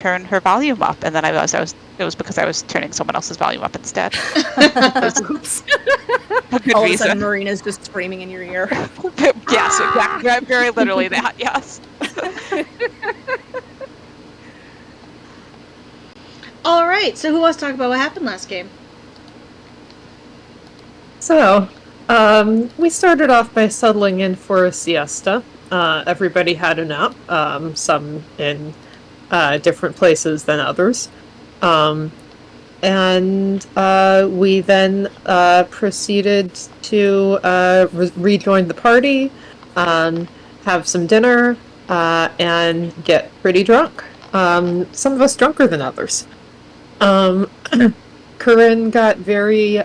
turn her volume up, and then I realized it was because I was turning someone else's volume up instead. Oops. A good All of a reason. sudden, Marina's just screaming in your ear. Yes, exactly. Very literally that. Yes. All right. So who wants to talk about what happened last game? So, we started off by settling in for a siesta. Everybody had a nap, some in different places than others. And we then proceeded to rejoin the party, have some dinner, and get pretty drunk. Some of us drunker than others. Corinne got very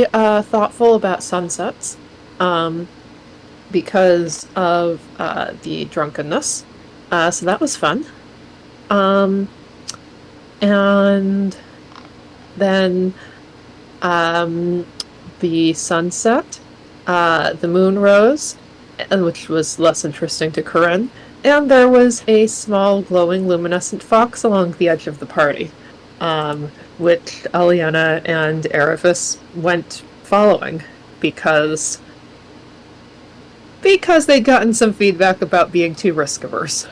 thoughtful about sunsets, because of the drunkenness. So that was fun. And then the sunset, the moon rose, which was less interesting to Corinne, and there was a small glowing luminescent fox along the edge of the party, which Eliana and Erebus went following because they'd gotten some feedback about being too risk-averse.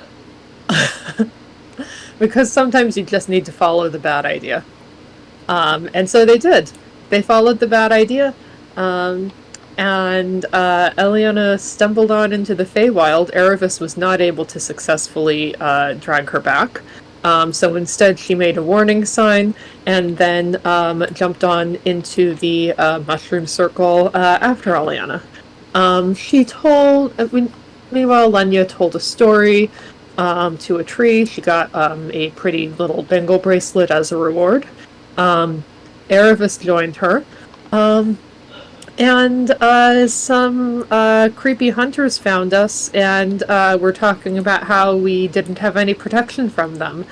Because sometimes you just need to follow the bad idea. And so they did. They followed the bad idea, and Eliana stumbled on into the Feywild. Erebus was not able to successfully drag her back. So instead she made a warning sign and then jumped on into the mushroom circle after Eliana. Meanwhile, Lenya told a story to a tree. She got a pretty little bangle bracelet as a reward. Erebus joined her. And some creepy hunters found us and were talking about how we didn't have any protection from them.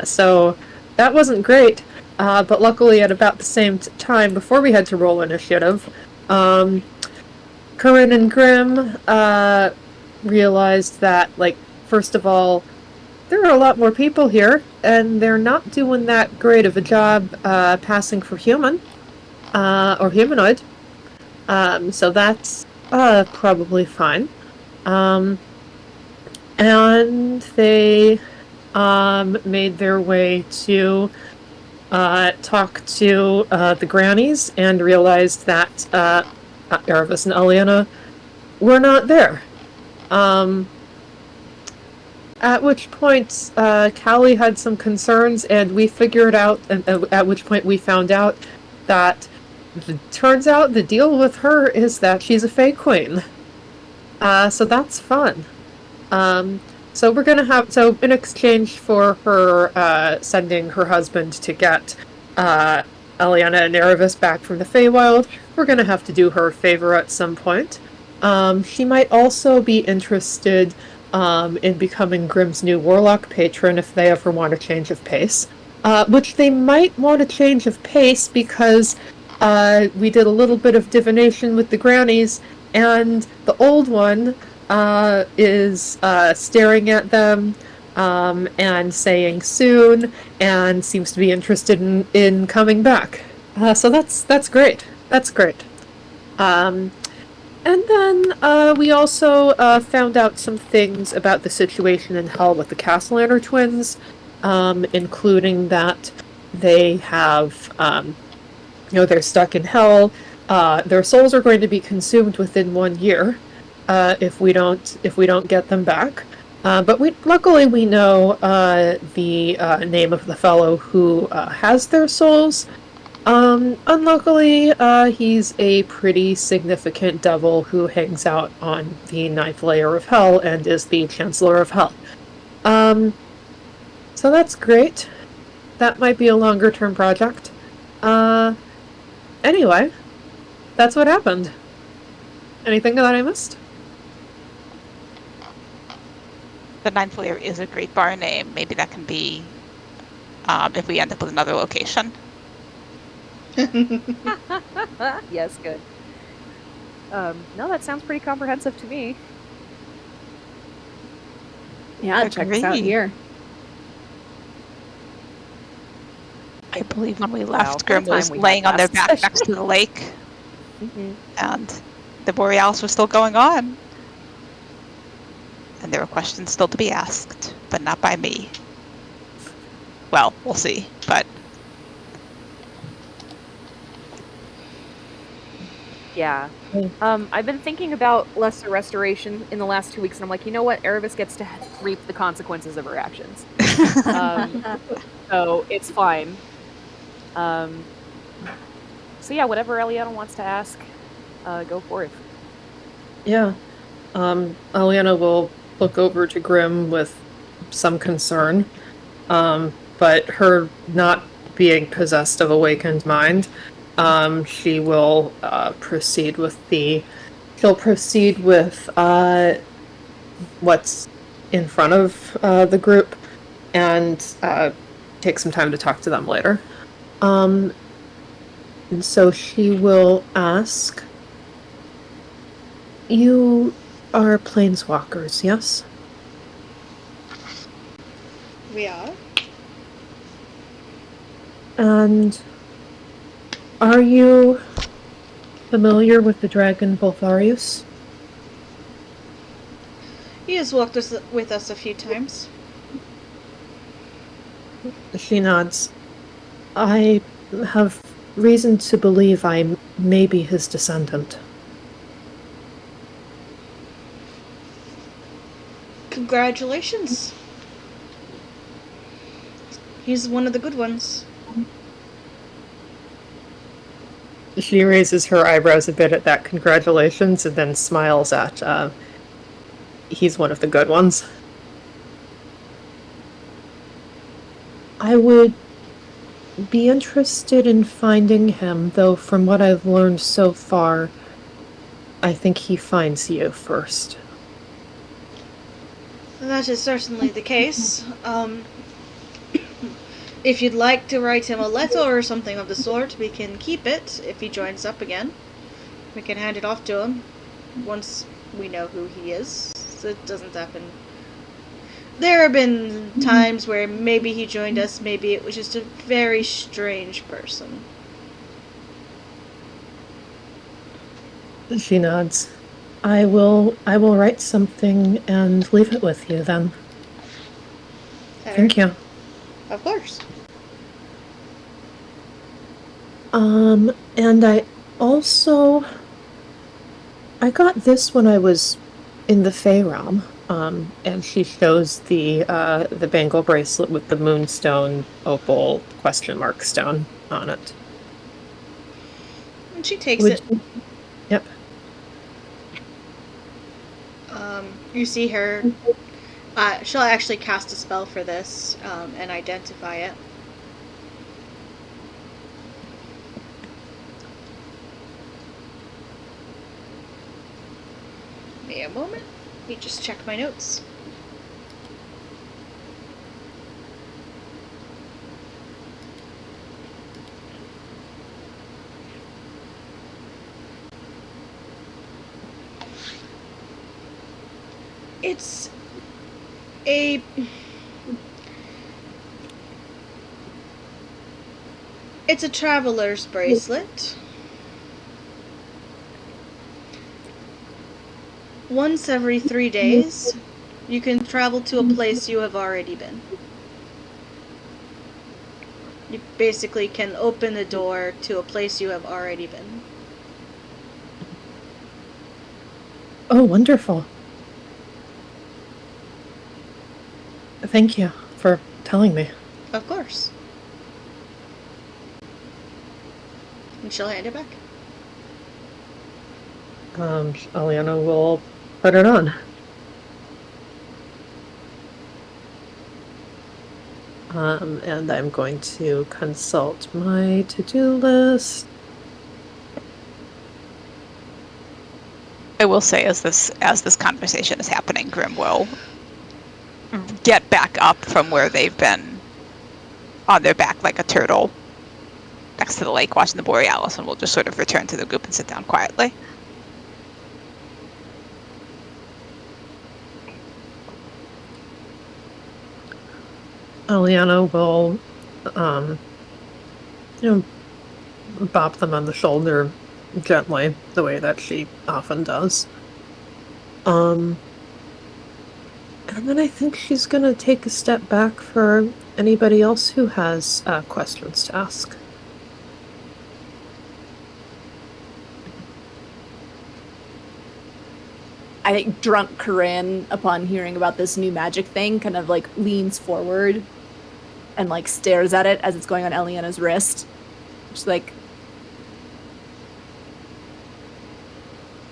So that wasn't great. But luckily at about the same time, before we had to roll initiative, Corinne and Grimm realized that, first of all, there are a lot more people here, and they're not doing that great of a job passing for human, or humanoid. So that's probably fine. And they made their way to talk to the grannies and realized that Erebus and Eliana were not there. At which point, Callie had some concerns, and we figured out, at which point we found out that turns out the deal with her is that she's a Fey Queen. So that's fun. So we're gonna in exchange for her sending her husband to get Eliana and Erebus back from the Feywild, we're gonna have to do her a favor at some point. She might also be interested in becoming Grimm's new warlock patron if they ever want a change of pace. Which they might want a change of pace because we did a little bit of divination with the grannies, and the old one is staring at them and saying soon, and seems to be interested in coming back. So that's great. That's great. And then we also found out some things about the situation in Hell with the Castellaner twins, including that they have, they're stuck in Hell. Their souls are going to be consumed within 1 year if we don't get them back. But luckily we know the name of the fellow who has their souls. Unluckily, he's a pretty significant devil who hangs out on the 9th layer of Hell and is the Chancellor of Hell. So that's great. That might be a longer-term project. Anyway, that's what happened. Anything that I missed? The 9th layer is a great bar name. Maybe that can be if we end up with another location. Yes, good. No, that sounds pretty comprehensive to me. Yeah, check this out Agreed. here. I believe when we Well, left, for the Grim was time we had laying on their last back session. next to the lake, Mhm. and the Borealis was still going on. And there were questions still to be asked, but not by me. Well, we'll see, but Yeah. I've been thinking about lesser restoration in the last 2 weeks, and I'm like, you know what? Erebus gets to reap the consequences of her actions. So it's fine. So yeah, whatever Eliana wants to ask, go forth. Yeah. Aliana will look over to Grim with some concern. But her not being possessed of awakened mind, she will proceed with what's in front of the group and take some time to talk to them later. And so she will ask, "You are planeswalkers, yes?" We are. And are you familiar with the dragon Voltharius? He has walked with us a few times. She nods. I have reason to believe I may be his descendant. Congratulations. He's one of the good ones. She raises her eyebrows a bit at that congratulations and then smiles at, he's one of the good ones. I would be interested in finding him, though from what I've learned so far, I think he finds you first. That is certainly the case. If you'd like to write him a letter or something of the sort, we can keep it if he joins up again. We can hand it off to him once we know who he is. So it doesn't happen. There have been times where maybe he joined us, maybe it was just a very strange person. She nods. I will write something and leave it with you then. Thank you. Of course. And I got this when I was in the Fey realm. And she shows the bangle bracelet with the moonstone opal question mark stone on it. And she takes it. Yep. You see her. She'll actually cast a spell for this and identify it. Give me a moment. Let me just check my notes. It's a traveler's bracelet. Once every 3 days, you can travel to a place you have already been. You basically can open a door to a place you have already been. Oh, wonderful. Thank you for telling me. Of course. And she'll hand it back. Aliana will put it on. And I'm going to consult my to-do list. I will say, as this conversation is happening, Grim will get back up from where they've been on their back like a turtle next to the lake watching the Borealis, and we'll just sort of return to the group and sit down quietly. Eliana will, bop them on the shoulder gently, the way that she often does. And then I think she's gonna take a step back for anybody else who has questions to ask. I think drunk Corinne, upon hearing about this new magic thing, kind of like leans forward and like stares at it as it's going on Eliana's wrist. She's like,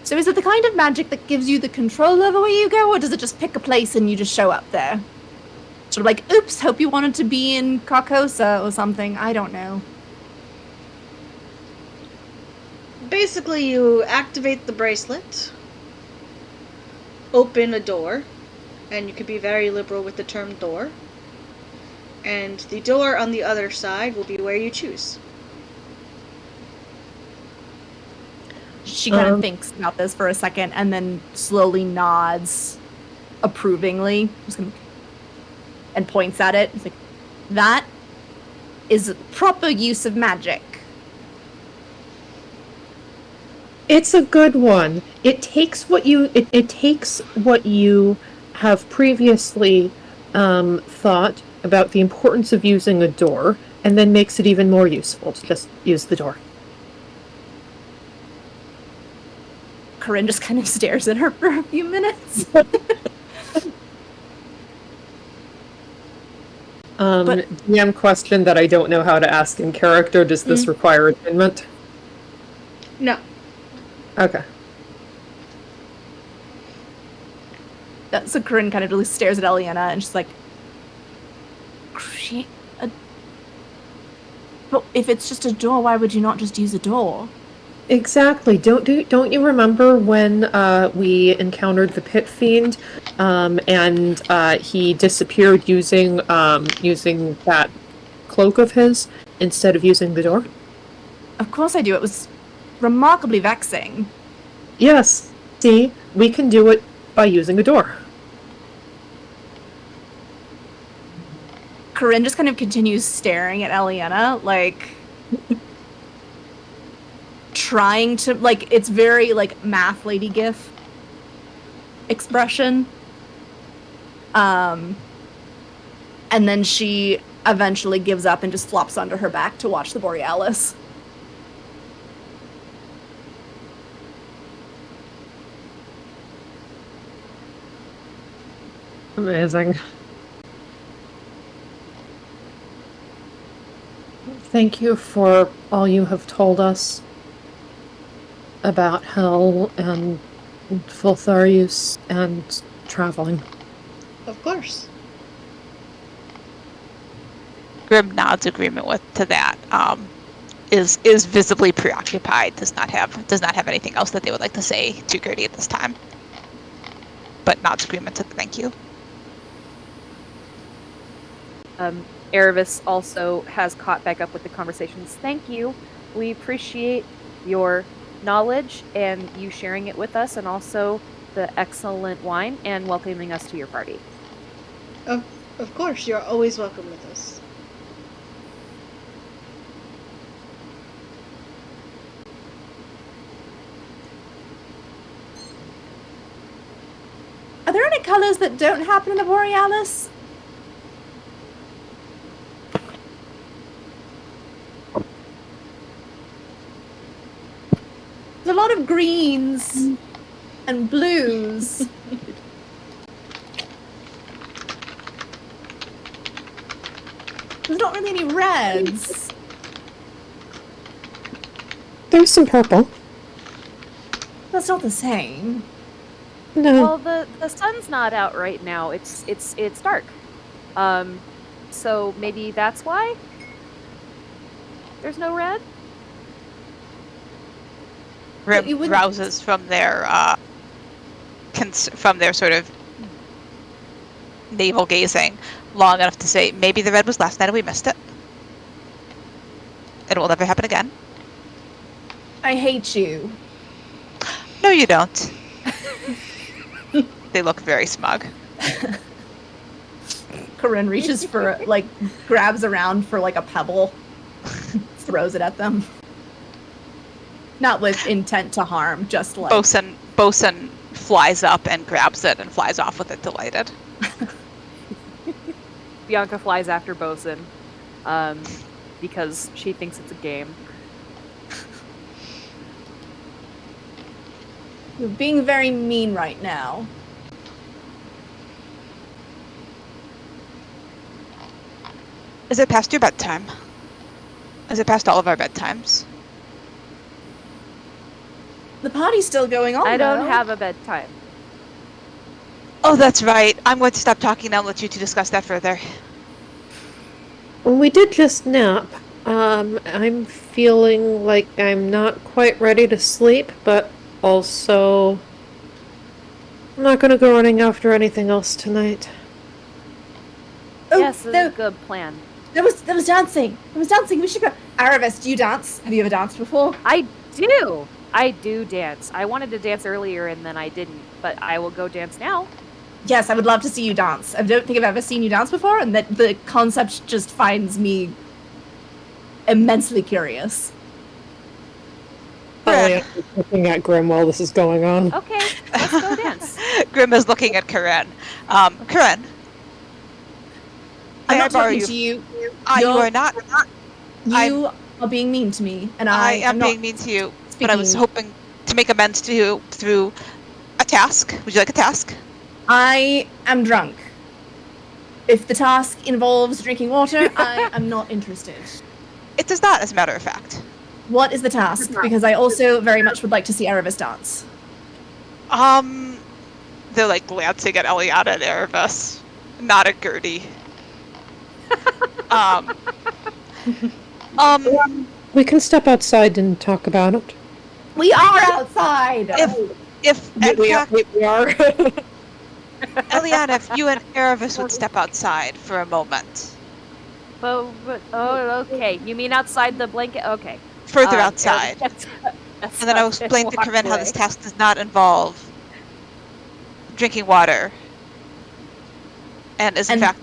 so is it the kind of magic that gives you the control over where you go, or does it just pick a place and you just show up there? Sort of like, oops, hope you wanted to be in Carcosa or something. I don't know. Basically, you activate the bracelet, open a door, and you can be very liberal with the term door. And the door on the other side will be where you choose. She kind of thinks about this for a second and then slowly nods approvingly. And points at it. It's like, that is proper use of magic. It's a good one. It takes what you have previously thought about the importance of using a door, and then makes it even more useful to just use the door. Corinne just kind of stares at her for a few minutes. DM question that I don't know how to ask in character. Does this require attunement? No. Okay. So Corinne kind of really stares at Eliana and she's like, but if it's just a door, why would you not just use a door? Exactly. Don't you remember when we encountered the pit fiend, and he disappeared using that cloak of his instead of using the door? Of course I do. It was remarkably vexing. Yes. See, we can do it by using a door. Corinne just kind of continues staring at Eliana, like trying to, like, it's very like math lady gif expression. And then she eventually gives up and just flops onto her back to watch the Borealis. Amazing. Thank you for all you have told us about Hell and Fultharius and traveling. Of course. Grim nods agreement to that. Is visibly preoccupied. Does not have anything else that they would like to say to Gertie at this time. But nods agreement to thank you. Erebus also has caught back up with the conversations. Thank you. We appreciate your knowledge and you sharing it with us, and also the excellent wine and welcoming us to your party. Of course, you're always welcome with us. Are there any colors that don't happen in the Borealis? There's a lot of greens and blues. There's not really any reds. There's some purple. That's not the same. No. Well, the sun's not out right now. It's dark. So maybe that's why there's no red. Grim rouses from their sort of navel gazing long enough to say, maybe the red was last night and we missed it. It will never happen again. I hate you. No, you don't. They look very smug. Corinne reaches for, like, grabs around for, like, a pebble, throws it at them. Not with intent to harm, just like... Bosun flies up and grabs it and flies off with it, delighted. Bianca flies after Bosun because she thinks it's a game. You're being very mean right now. Is it past your bedtime? Is it past all of our bedtimes? The party's still going on, I don't though. have a bedtime. Oh, that's right. I'm going to stop talking now and let you two discuss that further. Well, we did just nap. I'm feeling like I'm not quite ready to sleep, but also I'm not gonna go running after anything else tonight. Oh, Yes, that's a good plan. There was dancing. There was dancing. We should go. Aravis, do you dance? Have you ever danced before? I do! I do dance. I wanted to dance earlier and then I didn't, but I will go dance now. Yes, I would love to see you dance. I don't think I've ever seen you dance before, and that the concept just finds me immensely curious. Elliot is looking at Grim while this is going on. Okay, let's go dance. Grim is looking at Corinne. Corinne, I'm may I not borrow talking you? to you. You are not. You are being mean to me, and I am am not being mean to you, but I was speaking- hoping to make amends to you through a task. Would you like a task? I am drunk. If the task involves drinking water, I am not interested. It does not, as a matter of fact. What is the task? Because I also very much would like to see Aravis dance. They're like glancing at Eliana and Erebus, not at Gertie. We can step outside and talk about it. We are outside! If in fact, We are. Eliana, if you and Erebus would step outside for a moment, Oh, okay. You mean outside the blanket? Okay. further outside, That's and then I'll explain to Corinne how this task does not involve drinking water, and is in And- fact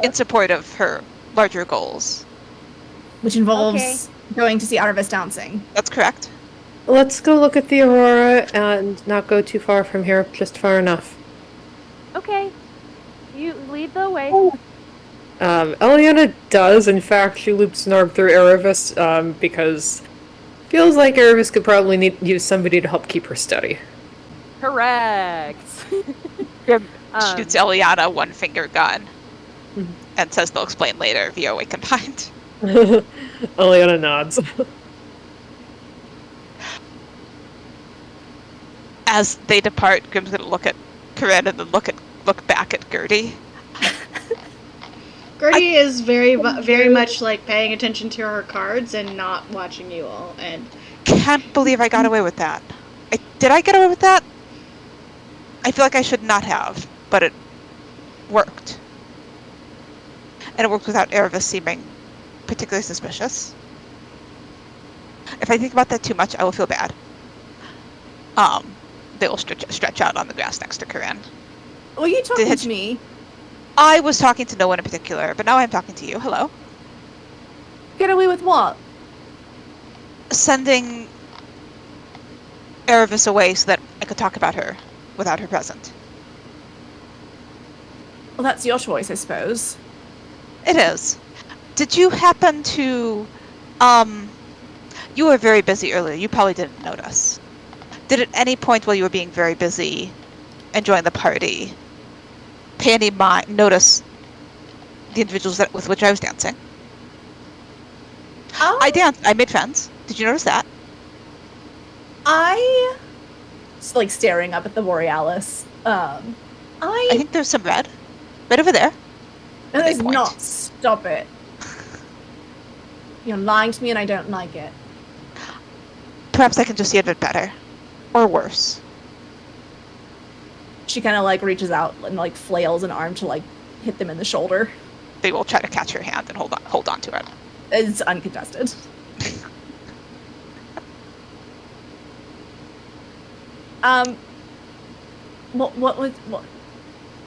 in support of her larger goals. Which involves Okay. going to see Aravis dancing. That's correct. Let's go look at the aurora and not go too far from here, just far enough. Okay. You lead the way. Eliana does, in fact, she loops an arm through Erebus, because feels like Erebus could probably use somebody to help keep her steady. Correct. Grim Um, shoots Eliana one finger gun, Mhm. and says they'll explain later via Wake and Find. Eliana nods. As they depart, Grim's gonna look at Corinne and then look back at Gertie. Gertie is very much like paying attention to her cards and not watching you all. And Can't believe I got away with that. Did I get away with that? I feel like I should not have, but it worked. And it worked without Erebus seeming particularly suspicious. If I think about that too much, I will feel bad. They will stretch out on the grass next to Corinne. Were you talking Did- to me? I was talking to no one in particular, but now I'm talking to you. Hello. Get away with what? Sending Erebus away so that I could talk about her without her present. Well, that's your choice, I suppose. It is. Did you happen to, you were very busy earlier. You probably didn't notice. Did at any point while you were being very busy enjoying the party, pay any notice the individuals with which I was dancing? I danced. I made friends. Did you notice that? Just like staring up at the Borealis. I think there's some red. Right over there. That is point. not. Stop it. You're lying to me and I don't like it. Perhaps I can just see it a bit better. Or worse. She kind of like reaches out and like flails an arm to like hit them in the shoulder. They will try to catch her hand and hold on to it. It's uncontested. What?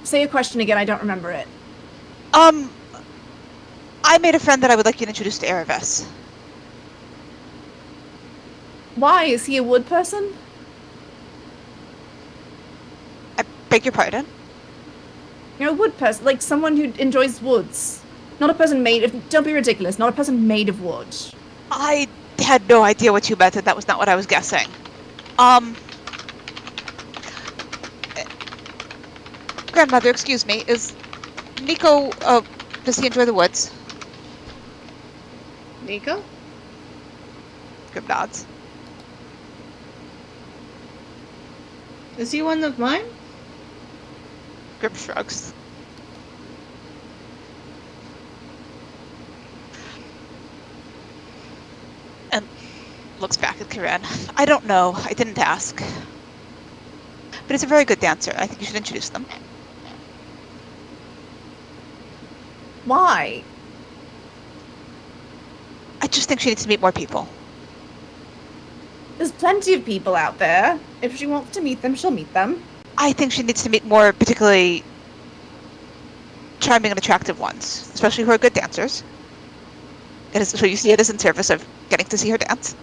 Say a question again. I don't remember it. I made a friend that I would like you to introduce to Erebus. Why? Is he a wood person? I beg your pardon? You're a wood person, like someone who enjoys woods. Not a person made of... Don't be ridiculous. Not a person made of wood. I had no idea what you meant, and that was not what I was guessing. Grandmother, excuse me, is Nico, does he enjoy the woods? Nico? Grim nods. Is he one of mine? Grim shrugs. And looks back at Karen. I don't know. I didn't ask. But he's a very good dancer. I think you should introduce them. Why? I just think she needs to meet more people. There's plenty of people out there. If she wants to meet them, she'll meet them. I think she needs to meet more particularly charming and attractive ones, especially who are good dancers. So you see it as in service of getting to see her dance.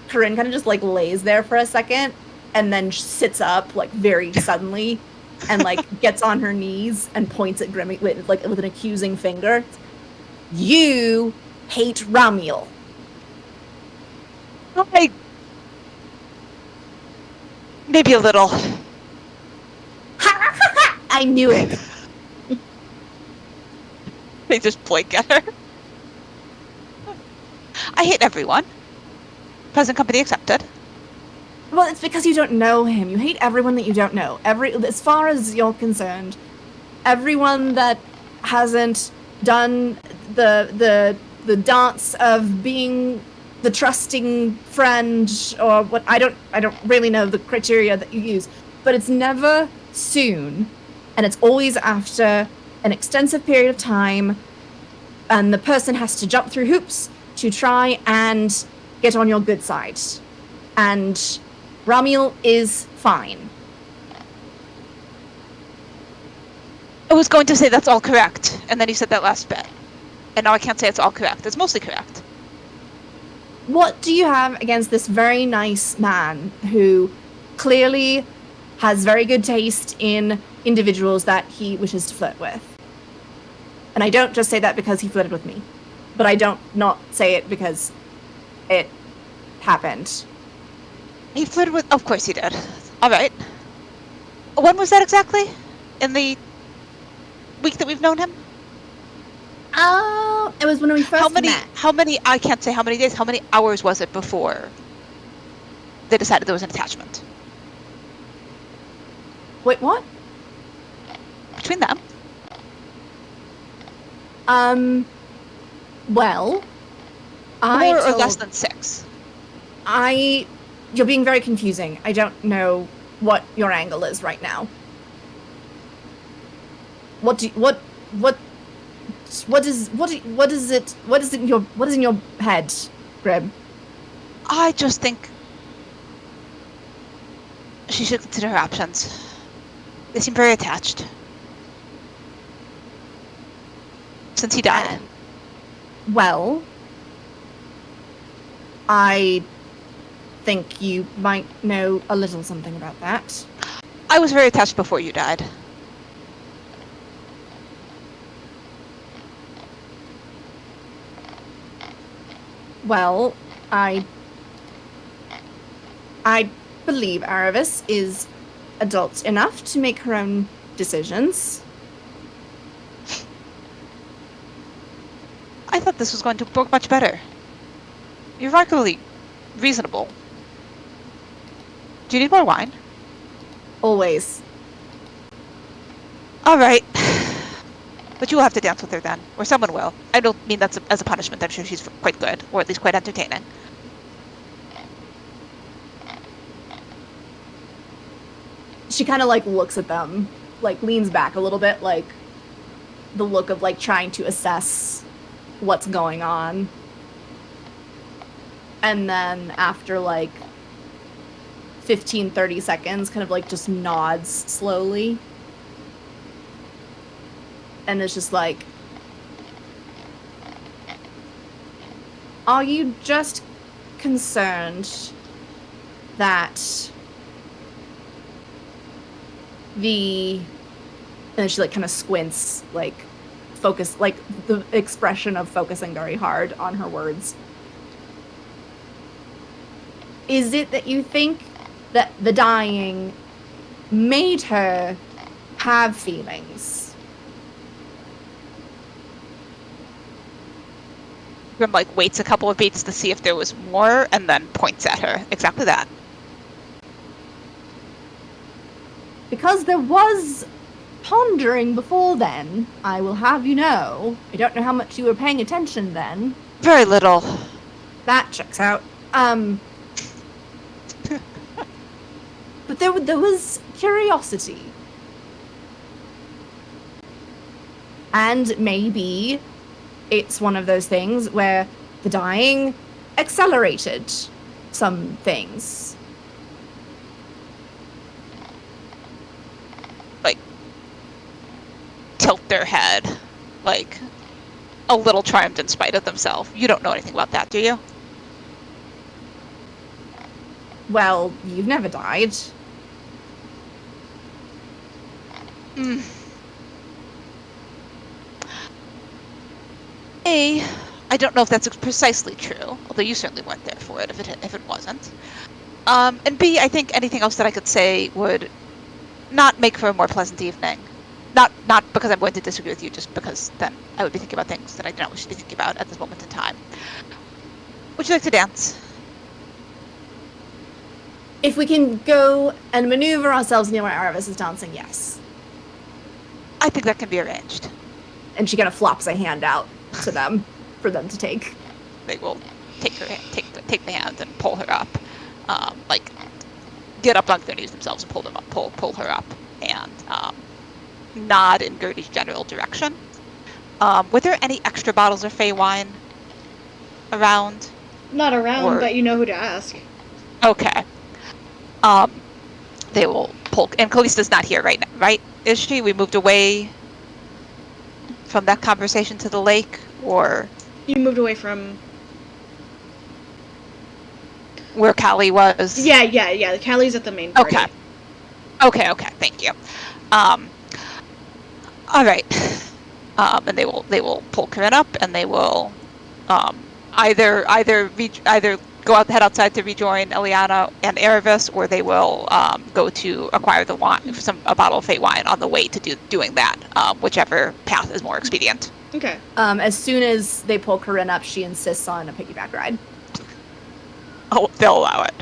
Corinne kind of just like lays there for a second and then sits up like very suddenly and like gets on her knees and points at Grimmy with an accusing finger. You hate Ramiel. Maybe a little. I knew it. They just blink at her. I hate everyone. Present company accepted. Well, it's because you don't know him. You hate everyone that you don't know. As far as you're concerned, everyone that hasn't done the dance of being the trusting friend, or what, I don't really know the criteria that you use, but it's never soon, and it's always after an extensive period of time, and the person has to jump through hoops to try and get on your good side. And Ramiel is fine. I was going to say that's all correct, and then he said that last bit. And now I can't say it's all correct. It's mostly correct. What do you have against this very nice man who clearly has very good taste in individuals that he wishes to flirt with? And I don't just say that because he flirted with me, but I don't not say it because it happened. He flirted with... Of course he did. All right. When was that exactly? In the week that we've known him? Oh, it was when we first met. How many... I can't say how many days. How many hours was it before they decided there was an attachment? Wait, what? Between them. Well, More or less than 6. You're being very confusing. I don't know what your angle is right now. What is in your head, Grim? I just think she should consider her options. They seem very attached. Since he died. Well, I think you might know a little something about that. I was very attached before you died. Well, I believe Aravis is adult enough to make her own decisions. I thought this was going to work much better. You're remarkably reasonable. Do you need more wine? Always. All right. But you will have to dance with her then. Or someone will. I don't mean that's as a punishment. I'm sure she's quite good. Or at least quite entertaining. She kind of like looks at them, like leans back a little bit, like the look of like trying to assess what's going on. And then after like 15-30 seconds, kind of like just nods slowly. and is just like, are you just concerned that and she like kind of squints, like focus, like the expression of focusing very hard on her words. Is it that you think that the dying made her have feelings? Grim like waits a couple of beats to see if there was more, and then points at her. Exactly that. Because there was pondering before then, I will have you know. I don't know how much you were paying attention then. Very little. That checks out. But there was curiosity. And maybe it's one of those things where the dying accelerated some things. Like, tilt their head, like, a little triumphed in spite of themselves. You don't know anything about that, do you? Well, you've never died. I don't know if that's precisely true, although you certainly weren't there for it if it wasn't. And B, I think anything else that I could say would not make for a more pleasant evening. Not because I'm going to disagree with you, just because then I would be thinking about things that I don't wish to be thinking about at this moment in time. Would you like to dance? If we can go and maneuver ourselves near where Aravis is dancing, yes. I think that can be arranged. And she kind of flops a hand out to them for them to take. They will take the hand and pull her up, like get up on their knees themselves and pull her up, and nod in Gertie's general direction. Were there any extra bottles of Fey wine around? Not around, but you know who to ask. Okay. They will pull, and Callista's not here right now, right? Is she? We moved away from that conversation to the lake, or You moved away from... where Callie was? Yeah. Callie's at the main party. Okay, thank you. All right. And they will pull Corinne up, and they will either head outside to rejoin Eliana and Aravis, or they will go to acquire the wine, a bottle of Fey wine on the way to doing that, whichever path is more expedient. Okay. As soon as they pull Corinne up, she insists on a piggyback ride. Oh, they'll allow it.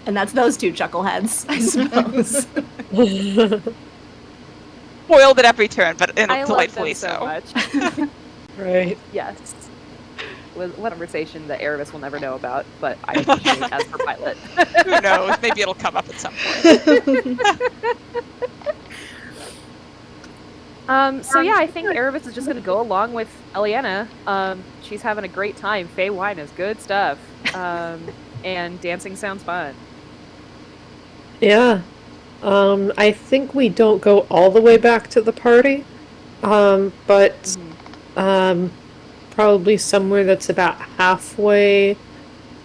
And that's those two chuckleheads, I suppose. Spoiled at every turn, but I love delightfully them so much. Right. Yes. With one conversation that Aravis will never know about, but I appreciate as her pilot. Who knows? Maybe it'll come up at some point. So yeah, I think Aravis is just going to go along with Eliana. She's having a great time. Fey wine is good stuff. And dancing sounds fun. Yeah. I think we don't go all the way back to the party, but probably somewhere that's about halfway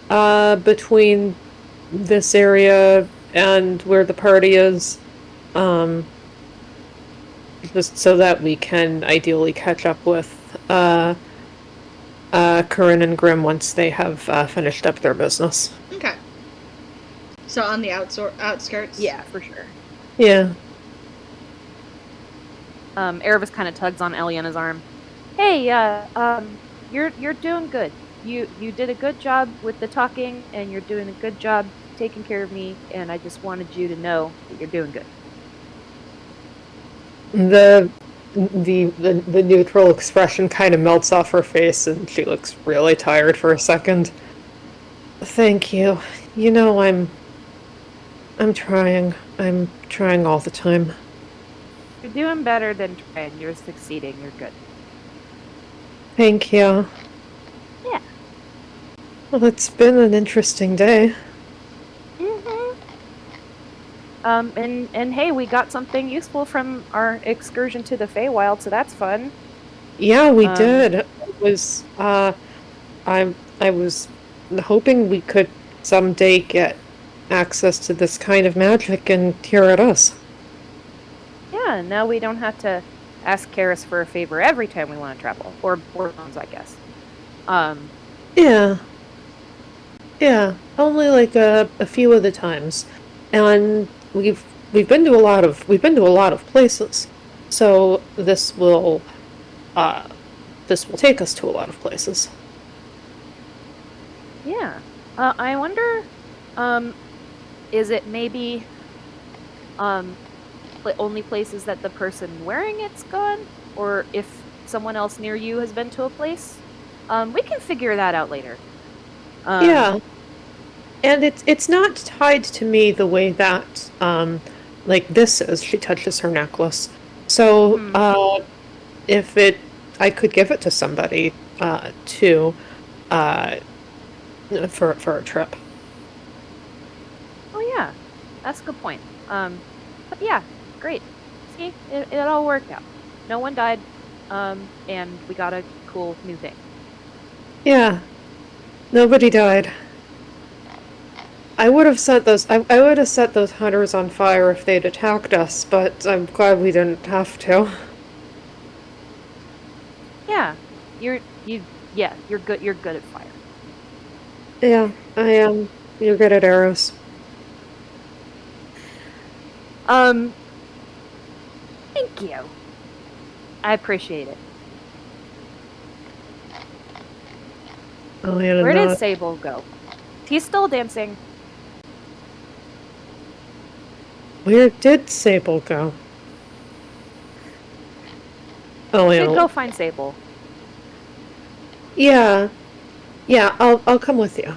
between this area and where the party is, just so that we can ideally catch up with Corinne and Grimm once they have finished up their business. Okay. So on the outskirts? Yeah, for sure. Yeah. Aravis kind of tugs on Eliana's arm. Hey, you're doing good. You did a good job with the talking, and you're doing a good job taking care of me, and I just wanted you to know that you're doing good. The neutral expression kind of melts off her face, and she looks really tired for a second. Thank you. You know, I'm trying. I'm trying all the time. You're doing better than trying. You're succeeding. You're good. Thank you. Yeah. Well, it's been an interesting day. And hey, we got something useful from our excursion to the Feywild, so that's fun. Yeah, we Um, did. It was, I was hoping we could someday get access to this kind of magic, and here it is. Yeah, now we don't have to ask Karis for a favor every time we want to travel. Or bones, I guess. Yeah. Yeah, only like a few of the times. And we've been to a lot of places. So this will take us to a lot of places. Yeah. I wonder, is it maybe, only places that the person wearing it's gone? Or if someone else near you has been to a place? We can figure that out later. Yeah. And it's not tied to me the way that like this is. She touches her necklace. So if I could give it to somebody too for a trip. Oh yeah, that's a good point. But yeah, great. See, it all worked out. No one died, and we got a cool new thing. Yeah. Nobody died. I would have set those hunters on fire if they'd attacked us, but I'm glad we didn't have to. Yeah, you're good. You're good at fire. Yeah, I am. You're good at arrows. Thank you. I appreciate it. Oh, yeah. Where did Sable go? He's still dancing. Where did Sable go? Oh, We yeah. should go find Sable. Yeah. Yeah, I'll come with you.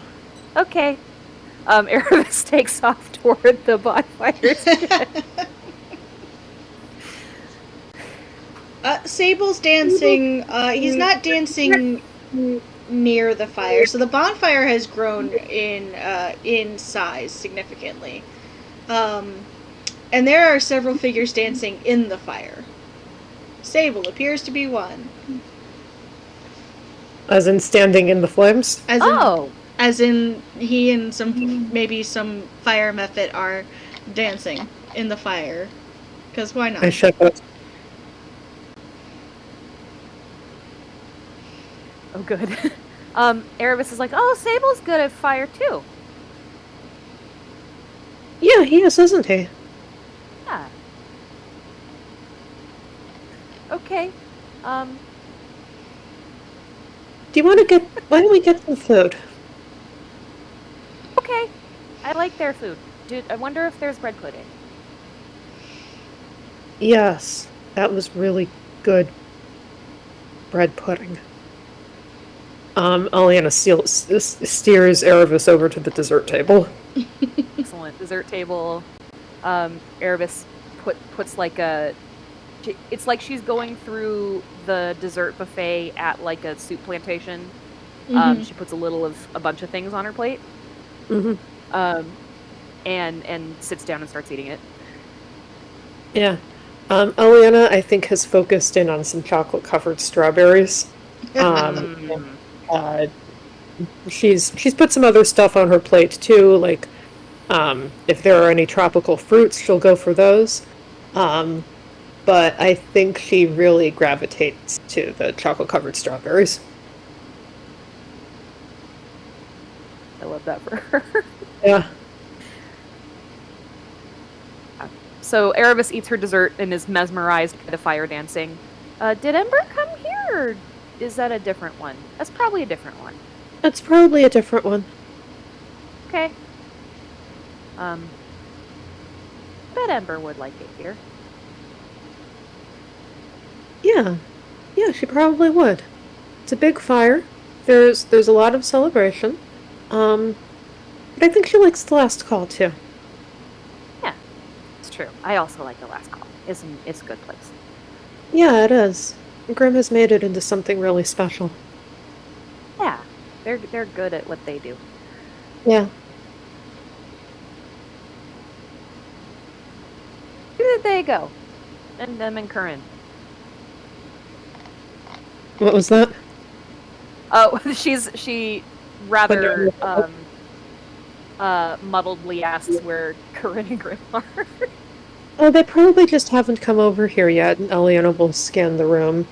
Okay. Erebus takes off toward the bonfires again. Sable's dancing. He's not dancing near the fire, so the bonfire has grown in size significantly. And there are several figures dancing in the fire. Sable appears to be one. As in standing in the flames? As in he and some fire method are dancing in the fire. Because why not? I shut those. Oh, good. Erebus is like, oh, Sable's good at fire too. Yeah, he is, isn't he? Yeah. Okay. Do you want to why don't we get some food? Okay. I like their food. Dude, I wonder if there's bread pudding. Yes, that was really good bread pudding. Aliana steers Erebus over to the dessert table. Excellent. Dessert table. Erebus puts like it's like she's going through the dessert buffet at like a soup plantation. She puts a bunch of things on her plate. And sits down and starts eating it. Yeah. Aliana, I think, has focused in on some chocolate-covered strawberries. She's put some other stuff on her plate, too, like, if there are any tropical fruits, she'll go for those. But I think she really gravitates to the chocolate-covered strawberries. I love that for her. Yeah. So Erebus eats her dessert and is mesmerized by the fire dancing. Did Ember come here, or is that a different one? That's probably a different one. That's probably a different one. Okay. Bet Ember would like it here. Yeah. Yeah, she probably would. It's a big fire. There's a lot of celebration. But I think she likes the last call, too. Yeah, it's true. I also like the last call. It's a good place. Yeah, it is. Grim has made it into something really special. Yeah, they're good at what they do. Yeah. did they go? And them and Curran. What was that? Oh, she rather muddledly asks where Curran and Grim are. Oh, they probably just haven't come over here yet, and Eliana will scan the room.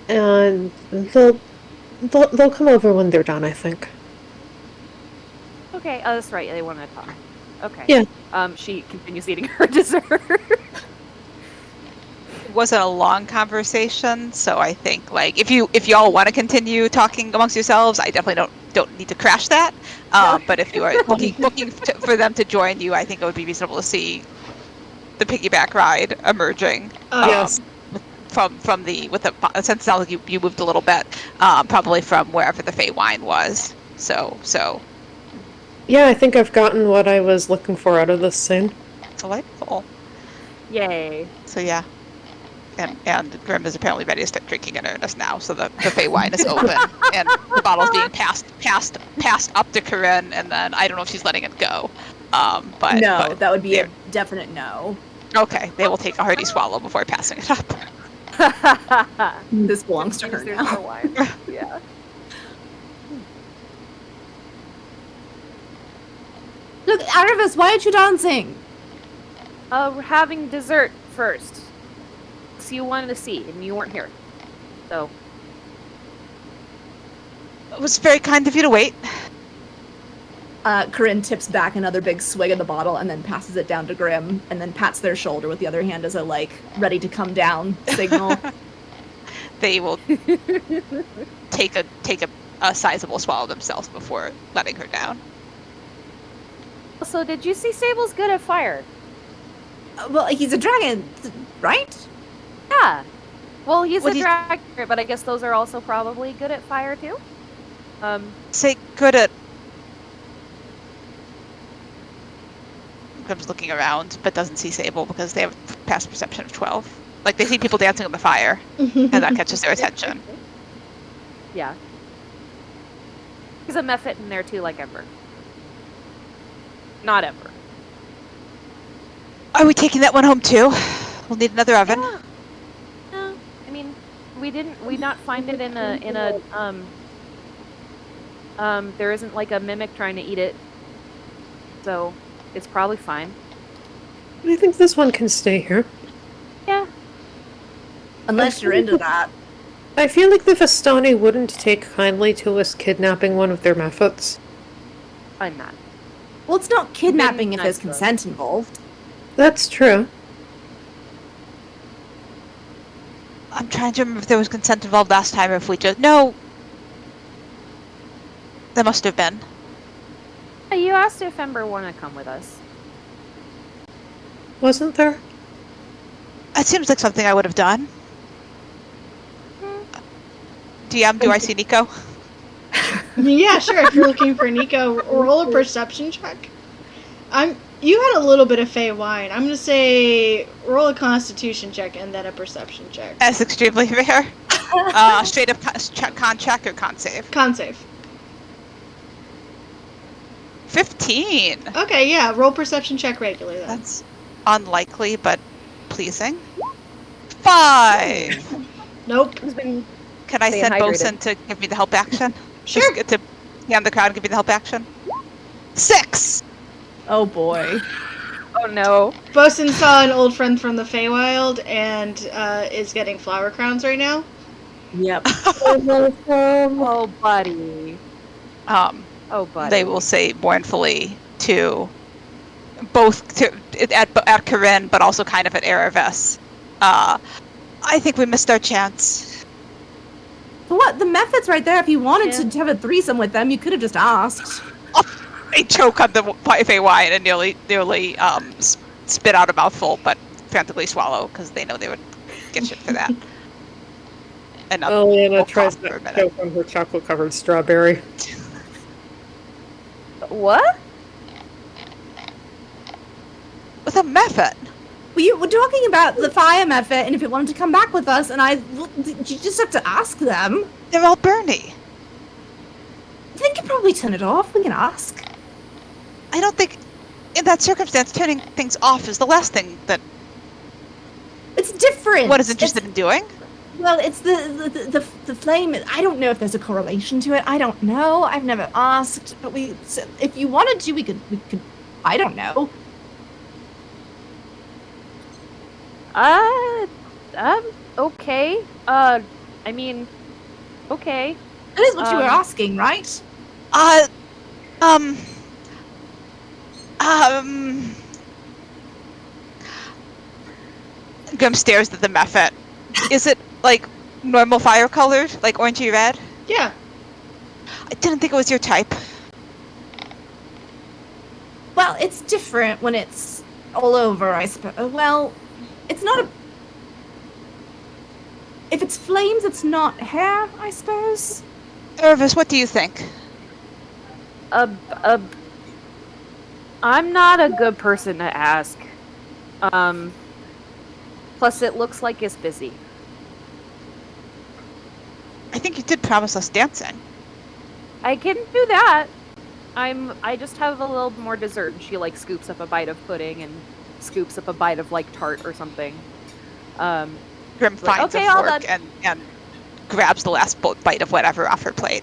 And they'll come over when they're done, I think. Okay, that's right. They want to talk. Okay. Yeah. She continues eating her dessert. It wasn't a long conversation, so I think like if y'all want to continue talking amongst yourselves, I definitely don't need to crash that. But if you are looking for them to join you, I think it would be reasonable to see the piggyback ride emerging. Yes. From the since it sounds like you moved a little bit, probably from wherever the Fey wine was. So. Yeah, I think I've gotten what I was looking for out of this scene. Delightful. Yay. So yeah. And Grim is apparently ready to start drinking in earnest now, so the Fey wine is open and the bottle's being passed up to Corinne, and then I don't know if she's letting it go. But that would be a definite no. Okay, they will take a hearty swallow before passing it up. This belongs to her There's now. more wine. Yeah. Look, Aravis, why aren't you dancing? We're having dessert first. So you wanted to see, and you weren't here. So. It was very kind of you to wait. Corinne tips back another big swig of the bottle and then passes it down to Grim and then pats their shoulder with the other hand as a ready to come down signal. They will take a sizable swallow themselves before letting her down. So did you see Sable's good at fire? Well, he's a dragon, right? Yeah. Well, he's Well, a dragon, but I guess those are also probably good at fire too. Say good at. Grim's looking around, but doesn't see Sable because they have past perception of 12. Like they see people dancing in the fire, and that catches their attention. Yeah. There's a Mephit in there too, like Ember. Not Ember. Are we taking that one home too? We'll need another oven. Yeah. No, I mean, we not find it in a there isn't like a mimic trying to eat it, so it's probably fine. I think this one can stay here. Yeah. Unless you're into that. I feel like the Vistani wouldn't take kindly to us kidnapping one of their Mephits. I'm not. Well, it's not kidnapping if Maybe there's not, consent involved. That's true. I'm trying to remember if there was consent involved last time or if we just... No! There must have been. You asked if Ember wanted to come with us. Wasn't there? It seems like something I would have done. DM, do I see Nico? Yeah, sure. If you're looking for Nico, roll a perception check. You had a little bit of Fey wine. I'm gonna say roll a Constitution check and then a Perception check. That's extremely rare. Straight up con check or con save? Con save. 15. Okay, yeah. Roll Perception check regularly then. That's unlikely, but pleasing. 5. Nope. Who's been Can I Staying send hydrated. Bosun to give me the help action? Sure. Just get to hand the crowd and give me the help action. 6. Oh boy. Oh no. Bosun saw an old friend from the Feywild and is getting flower crowns right now. Yep. Oh buddy. Oh buddy. They will say mournfully to both at Corinne, but also kind of at Ereves. I think we missed our chance. What? The Mephit's right there. If you wanted to have a threesome with them, you could have just asked. They choke on the Fey wine and nearly spit out a mouthful, but frantically swallow because they know they would get shit for that. And Eliana tries to choke on her chocolate-covered strawberry. What? With a Mephit. We were talking about the fire Mephit and if it wanted to come back with us, and you just have to ask them. They're all Bernie. I think you probably turn it off. We can ask. I don't think in that circumstance, turning things off is the last thing that It's different. one is interested in doing. Well, it's the flame. I don't know if there's a correlation to it. I don't know. I've never asked. But if you wanted to, we could. I don't know. Okay. I mean, okay. That is what you were asking, right? Grim stares at the mephit. Is it, like, normal fire colored? Like orangey red? Yeah. I didn't think it was your type. Well, it's different when it's all over, I suppose. Well, it's not a... If it's flames, it's not hair, I suppose. Irvis, what do you think? I'm not a good person to ask. Plus it looks like it's busy. I think you did promise us dancing. I can do that. I just have a little more dessert, and she like scoops up a bite of pudding and scoops up a bite of like tart or something. Grim finds okay, a all fork and grabs the last bite of whatever off her plate.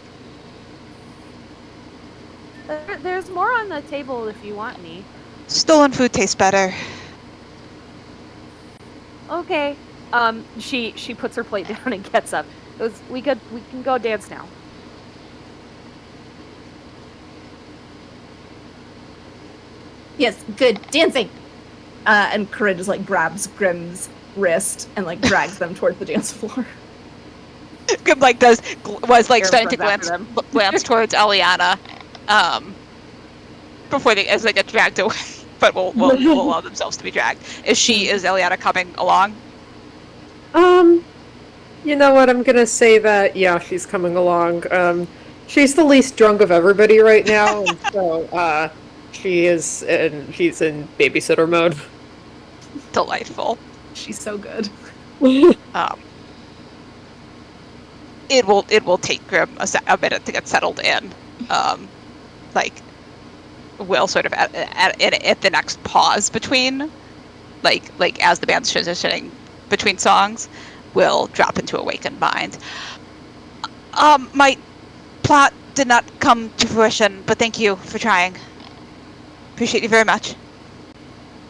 There's more on the table if you want me. Stolen food tastes better. Okay. She puts her plate down and gets up. We can go dance now. Yes, good. Dancing! And Corinne just, like, grabs Grim's wrist and, like, drags them towards the dance floor. Grim, like, was, like, Air starting to runs after glance towards Eliana, before as they get dragged away, but will allow themselves to be dragged. Is Eliana coming along? You know what, I'm gonna say that, yeah, she's coming along. She's the least drunk of everybody right now, and so, she's in babysitter mode. Delightful. She's so good. It will take Grim a minute to get settled in. Will sort of at the next pause between, like as the band's transitioning between songs, will drop into awakened mind. My plot did not come to fruition, but thank you for trying. Appreciate you very much.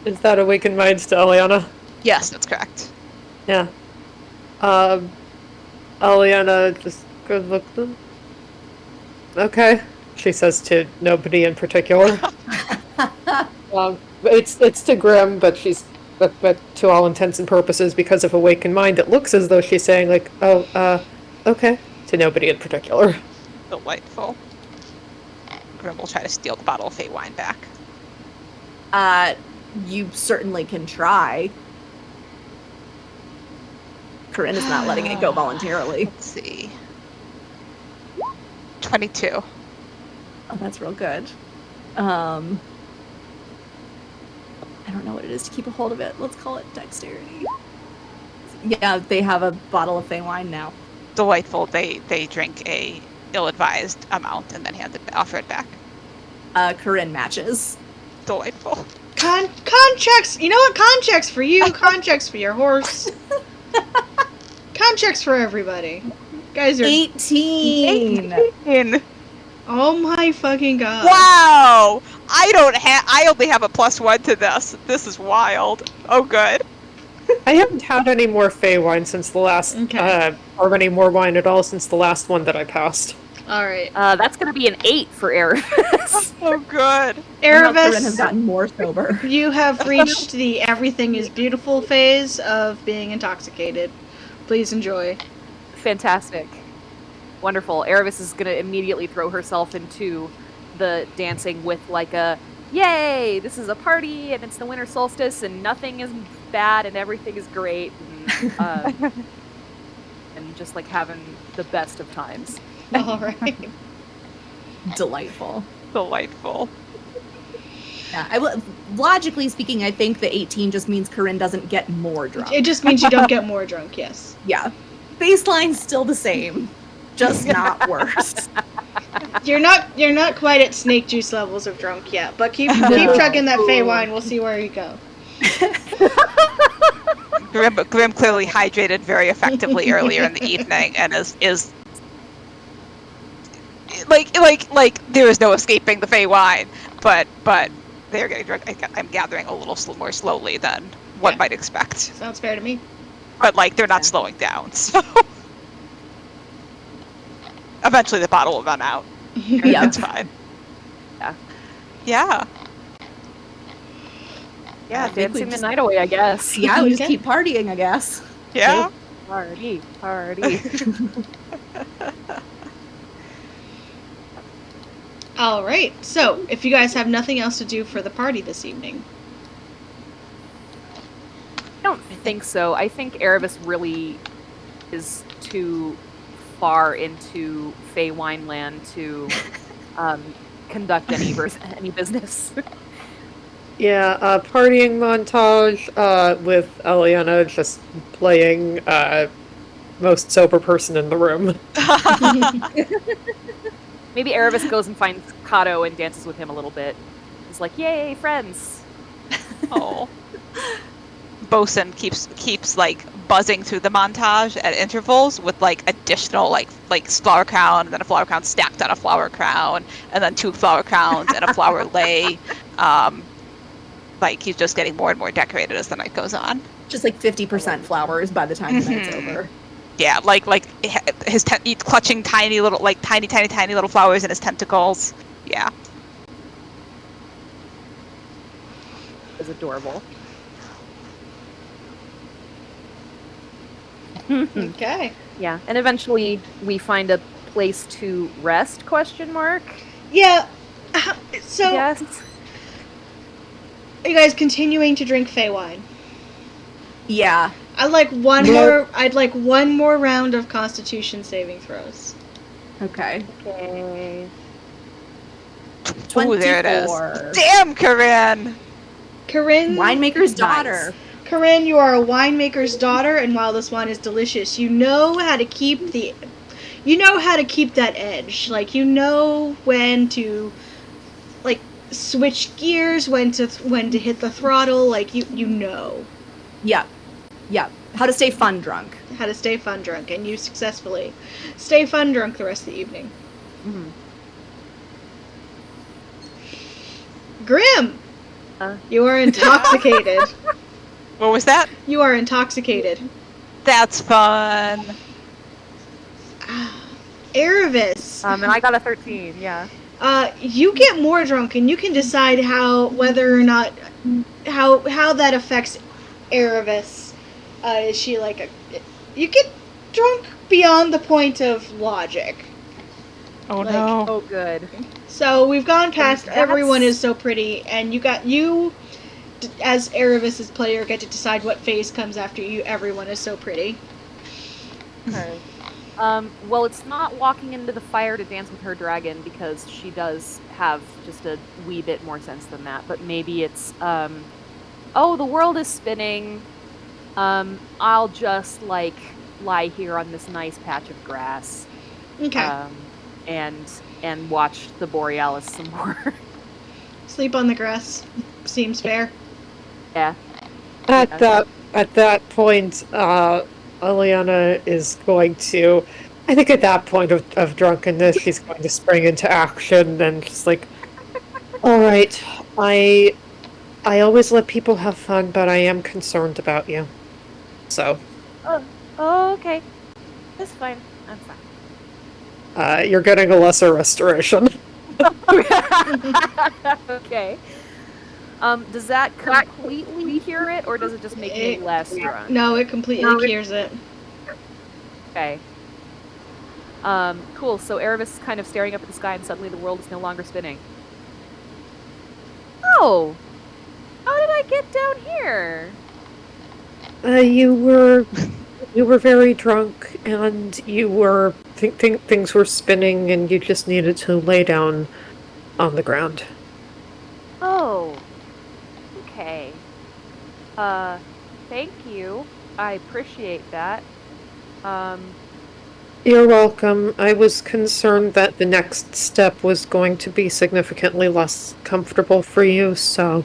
Is that awakened minds to Eliana? Yes, that's correct. Yeah. Eliana just goes look at them. Okay, she says to nobody in particular. It's to Grim, but but to all intents and purposes, because of awakened mind, it looks as though she's saying like, okay, to nobody in particular. Delightful. Grim will try to steal the bottle of Fey wine back. You certainly can try. Corinne is not letting it go voluntarily. Let's see. 22. Oh, that's real good. I don't know what it is to keep a hold of it. Let's call it dexterity. Yeah, they have a bottle of Fey wine now. Delightful. They drink a ill-advised amount and then offer it back. Corinne matches. Delightful. Con checks. You know what? Con checks for you. Con checks for your horse. Con checks for everybody. Guys are 18. Oh my fucking god. Wow! I only have a +1 to this. This is wild. Oh, good. I haven't had any more Fey wine since the last, or any more wine at all since the last one that I passed. Alright. That's gonna be an 8 for Erebus. Oh, good. Corinne has Erebus, gotten more sober. you have reached the everything is beautiful phase of being intoxicated. Please enjoy. Fantastic. Wonderful. Erebus is gonna immediately throw herself into the dancing with like a, yay, this is a party and it's the winter solstice and nothing is bad and everything is great and, and just like having the best of times. Alright. Delightful. Delightful. Yeah, logically speaking, I think the 18 just means Corinne doesn't get more drunk. It just means you don't get more drunk, yes. Yeah. Baseline's still the same, just not worse. You're not quite at snake juice levels of drunk yet, but keep chugging that Fey wine. We'll see where you go. Grim clearly hydrated very effectively earlier in the evening and is like there is no escaping the Fey wine, but they're getting drunk. I'm gathering a little more slowly than one might expect. Sounds fair to me. But like they're not slowing down, so eventually the bottle will run out. Yeah. It's fine. Yeah. Yeah. Yeah, I think we dancing the just- night away, I guess. Yeah, we just Okay. keep partying, I guess. Yeah. Party. All right. So, if you guys have nothing else to do for the party this evening, I don't think so. I think Erebus really is too far into Fey Wine Land to conduct any business. Yeah, partying montage with Eliana just playing most sober person in the room. Maybe Erebus goes and finds Kato and dances with him a little bit. He's like, "Yay, friends!" Oh. Bosun keeps like buzzing through the montage at intervals with like additional like flower crown and then a flower crown stacked on a flower crown and then 2 flower crowns and a flower lei. Like he's just getting more and more decorated as the night goes on. Just like 50% flowers by the time the night's over. Yeah, like he's clutching tiny little tiny little flowers in his tentacles. Yeah. It's adorable. okay. Yeah, and eventually we find a place to rest? ? Yeah. So, Yes. are you guys continuing to drink Fey wine? Yeah. I'd like one more round of Constitution saving throws. Okay. Okay. Ooh, there it is. 24. Damn, Corinne! Corinne, Winemaker's daughter. Corinne, you are a winemaker's daughter, and while this wine is delicious, you know how to keep that edge. Like, you know when to, like, switch gears, when to hit the throttle. Like, you know Yeah. Yeah. How to stay fun drunk. how to stay fun drunk, and you successfully stay fun drunk the rest of the evening. Mhm. Grim, Uh. you are intoxicated. What was that? You are intoxicated. That's fun. Erebus, And I got a 13, yeah. you get more drunk, and you can decide whether or not how that affects Erebus. Is she like you get drunk beyond the point of logic. Oh Like, no. Oh, good. So we've gone past That's- everyone is so pretty, and you as Erebus's player get to decide what phase comes after you. Everyone is so pretty. Okay. Well, it's not walking into the fire to dance with her dragon because she does have just a wee bit more sense than that. But maybe it's, oh, the world is spinning. I'll just like lie here on this nice patch of grass, Okay. and watch the Borealis some more. Sleep on the grass seems fair. Yeah. At that point, Eliana is going to, I think at that point of drunkenness, she's going to spring into action and just like, all right, I always let people have fun, but I am concerned about you. So, Oh, okay. That's fine. I'm fine. you're getting a lesser restoration. Okay. Does that completely cure it, or does it just make me less drunk? No, it completely cures it. Okay. Cool. So Erebus is kind of staring up at the sky, and suddenly the world is no longer spinning. Oh! How did I get down here? You were very drunk, and you were things were spinning, and you just needed to lay down on the ground. Oh. Okay. Thank you. I appreciate that. You're welcome. I was concerned that the next step was going to be significantly less comfortable for you, so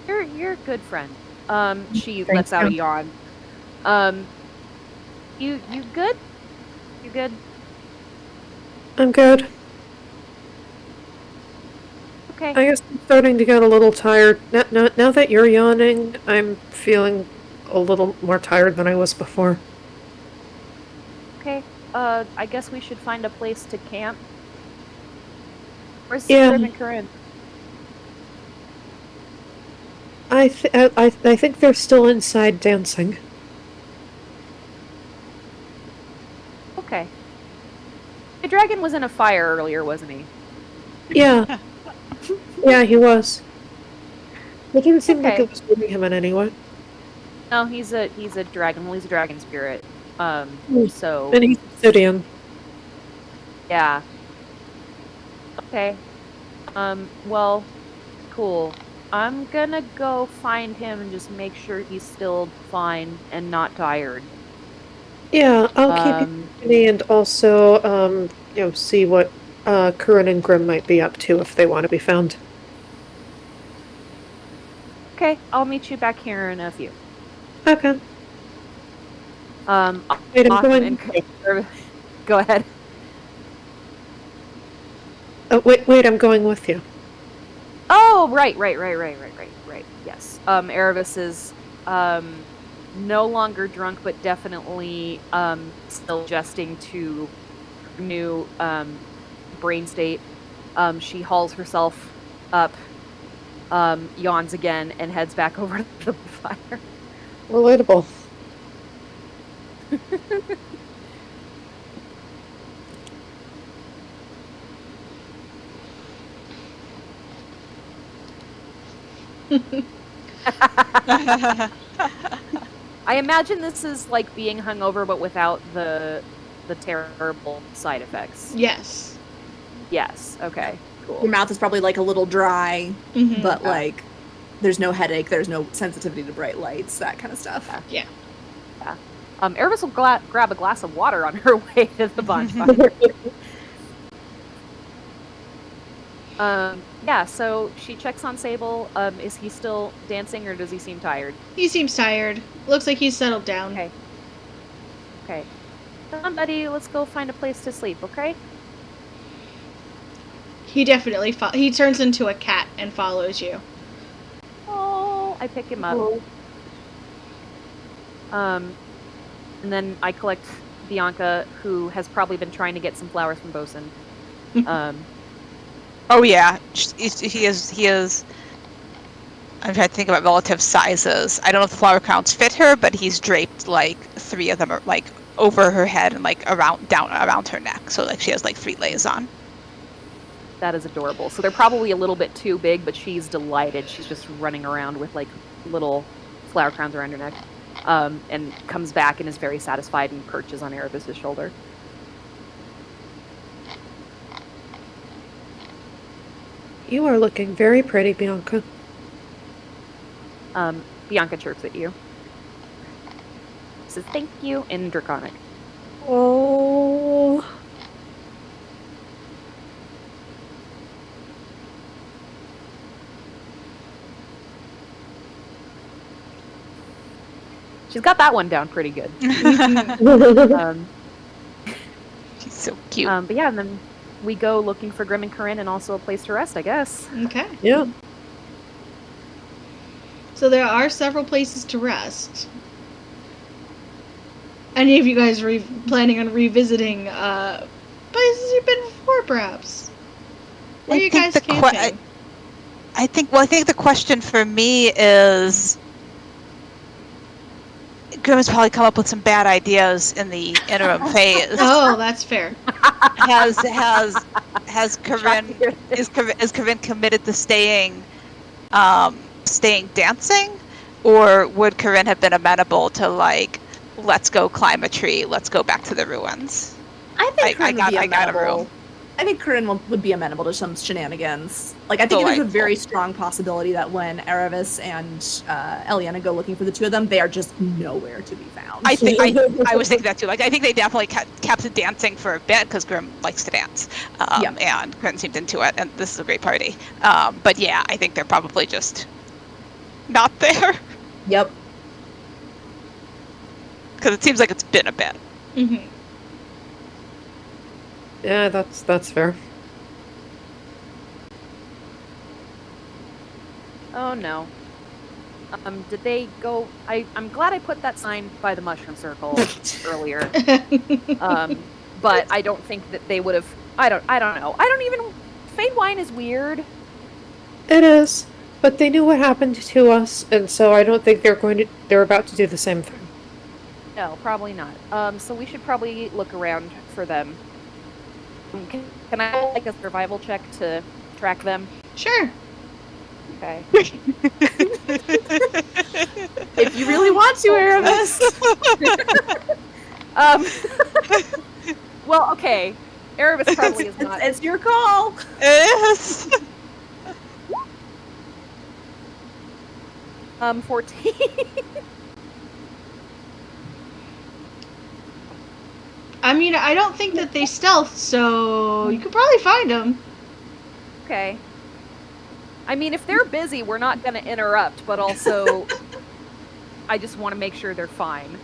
You're a good friend. She Thank lets out a you. yawn. You good? You good? I'm good. Okay. I guess I'm starting to get a little tired. Now that you're yawning, I'm feeling a little more tired than I was before. Okay. I guess we should find a place to camp. Where's Yeah. Grim and Corinne? I think they're still inside dancing. Okay. The dragon was in a fire earlier, wasn't he? Yeah. Yeah, he was. It didn't seem like Okay. it was moving him in any way. No, he's a dragon. Well, he's a dragon spirit. So And he's obsidian. yeah. Okay. Well, cool. I'm gonna go find him and just make sure he's still fine and not tired. Yeah, I'll keep you company and also, see what Corinne and Grim might be up to if they want to be found. Okay, I'll meet you back here in a few. Okay. Wait, I'm going. Go ahead. Oh, wait, I'm going with you. Oh, right. Yes. Erebus is no longer drunk, but definitely still adjusting to new brain state. She hauls herself up, yawns again, and heads back over to the fire. Relatable. I imagine this is like being hungover, but without the terrible side effects. Yes. Yes. Okay. Cool. Your mouth is probably like a little dry, Mhm. but like there's no headache, there's no sensitivity to bright lights, that kind of stuff. Yeah. Erebus will grab a glass of water on her way to the bonfire. Yeah, so she checks on Sable. Is he still dancing or does he seem tired? He seems tired. Looks like he's settled down. Okay. Come on, buddy, let's go find a place to sleep, okay? He definitely he turns into a cat and follows you. Oh, I pick him up. And then I collect Bianca, who has probably been trying to get some flowers from Bosun. Oh yeah, he is. I'm trying to think about relative sizes. I don't know if the flower crowns fit her, but he's draped like 3 of them are like over her head and like around her neck. So like she has like 3 layers on. That is adorable. So they're probably a little bit too big, but she's delighted. She's just running around with like little flower crowns around her neck. And comes back and is very satisfied and perches on Erebus's shoulder. You are looking very pretty, Bianca. Bianca chirps at you. Says thank you in Draconic. Oh. She's got that one down pretty good. She's so cute. But yeah, and then we go looking for Grim and Corinne and also a place to rest, I guess. Okay. Yeah. So there are several places to rest. Any of you guys planning on revisiting places you've been before, perhaps? Where are you guys camping? I think the question for me is, Grim has probably come up with some bad ideas in the interim phase. Oh, that's fair. Has Corinne is Corinne committed to staying dancing, or would Corinne have been amenable to like, let's go climb a tree, let's go back to the ruins? I think I Corinne would be got a room. amenable. I think Corinne would be amenable to some shenanigans. Like, I think there's a very strong possibility that when Erebus and Eliana go looking for the two of them, they are just nowhere to be found. I think I was thinking that too. Like, I think they definitely kept dancing for a bit because Grim likes to dance, and Corinne seemed into it, and this is a great party. But yeah, I think they're probably just not there. Yep. Because it seems like it's been a bit. Mm-hmm. Yeah, that's fair. Oh no. Did they go? I'm glad I put that sign by the mushroom circle earlier. But I don't think that they would have. I don't know. I don't even. Fade wine is weird. It is, but they knew what happened to us, and so I don't think they're about to do the same thing. No, probably not. So we should probably look around for them. Can I like a survival check to track them? Sure. Okay. If you really want to, Erebus. Well, okay. Erebus probably is not. It's your call. Yes. 14. I mean, I don't think that they stealth, so you could probably find them. Okay. I mean, if they're busy, we're not going to interrupt, but also, I just want to make sure they're fine.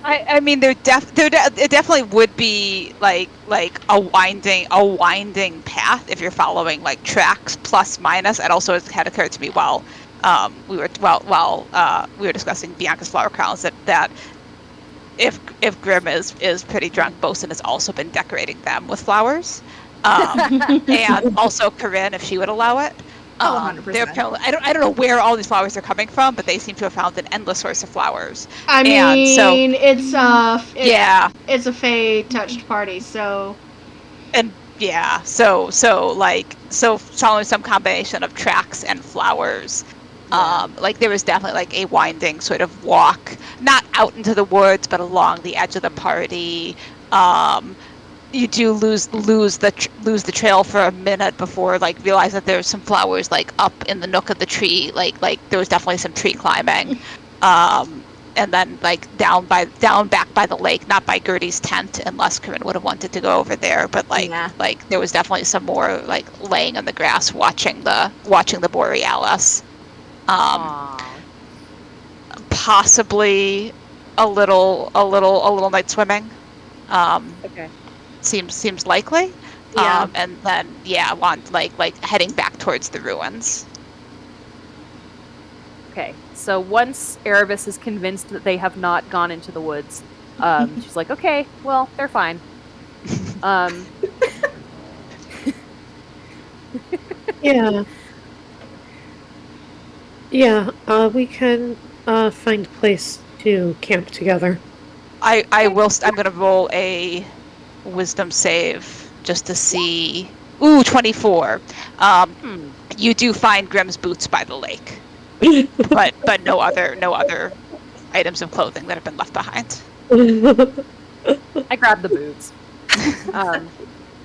I mean, it definitely would be like a winding path if you're following like tracks plus minus. And also, it had occurred to me while we were discussing Bianca's flower crowns that if Grim is pretty drunk, Bosun has also been decorating them with flowers, and also Corinne, if she would allow it. 100%. I don't know where all these flowers are coming from, but they seem to have found an endless source of flowers. I mean, it's a Fae touched party, so. And yeah, so following some combination of tracks and flowers. Like there was definitely like a winding sort of walk, not out into the woods, but along the edge of the party. You do lose the trail for a minute before like realize that there's some flowers like up in the nook of the tree. Like there was definitely some tree climbing. And then like down back by the lake, not by Gertie's tent, unless Corinne would have wanted to go over there. But like there was definitely some more like laying on the grass watching the borealis. Possibly a little night swimming. Okay. Seems likely. Yeah. And then want like heading back towards the ruins. Okay. So once Erebus is convinced that they have not gone into the woods, she's like, okay, well, they're fine. Yeah. Yeah, we can find a place to camp together. I'm gonna roll a wisdom save just to see. Ooh, 24. You do find Grim's boots by the lake, but no other items of clothing that have been left behind. I grabbed the boots.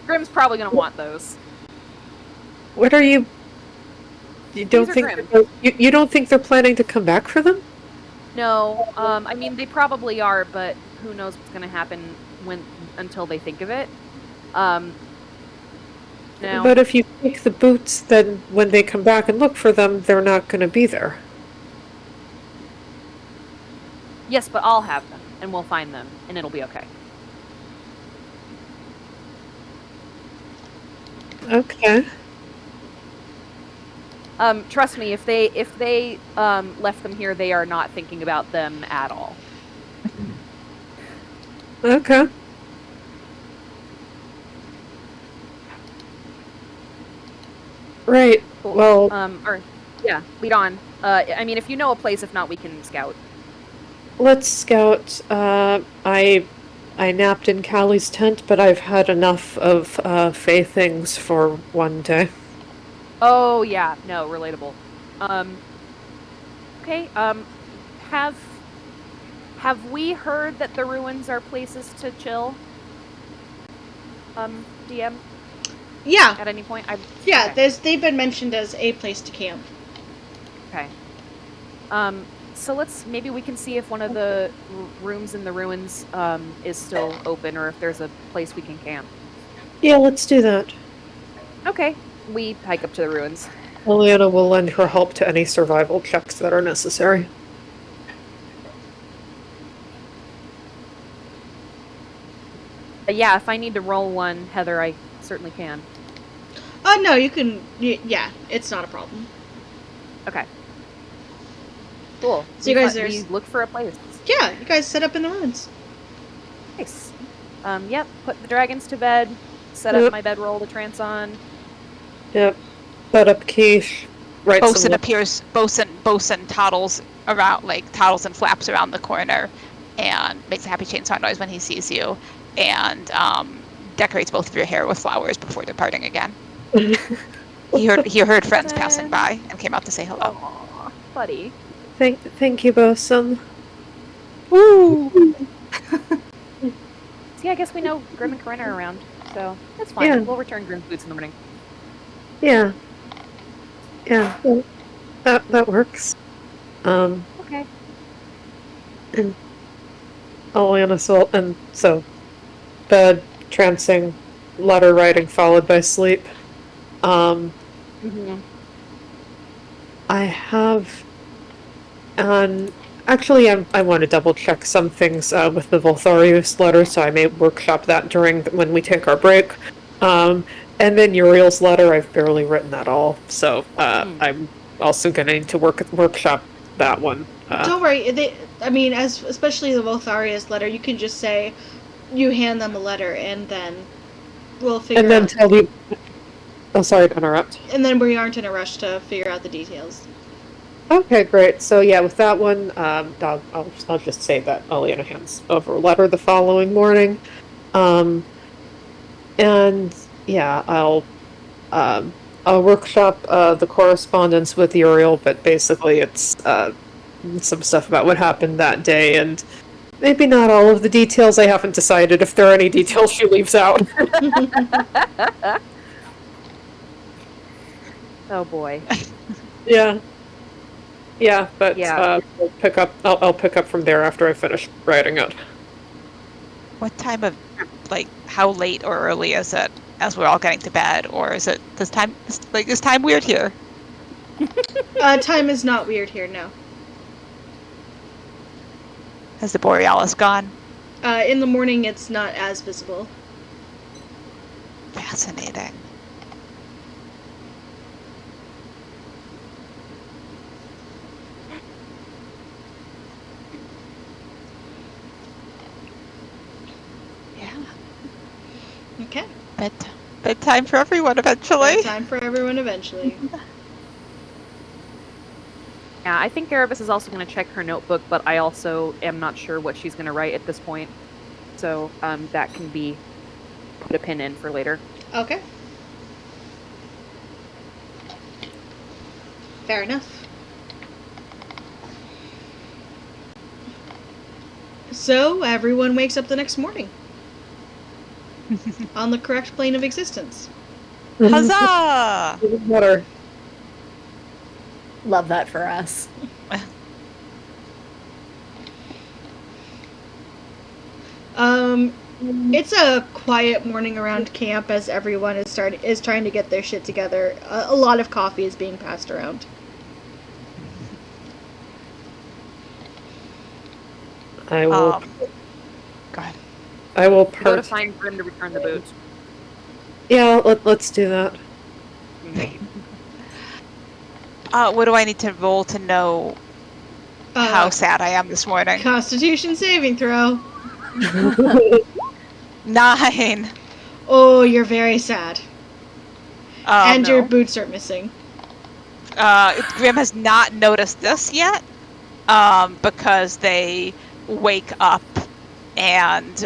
Grim's probably gonna want those. What are you? You don't think you don't think they're planning to come back for them? No, I mean they probably are, but who knows what's gonna happen until they think of it. No. But if you take the boots, then when they come back and look for them, they're not going to be there. Yes, but I'll have them, and we'll find them, and it'll be okay. Okay. Trust me, if they left them here, they are not thinking about them at all. Okay. Right. Cool. Well. Lead on. I mean, if you know a place, if not, we can scout. Let's scout. I napped in Callie's tent, but I've had enough of Fae things for one day. Oh yeah, no, relatable. Okay. Have we heard that the ruins are places to chill? DM, Yeah, at any point? yeah. Okay. They've been mentioned as a place to camp. Okay. So maybe we can see if one of the rooms in the ruins is still open, or if there's a place we can camp. Yeah, let's do that. Okay. We hike up to the ruins. Liliana will lend her help to any survival checks that are necessary. Yeah, if I need to roll one, Heather, I certainly can. Oh no, you can. Yeah, it's not a problem. Okay. Cool. So you guys we look for a place. Yeah, you guys set up in the ruins. Nice. Yep. Put the dragons to bed. Set up my bedroll to trance on. Yep. Set up quiche. Write Bosun some. appears. Bosun toddles around, like toddles and flaps around the corner, and makes a happy chainsaw noise when he sees you, and decorates both of your hair with flowers before departing again. He heard friends passing by and came out to say hello. Aww, buddy. Thank you, Bosun. Woo! See, I guess we know Grim and Corinna are around, so that's fine. Yeah. We'll return Grim's boots in the morning. Yeah. Yeah. Well, that works. Okay. And Liliana and so bed, trancing, letter writing followed by sleep. Mm-hmm. I have actually I want to double check some things with the Voltharius letter, so I may workshop that when we take our break. And then Uriel's letter, I've barely written that all, so I'm also going to need to workshop that one. Don't worry. Especially the Voltharius letter, you can just say you hand them a letter, and then we'll figure. And then tell you. Oh, sorry to interrupt. And then we aren't in a rush to figure out the details. Okay, great. So yeah, with that one, I'll just say that Liliana hands over a letter the following morning, and yeah, I'll workshop the correspondence with Uriel, but basically it's some stuff about what happened that day, and maybe not all of the details. I haven't decided if there are any details she leaves out. Oh boy. Yeah. Yeah, but Yeah. I'll pick up from there after I finish writing it. What time of, how late or early is it as we're all getting to bed, or is time weird here? Time is not weird here, no. Has the Borealis gone? In the morning, it's not as visible. Fascinating. Okay. Bedtime for everyone eventually. Time for everyone eventually. Yeah, I think Erebus is also going to check her notebook, but I also am not sure what she's going to write at this point. So that can be put a pin in for later. Okay. Fair enough. So, everyone wakes up the next morning. On the correct plane of existence. Huzzah! Better. Love that for us. It's a quiet morning around camp as everyone is trying to get their shit together. A lot of coffee is being passed around. I will. Go ahead. I will Go to find Grim to return the boots. Yeah, let's do that. What do I need to roll to know how sad I am this morning? Constitution saving throw. 9. Oh, you're very sad. And no. your boots are missing. Grim has not noticed this yet, because they wake up and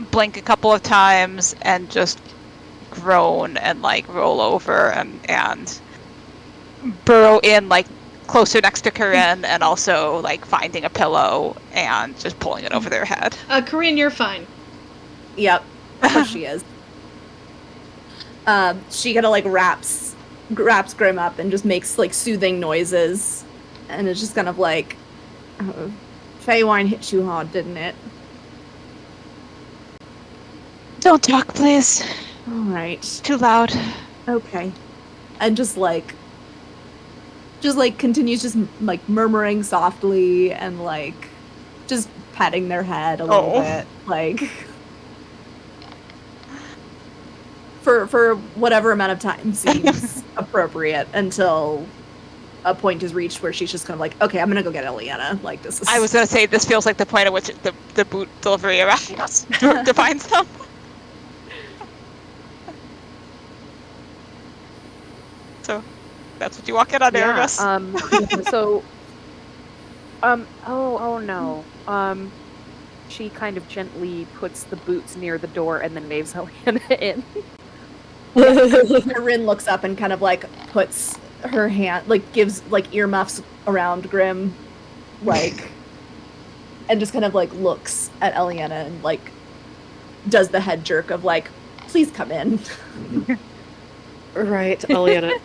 blink a couple of times and just groan and roll over and burrow in closer next to Corinne, and also finding a pillow and just pulling it over their head. Corinne, you're fine. Yep. Of course she is. She kind of like wraps Grim up and just makes like soothing noises, and it's just kind of like, Feywine hit you hard, didn't it? Don't talk, please. All right. Too loud. Okay. And just continues just like murmuring softly and like just patting their head a little bit, like for whatever amount of time seems appropriate until a point is reached where she's just kind of like, okay, I'm gonna go get Eliana. Like this is. I was gonna say this feels like the point at which the boot delivery arrives defines them. So that's what you walk in on, Aramis. So oh no. She kind of gently puts the boots near the door and then waves Eliana in. Corinne looks up and kind of like puts her hand, like gives like earmuffs around Grim, like, and just kind of like looks at Eliana and like does the head jerk of like, please come in. Right, Eliana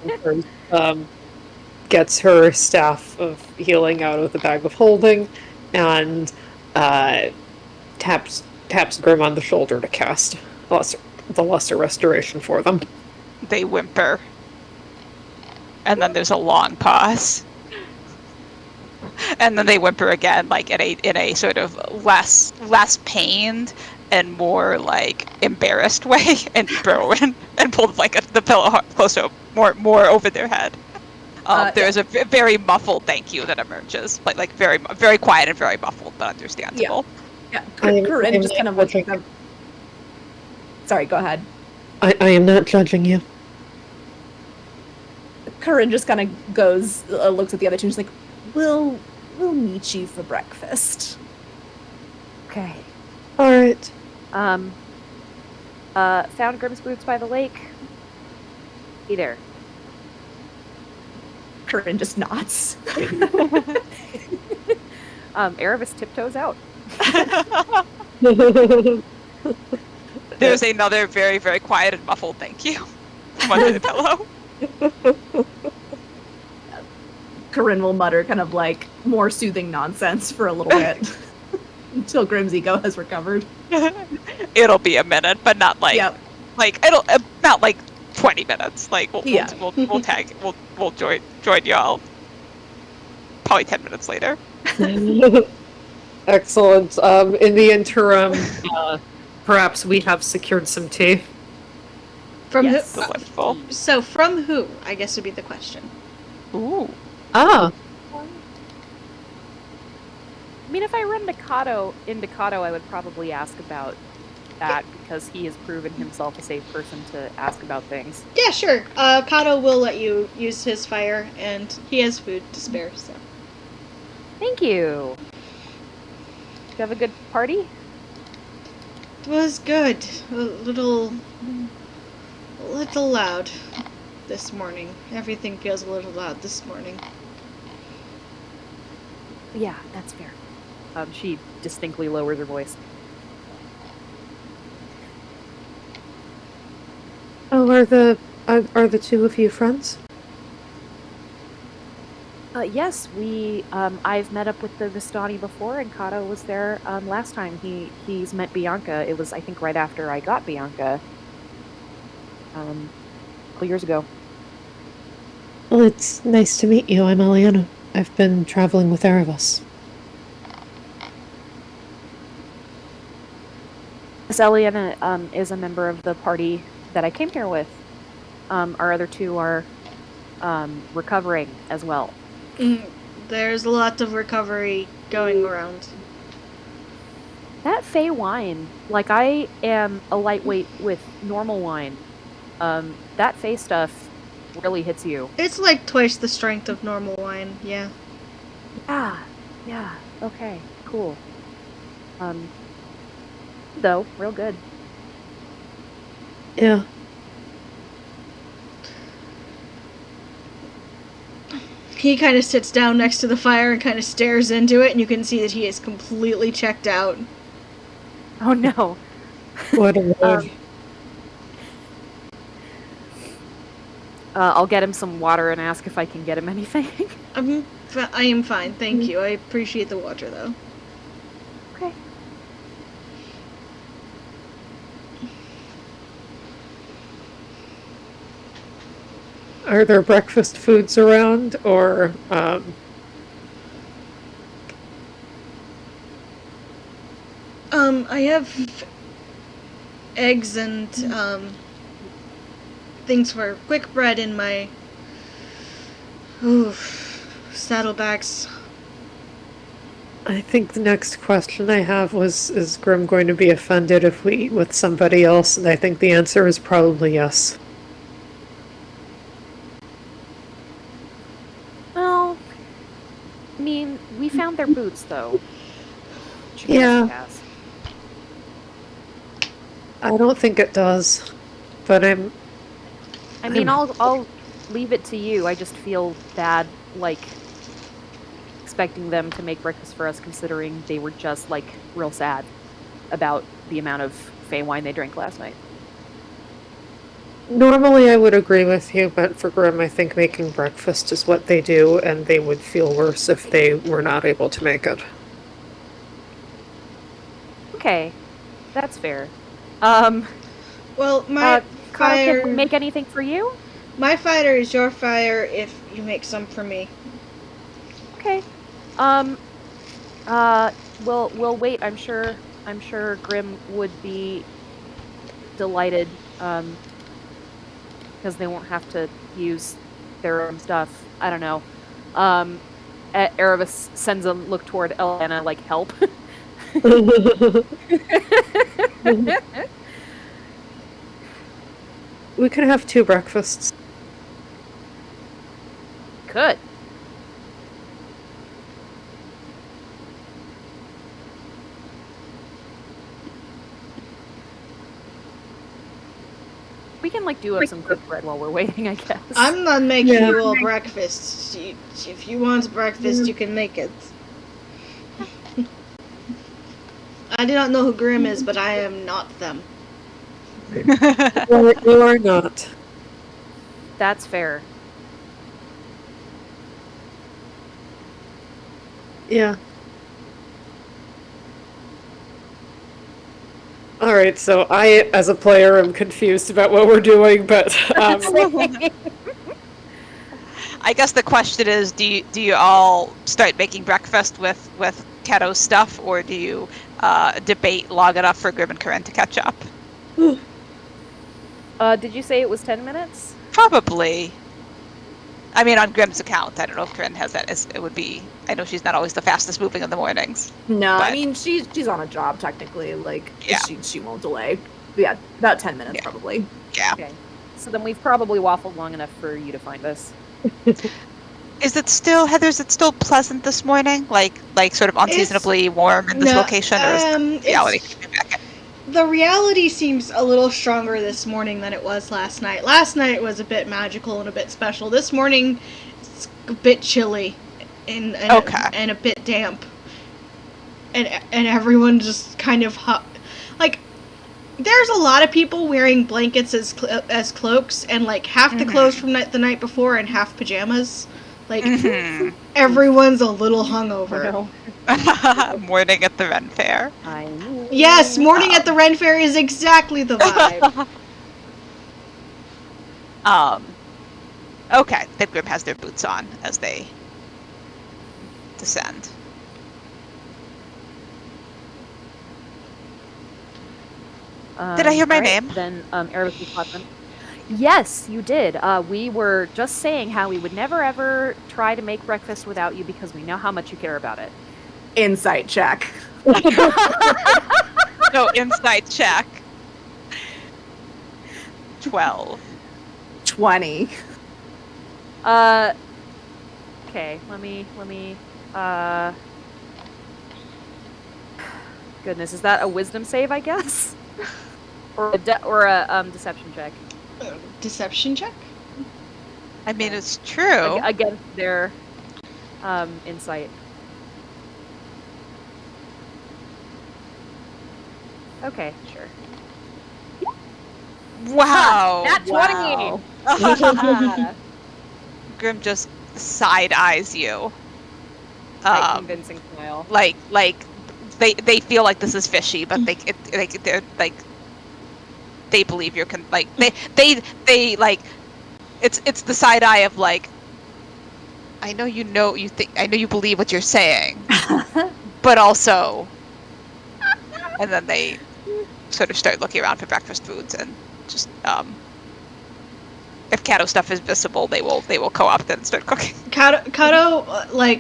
gets her staff of healing out of the bag of holding and taps Grim on the shoulder to cast the lesser restoration for them. They whimper. And then there's a long pause. And then they whimper again, like in a sort of less pained and more like embarrassed way, and throw in and pull the pillow closer, more over their head. There's a very muffled thank you that emerges, like very very quiet and very muffled, but understandable. Yeah. Corinne just kind of looks at them. Sorry, go ahead. I am not judging you. Corinne just kind of goes, looks at the other two, and she's like, "We'll meet you for breakfast." Okay. All right. Found Grim's boots by the lake. Either. Corinne just nods. Erebus tiptoes out. There's another very, very quiet and muffled thank you from under the pillow. Corinne will mutter kind of like more soothing nonsense for a little bit until Grim's ego has recovered. It'll be a minute, but not like it'll not like 20 minutes. Like we'll join y'all probably 10 minutes later. Excellent. In the interim, perhaps we have secured some tea. From Yes, who? delightful. So from who? I guess would be the question. Ooh. Ah. I mean, if I run Ducato, I would probably ask about that because he has proven himself a safe person to ask about things. Yeah, sure. Kato will let you use his fire, and he has food to spare, so. Thank you. Did you have a good party? It was good. A little loud this morning. Everything feels a little loud this morning. Yeah, that's fair. She distinctly lowers her voice. Oh, are the two of you friends? Yes, I've met up with the Vistani before, and Kato was there last time. He's met Bianca. It was, I think, right after I got Bianca. A couple years ago. Well, it's nice to meet you. I'm Eliana. I've been traveling with Erebus. Miss Eliana is a member of the party that I came here with. Our other two are recovering as well. There's a lot of recovery going around. That Fey wine, like I am a lightweight with normal wine. That Fey stuff really hits you. It's like twice the strength of normal wine, yeah. Yeah, okay, cool. Though, real good. Yeah. He kind of sits down next to the fire and kind of stares into it, and you can see that he is completely checked out. Oh no. What a mood. I'll get him some water and ask if I can get him anything. I am fine, thank you. I appreciate the water, though. Okay. Are there breakfast foods around, or I have eggs and things for quick bread in my saddlebags. I think the next question I have was, is Grim going to be offended if we eat with somebody else? And I think the answer is probably yes. Well, I mean, we found their boots, though. Yeah. I don't think it does, but I mean, I'll leave it to you. I just feel bad, like, expecting them to make breakfast for us, considering they were just, like, real sad about the amount of Fey wine they drank last night. Normally I would agree with you, but for Grim, I think making breakfast is what they do, and they would feel worse if they were not able to make it. Okay, that's fair. Well, my Carl, fire... can we make anything for you? My fire is your fire if you make some for me. Okay. We'll wait. I'm sure Grim would be delighted, because they won't have to use their own stuff. I don't know. Erebus sends a look toward Elena, like, help. We could have 2 breakfasts. Could. We can, like, do up some cooked bread while we're waiting, I guess. I'm not making you all breakfast. If you want breakfast, you can make it. I do not know who Grim is, but I am not them. You are not. That's fair. Yeah. Alright, so I, as a player, am confused about what we're doing, but I guess the question is, do you all start making breakfast with Kato's stuff, or do you debate long enough for Grim and Corinne to catch up? Did you say it was 10 minutes? Probably. I mean, on Grim's account. I don't know if Corinne has that. It would be. I know she's not always the fastest moving in the mornings. No, but... I mean she's on a job technically. Like, yeah. she won't delay. But yeah, about 10 minutes probably. Yeah. Okay. So then we've probably waffled long enough for you to find us. Is it still, Heather? Is it still pleasant this morning? Like sort of unseasonably warm in this location, or is the reality coming back? The reality seems a little stronger this morning than it was last night. Last night was a bit magical and a bit special. This morning, it's a bit chilly and a bit damp. And everyone just kind of like, there's a lot of people wearing blankets as cloaks, and like half the clothes from the night before and half pajamas. Like, everyone's a little hungover. Oh, no. Morning at the Ren Fair. I know. Yes, morning at the Ren Fair is exactly the vibe. Okay, the group has their boots on as they descend. Did I hear my name? Then Erebus caught them. Yes, you did. We were just saying how we would never ever try to make breakfast without you because we know how much you care about it. Insight check. No, insight check. 12. 20. Okay, let me goodness, is that a wisdom save, I guess? or a deception check? Deception check? I mean, it's true. Against their insight. Okay, sure. Wow. Nat 20! Wow. Grim just side eyes you. Quite convincing smile. Like they feel like this is fishy, but they're like they believe you're they like it's the side eye of like I know you believe what you're saying, but also, and then they sort of start looking around for breakfast foods and just if Kato stuff is visible, they will co-opt it and start cooking. Kato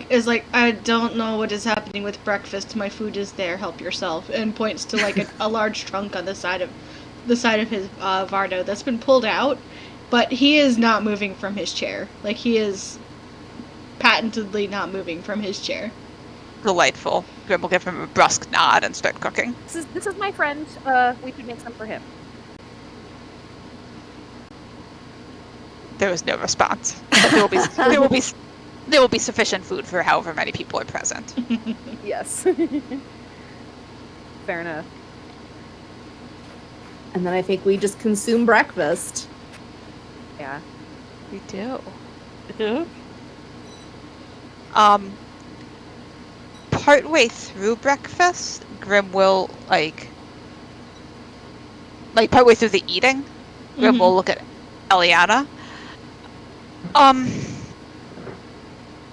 is like, I don't know what is happening with breakfast. My food is there. Help yourself, and points to like a large trunk on the side of his Vardo that's been pulled out, but he is not moving from his chair. Like he is patently not moving from his chair. Delightful. Grim will give him a brusque nod and start cooking. This is my friend. We should make some for him. There was no response. But there will be sufficient food for however many people are present. Yes. Fair enough. And then I think we just consume breakfast. Yeah. We do. Mhm. Partway through breakfast, Grim will like partway through the eating, Grim will look at Eliana.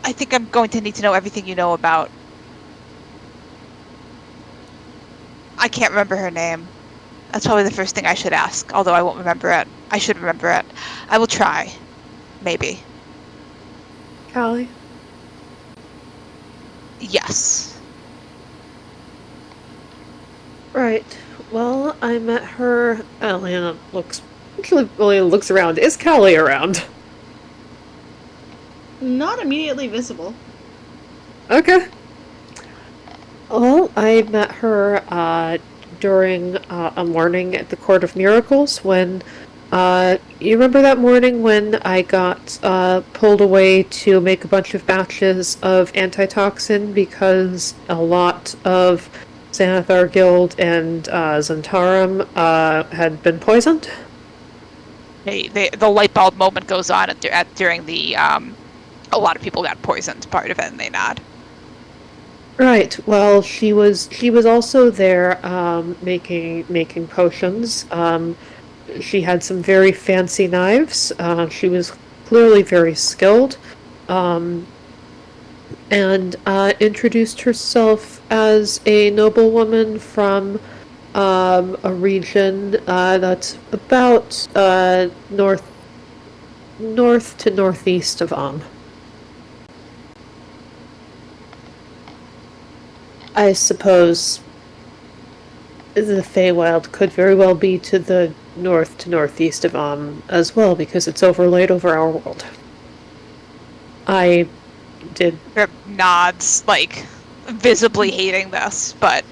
I think I'm going to need to know everything you know about. I can't remember her name. That's probably the first thing I should ask, although I won't remember it. I should remember it. I will try. Maybe. Callie? Yes. Right. Well, I met her. Atlanta looks around. Is Callie around? Not immediately visible. Okay. Well, I met her during a morning at the Court of Miracles when you remember that morning when I got pulled away to make a bunch of batches of antitoxin because a lot of Xanathar Guild and Zentarum had been poisoned? The light bulb moment goes on during the a lot of people got poisoned part of it, and they nod. Right. Well, she was also there making potions. She had some very fancy knives. She was clearly very skilled, and introduced herself as a noblewoman from a region that's about north to northeast of I suppose the Feywild could very well be to the north to northeast of as well, because it's overlaid over our world. I did. Grim nods, like visibly hating this, but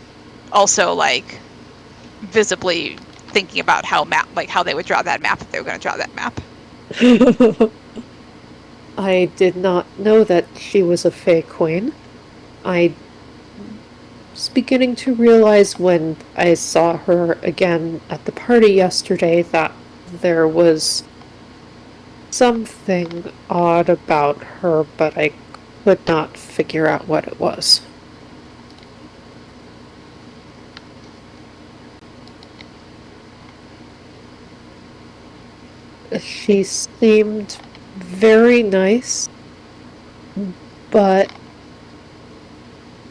also like visibly thinking about how they would draw that map if they were going to draw that map. I did not know that she was a Fey Queen. I was beginning to realize when I saw her again at the party yesterday that there was something odd about her, but I could not figure out what it was. She seemed very nice, but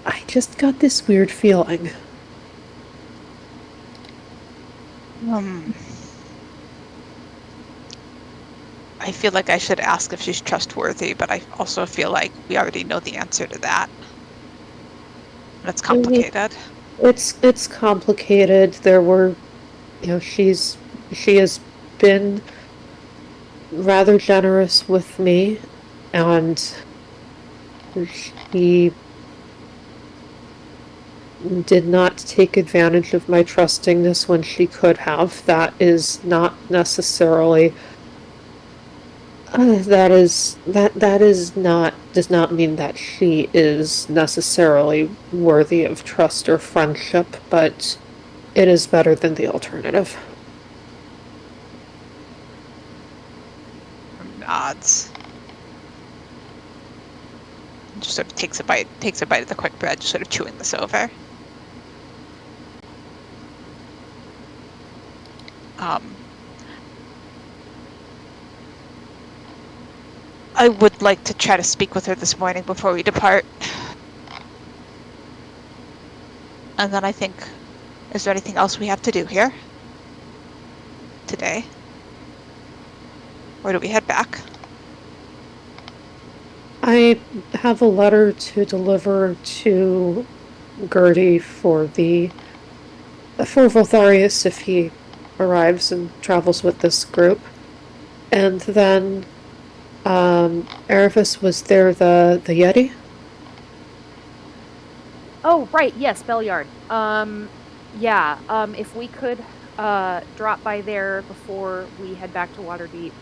I just got this weird feeling. I feel like I should ask if she's trustworthy, but I also feel like we already know the answer to that. That's complicated. It's complicated. There were, she has been rather generous with me, and she did not take advantage of my trustingness when she could have. That is not necessarily does not mean that she is necessarily worthy of trust or friendship, but it is better than the alternative. Nods. Just sort of takes a bite of the quick bread, just sort of chewing this over. I would like to try to speak with her this morning before we depart. And then I think, is there anything else we have to do here today? Or do we head back? I have a letter to deliver to Gertie for Votharius if he arrives and travels with this group. And then Erebus, was there the Yeti? Oh, right, yes, Bellyard. If we could drop by there before we head back to Waterdeep,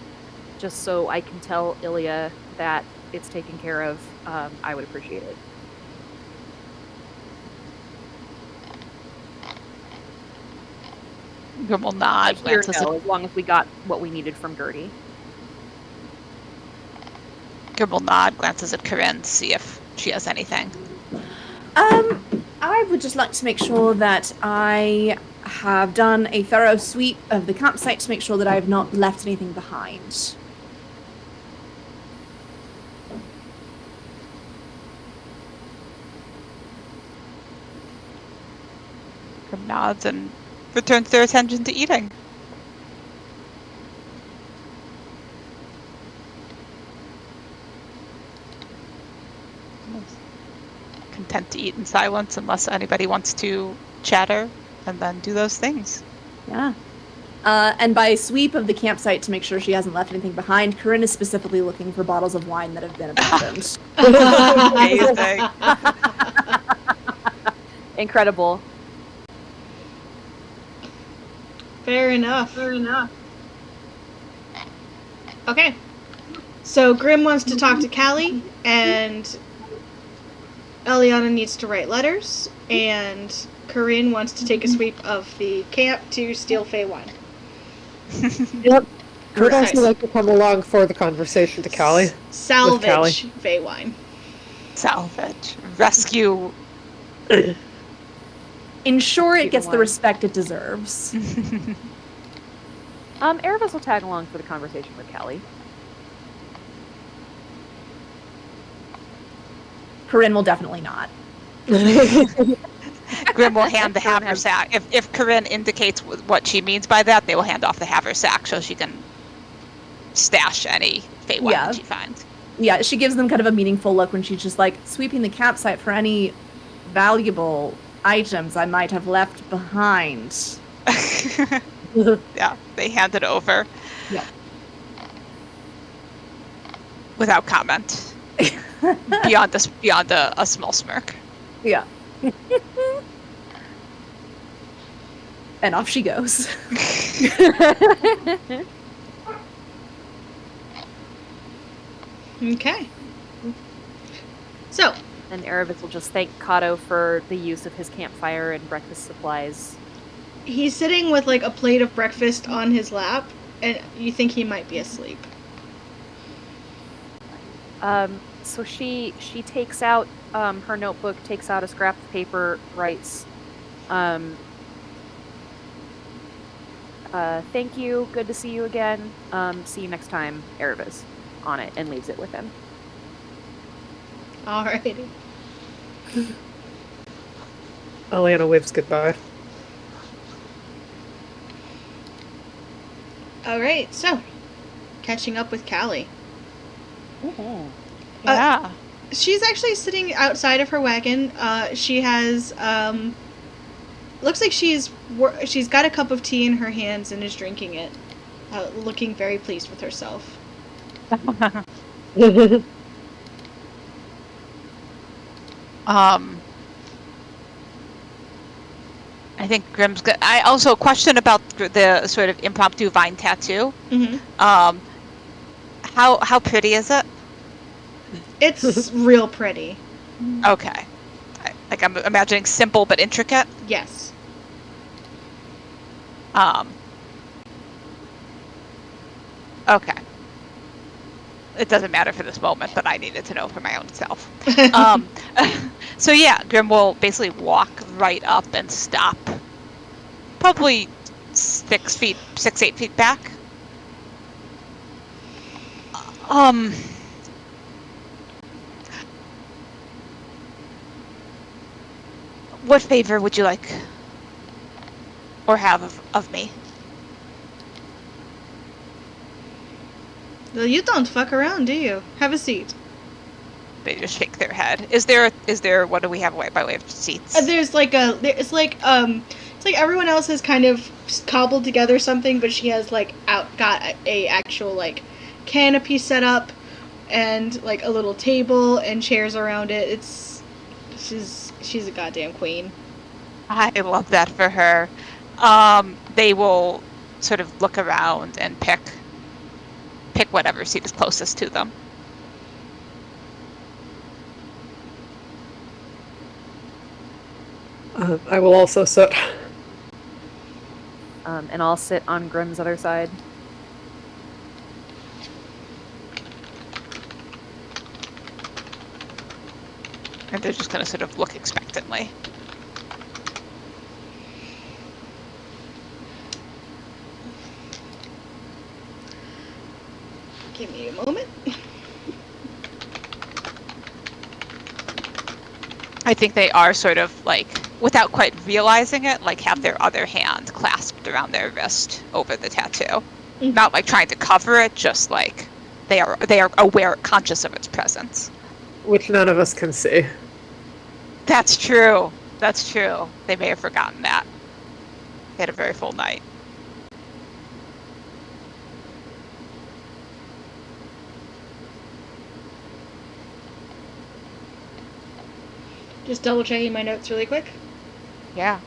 just so I can tell Ilya that it's taken care of, I would appreciate it. Grim will nod. Here, no, as long as we got what we needed from Gertie. Grim will nod, glances at Corinne, see if she has anything. I would just like to make sure that I have done a thorough sweep of the campsite to make sure that I have not left anything behind. Grim nods and returns their attention to eating. Content to eat in silence unless anybody wants to chatter and then do those things. Yeah. And by sweep of the campsite to make sure she hasn't left anything behind, Corinne is specifically looking for bottles of wine that have been abandoned. Amazing. Incredible. Fair enough. Okay. So Grim wants to talk to Callie, and Eliana needs to write letters, and Corinne wants to take a sweep of the camp to steal Fey wine. Yep. I would Nice. also like to come along for the conversation to Callie. Salvage Fey wine. Salvage. Rescue. Ensure it Keep gets in the line. respect it deserves. Erebus will tag along for the conversation with Callie. Corinne will definitely not. Grim will hand the haversack. If Corinne indicates what she means by that, they will hand off the haversack so she can stash any Fey wine Yeah. that she finds. Yeah, she gives them kind of a meaningful look when she's just like sweeping the campsite for any valuable items I might have left behind. Yeah, they hand it over. Yeah. Without comment. beyond a small smirk. Yeah. And off she goes. Okay. So, And Erebus will just thank Kato for the use of his campfire and breakfast supplies. he's sitting with like a plate of breakfast on his lap, and you think he might be asleep. So she takes out her notebook, takes out a scrap of paper, writes, thank you, good to see you again, see you next time, Erebus, on it, and leaves it with him. Alrighty. Eliana waves goodbye. Alright, so, catching up with Callie. Yeah. She's actually sitting outside of her wagon. She has, looks like she's got a cup of tea in her hands and is drinking it, looking very pleased with herself. I think Grim's good. I also question about the sort of impromptu vine tattoo. Mm-hmm. How pretty is it? It's real pretty. Okay. I'm imagining simple but intricate. Yes. Okay. It doesn't matter for this moment, but I needed to know for my own self. So yeah, Grim will basically walk right up and stop. Probably 6, 8 feet back. What favor would you like or have of me? Well, you don't fuck around, do you? Have a seat. They just shake their head. Is there what do we have by way of seats? It's like everyone else has kind of cobbled together something, but she has like got a actual like canopy set up and like a little table and chairs around it. She's a goddamn queen. I love that for her. They will sort of look around and pick whatever seat is closest to them. I will also sit. And I'll sit on Grim's other side. And they're just going to sort of look expectantly. Give me a moment. I think they are sort of like, without quite realizing it, like have their other hand clasped around their wrist over the tattoo. Mm-hmm. Not like trying to cover it, just like they are aware, conscious of its presence. Which none of us can see. That's true. That's true. They may have forgotten that. They had a very full night. Just double checking my notes really quick. Yeah.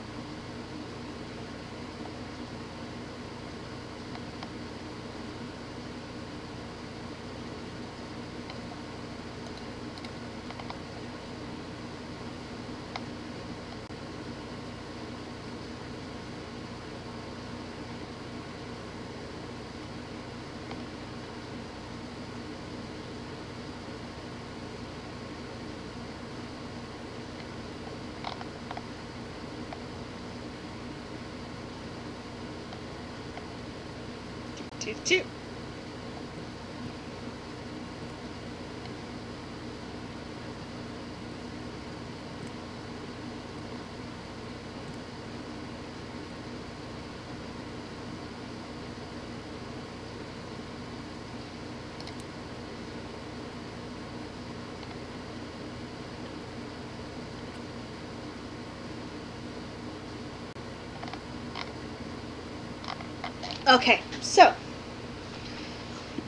Two. Okay, so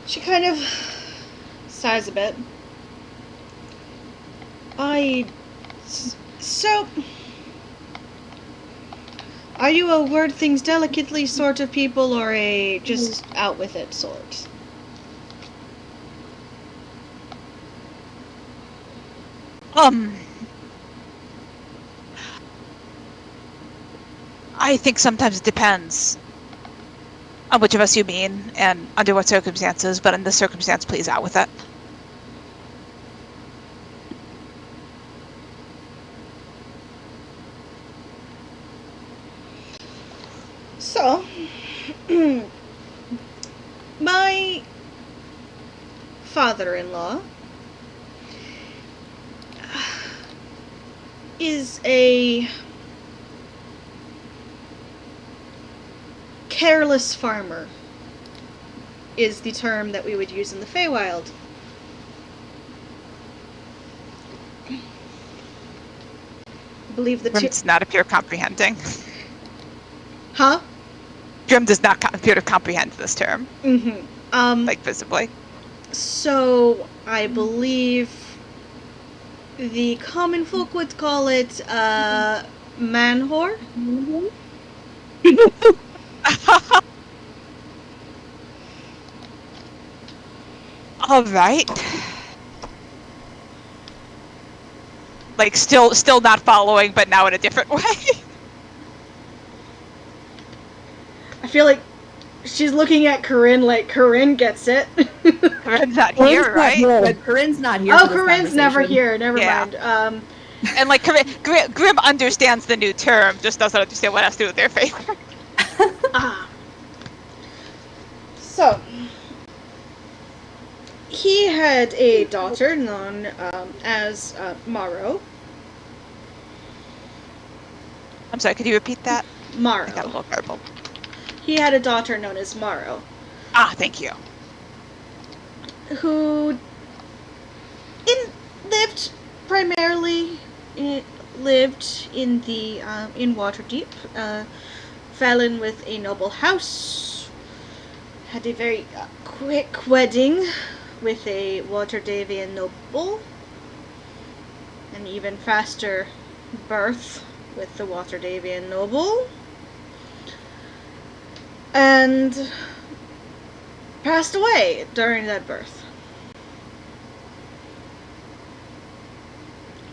she kind of sighs a bit. So, are you a word things delicately sort of people, or a just out with it sort? I think sometimes it depends on which of us you mean and under what circumstances, but in this circumstance, please out with it. So, my father-in-law is a careless farmer, is the term that we would use in the Feywild. I believe the Grim two... does not appear comprehending. Huh? Grim does not appear to comprehend this term, Mm-hmm. like visibly. So, I believe the common folk would call it, man whore? All right. Like still not following, but now in a different way. feel like she's looking at Corinne like Corinne gets it. Corinne's not here, right? But Corinne's not here. Oh, for this Corinne's never conversation. here. Never Yeah. mind. And like Grim understands the new term, just doesn't understand what it has to do with their favor. So, he had a daughter known as Maro. I'm sorry, could you repeat that? I got a Maro. little garbled. He had a daughter known as Maro, Ah, thank you. who lived primarily in Waterdeep. Fell in with a noble house. Had a very quick wedding with a Waterdavian noble. An even faster birth with the Waterdavian noble. And passed away during that birth.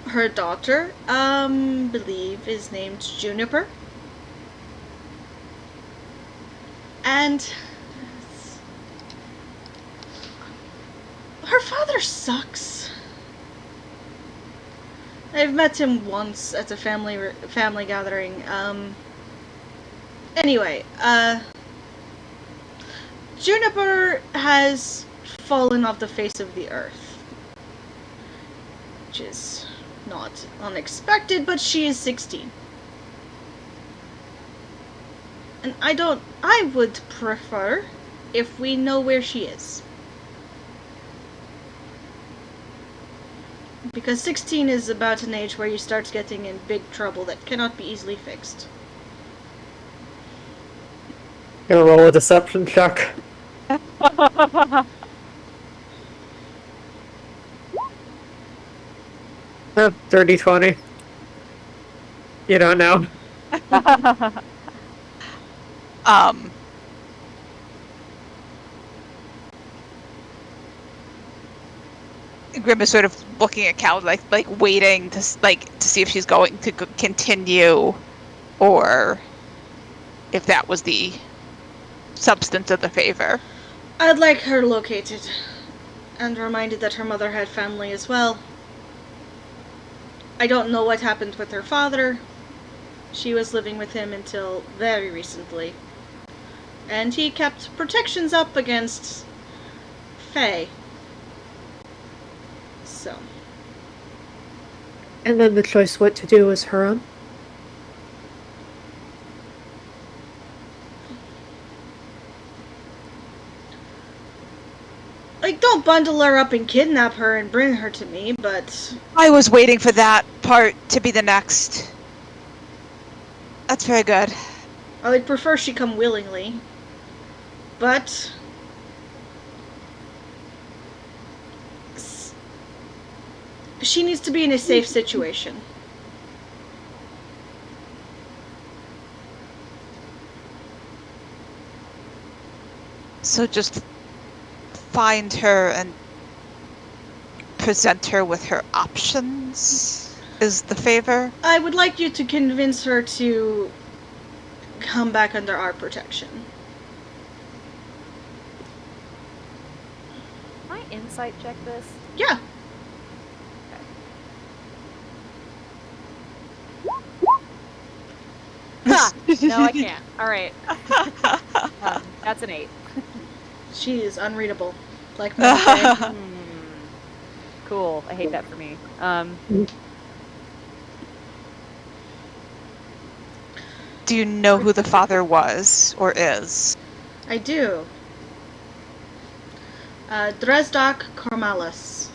Her daughter, believe is named Juniper. And her father sucks. I've met him once at a family gathering. Anyway, Juniper has fallen off the face of the earth, which is not unexpected, but she is 16. And I would prefer if we know where she is. Because 16 is about an age where you start getting in big trouble that cannot be easily fixed. Gonna roll a deception check. Dirty 20. You don't know. Grim is sort of looking at Cal, like waiting to see if she's going to continue, or if that was the substance of the favor. I'd like her located, and reminded that her mother had family as well. I don't know what happened with her father. She was living with him until very recently. And he kept protections up against Fae. So. And then the choice what to do is her own. Like, don't bundle her up and kidnap her and bring her to me, but... I was waiting for that part to be the next. That's very good. I would prefer she come willingly. But... she needs to be in a safe situation. So just find her and present her with her options is the favor? I would like you to convince her to come back under our protection. Can I insight check this? Yeah. Ha! No, I can't. Alright. That's an 8. She is unreadable. Like Monte. Cool. I hate that for me. Do you know who the father was or is? I do. Dresdok Cormalis.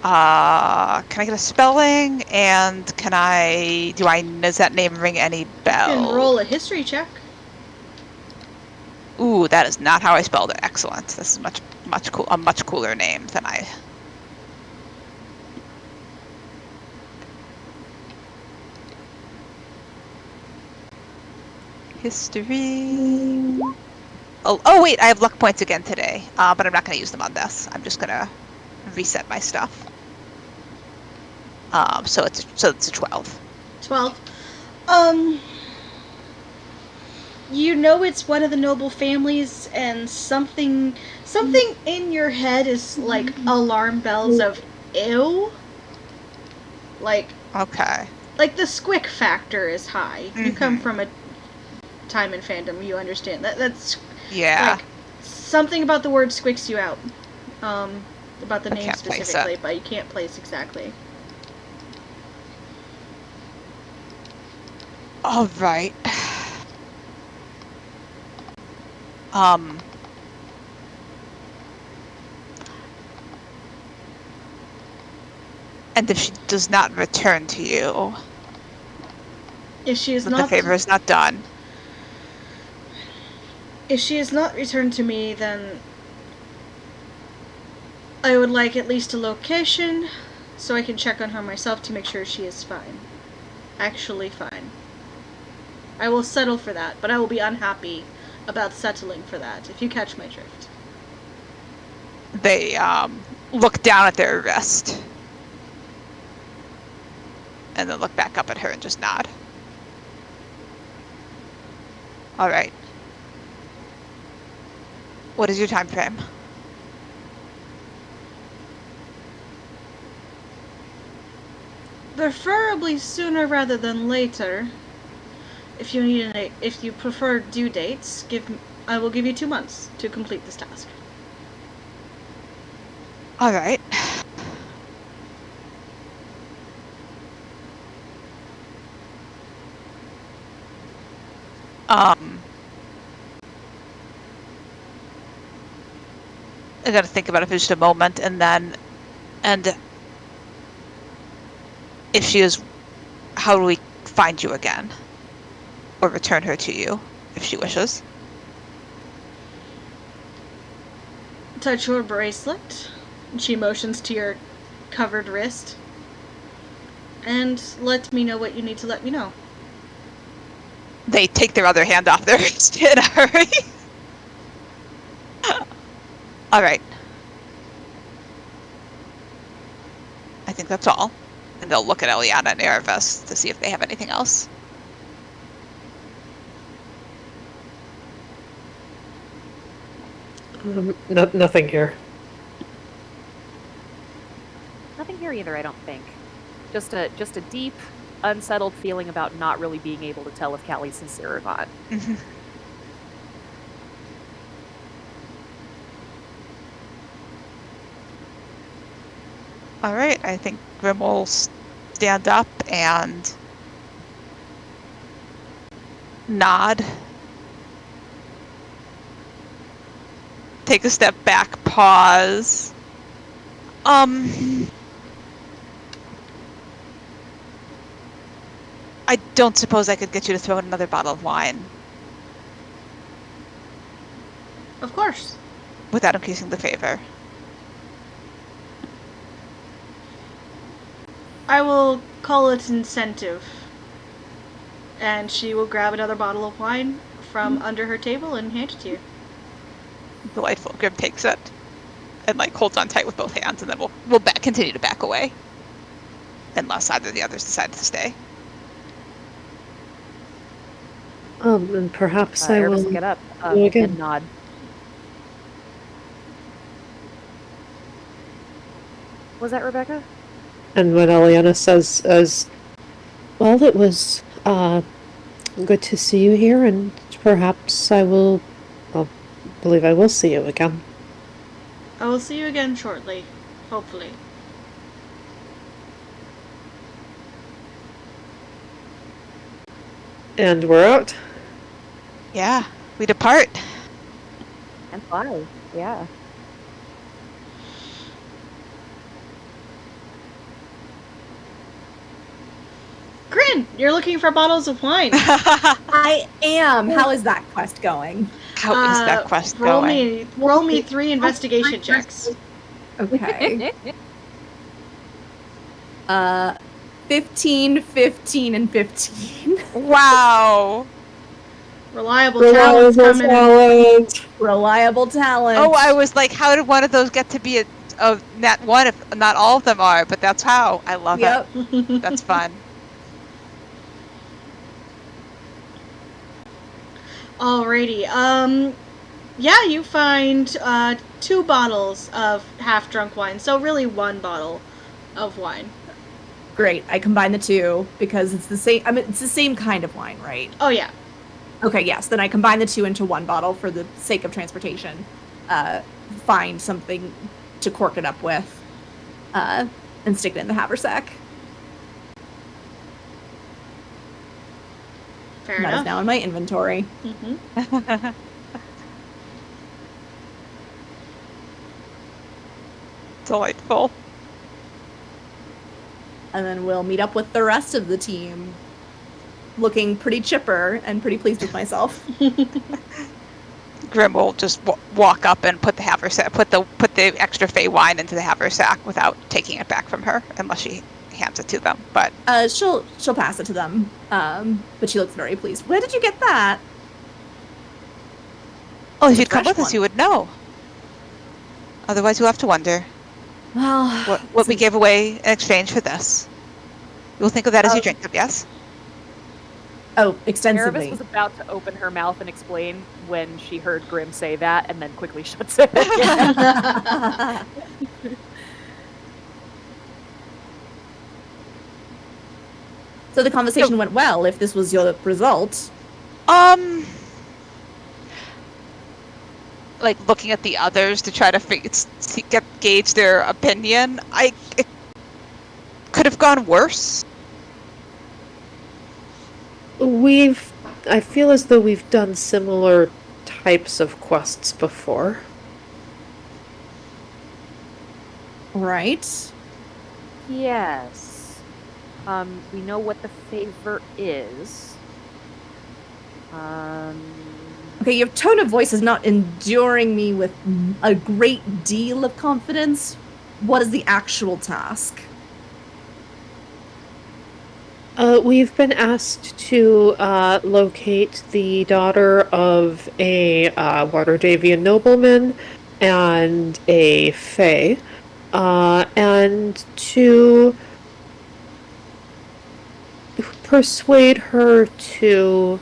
Can I get a spelling? And does that name ring any You bell? can roll a history check. Ooh, that is not how I spelled it. Excellent. This is a much cooler name than I. History. Oh wait, I have luck points again today, but I'm not going to use them on this. I'm just going to reset my stuff. So it's a 12. 12. you know it's one of the noble families, and something in your head is like alarm bells of ew. Like Okay. the squick factor is high. You come Mhm. from a time in fandom, you understand that's Yeah. like something about the word squicks you out. About the I name can't place specifically, it. but you can't place exactly. All right. And if she does not return to you, If she is that the not favor is not done. If she is not returned to me, then I would like at least a location so I can check on her myself to make sure she is fine. Actually fine. I will settle for that, but I will be unhappy about settling for that, if you catch my drift. They look down at their wrist and then look back up at her and just nod. All right. What is your time frame? Preferably sooner rather than later. If you prefer due dates, I will give you 2 months to complete this task. All right. I gotta think about it for just a moment, and if she is, how do we find you again? Or return her to you, if she wishes? Touch your bracelet. She motions to your covered wrist. And let me know what you need to let me know. They take their other hand off their wrist in a hurry. All right. I think that's all. And they'll look at Eliana and Erebus to see if they have anything else. Nothing here. Nothing here either, I don't think. Just a deep, unsettled feeling about not really being able to tell if Callie's sincere or not. All right, I think Grim will stand up and nod. Take a step back, pause. I don't suppose I could get you to throw in another bottle of wine Of course. without increasing the favor. I will call it incentive. And she will grab another bottle of wine from under her table and hand it to you. Delightful. Grim takes it and holds on tight with both hands, and then we'll continue to back away, unless either of the others decide to stay. And perhaps I Erebus will get up go again. and nod. Was that Rebecca? And when Eliana says, well, it was good to see you here, and perhaps I believe I will see you again. I will see you again shortly. Hopefully. And we're out. Yeah, we depart. And fly. Yeah. Grin, you're looking for bottles of wine. I am. How is that quest going? How is that quest roll going? Roll me 3 investigation checks. Okay. 15, 15, and 15. Wow. Reliable talents coming in. Reliable talent. Oh, I was like, how did one of those get to be a nat 1 if not all of them are? But that's how. I love it. That's fun. Alrighty. Yeah, you find 2 bottles of half-drunk wine. So really 1 bottle of wine. Great. I combine the two because it's the same. I mean, it's the same kind of wine, right? Oh yeah. Okay. Yes. Then I combine the two into 1 bottle for the sake of transportation. Find something to cork it up with, and stick it in the haversack. Fair That is enough. now in my inventory. Mm-hmm. Delightful. And then we'll meet up with the rest of the team, looking pretty chipper and pretty pleased with myself. Grim will just walk up and put the haversack, put the extra Fey wine into the haversack without taking it back from her, unless she hands it to them. But She'll pass it to them. But she looks very pleased. Where did you get that? oh, It's if a you'd come fresh with us, one. you would know. Otherwise, you'll have to wonder Well, what we gave away in exchange for this. You will think of that as you drink them, yes? Oh, Erebus extensively. was about to open her mouth and explain when she heard Grim say that, and then quickly shuts it again. So the conversation went well, if this was your result. Like looking at the others to try to gauge their opinion. It could have gone worse. I feel as though we've done similar types of quests before. Right. Yes. We know what the favor is. Okay, your tone of voice is not enduring me with a great deal of confidence. What is the actual task? We've been asked to locate the daughter of a Waterdavian nobleman and a fae, and to persuade her to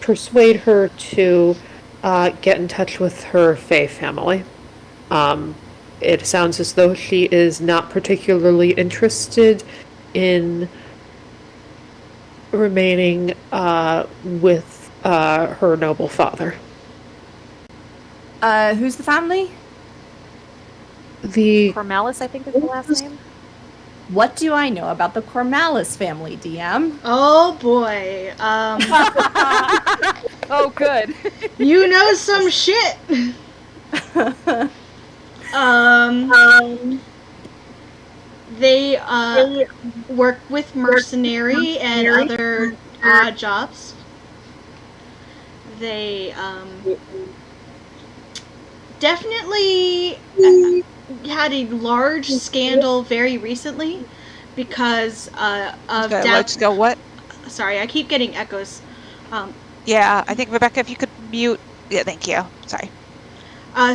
persuade her to get in touch with her fae family. It sounds as though she is not particularly interested in remaining with her noble father. Who's the family? The Cormalis, I think, is the last name. What do I know about the Cormalis family, DM? Oh boy. Oh, good. You know some shit. They work with mercenary and other odd jobs. They definitely had a large scandal very recently because of Let's go. What? Sorry, I keep getting echoes. Yeah, I think Rebecca, if you could mute. Yeah, thank you. Sorry.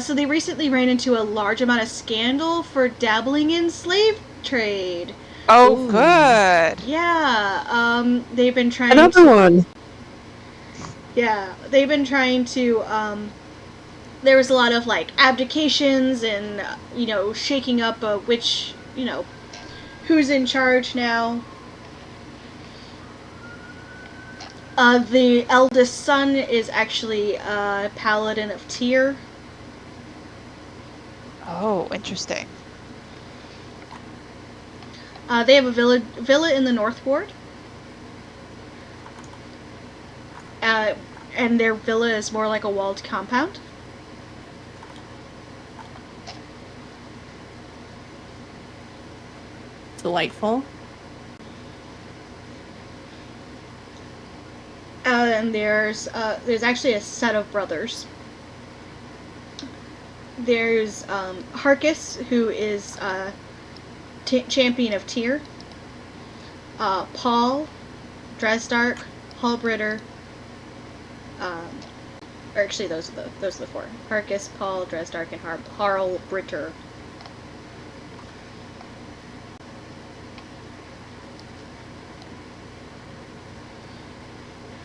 So they recently ran into a large amount of scandal for dabbling in slave trade. Oh, Ooh. good. Yeah, they've been trying another one. Yeah, they've been trying to, there was a lot of, like, abdications and, shaking up which, who's in charge now. The eldest son is actually a paladin of Tyr. Oh, interesting. They have a villa in the North Ward. And their villa is more like a walled compound. Delightful. And there's actually a set of brothers. There's Harkis, who is champion of Tyr. Paul, Dresdark, Halbritter. Or actually, those are the 4: Harkis, Paul, Dresdark, and Harlbritter.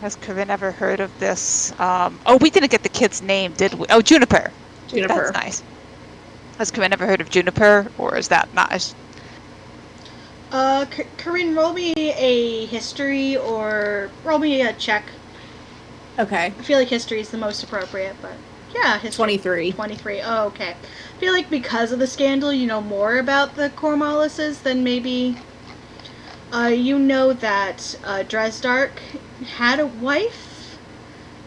Has Corinne ever heard of this? We didn't get the kid's name, did we? Oh, Juniper. Juniper. That's nice. Has Corinne ever heard of Juniper, or is that not? Corinne, roll me a history or roll me a check. Okay. I feel like history is the most appropriate, but yeah, history. 23. 23. Oh, okay. I feel like because of the scandal, you know more about the Cornwallises than maybe. You know that Dresdark had a wife,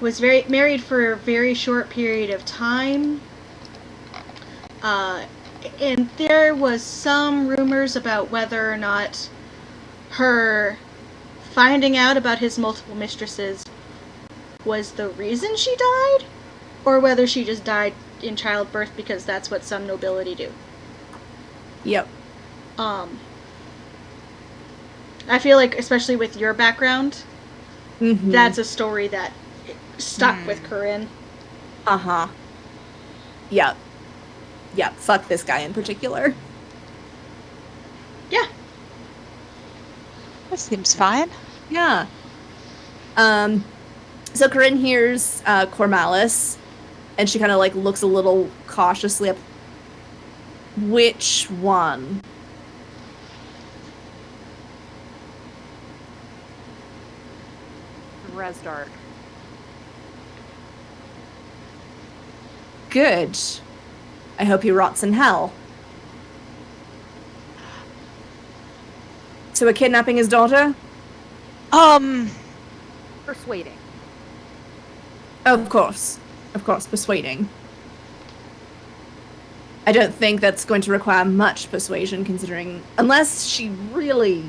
was married for a very short period of time, and there was some rumors about whether or not her finding out about his multiple mistresses was the reason she died, or whether she just died in childbirth because that's what some nobility do. Yep. I feel like, especially with your background, that's a story that stuck with Corinne. Uh-huh. Yep. Yep. Fuck this guy in particular. Yeah. That seems fine. Yeah. So Corinne hears Cormalis, and she kind of like looks a little cautiously up. Which one? Resdark. Good. I hope he rots in hell. So we're kidnapping his daughter? Persuading. Of course, persuading. I don't think that's going to require much persuasion, considering... Unless she really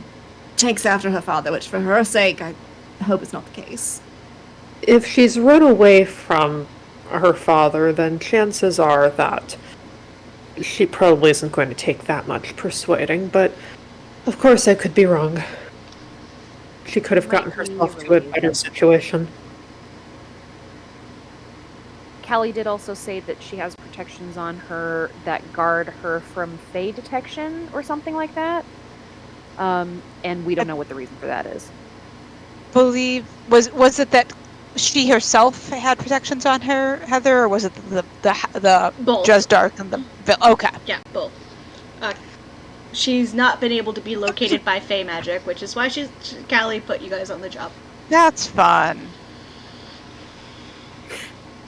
takes after her father, which for her sake, I hope it's not the case. If she's run away from her father, then chances are that she probably isn't going to take that much persuading, but of course I could be wrong. She could have gotten herself to a better situation. Callie did also say that she has protections on her that guard her from Fey detection or something like that. And we don't know what the reason for that is. Was it that she herself had protections on her, Heather, or was it the Both. Dresdark and the okay? Yeah, both. She's not been able to be located by Fey magic, which is why Callie put you guys on the job. That's fun.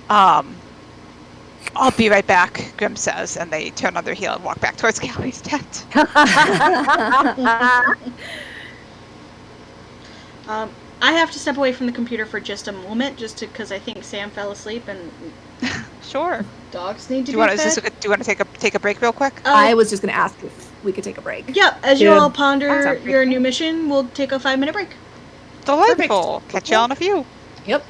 I'll be right back, Grim says, and they turn on their heel and walk back towards Callie's tent. I have to step away from the computer for just a moment, because I think Sam fell asleep and Sure. dogs need to Do be you fed. want to take a break real quick? I was just going to ask if we could take a break. Yeah, as you Yeah. all ponder Sounds great. your new mission, we'll take a 5-minute break. Delightful. Catch you all in a few. Yep.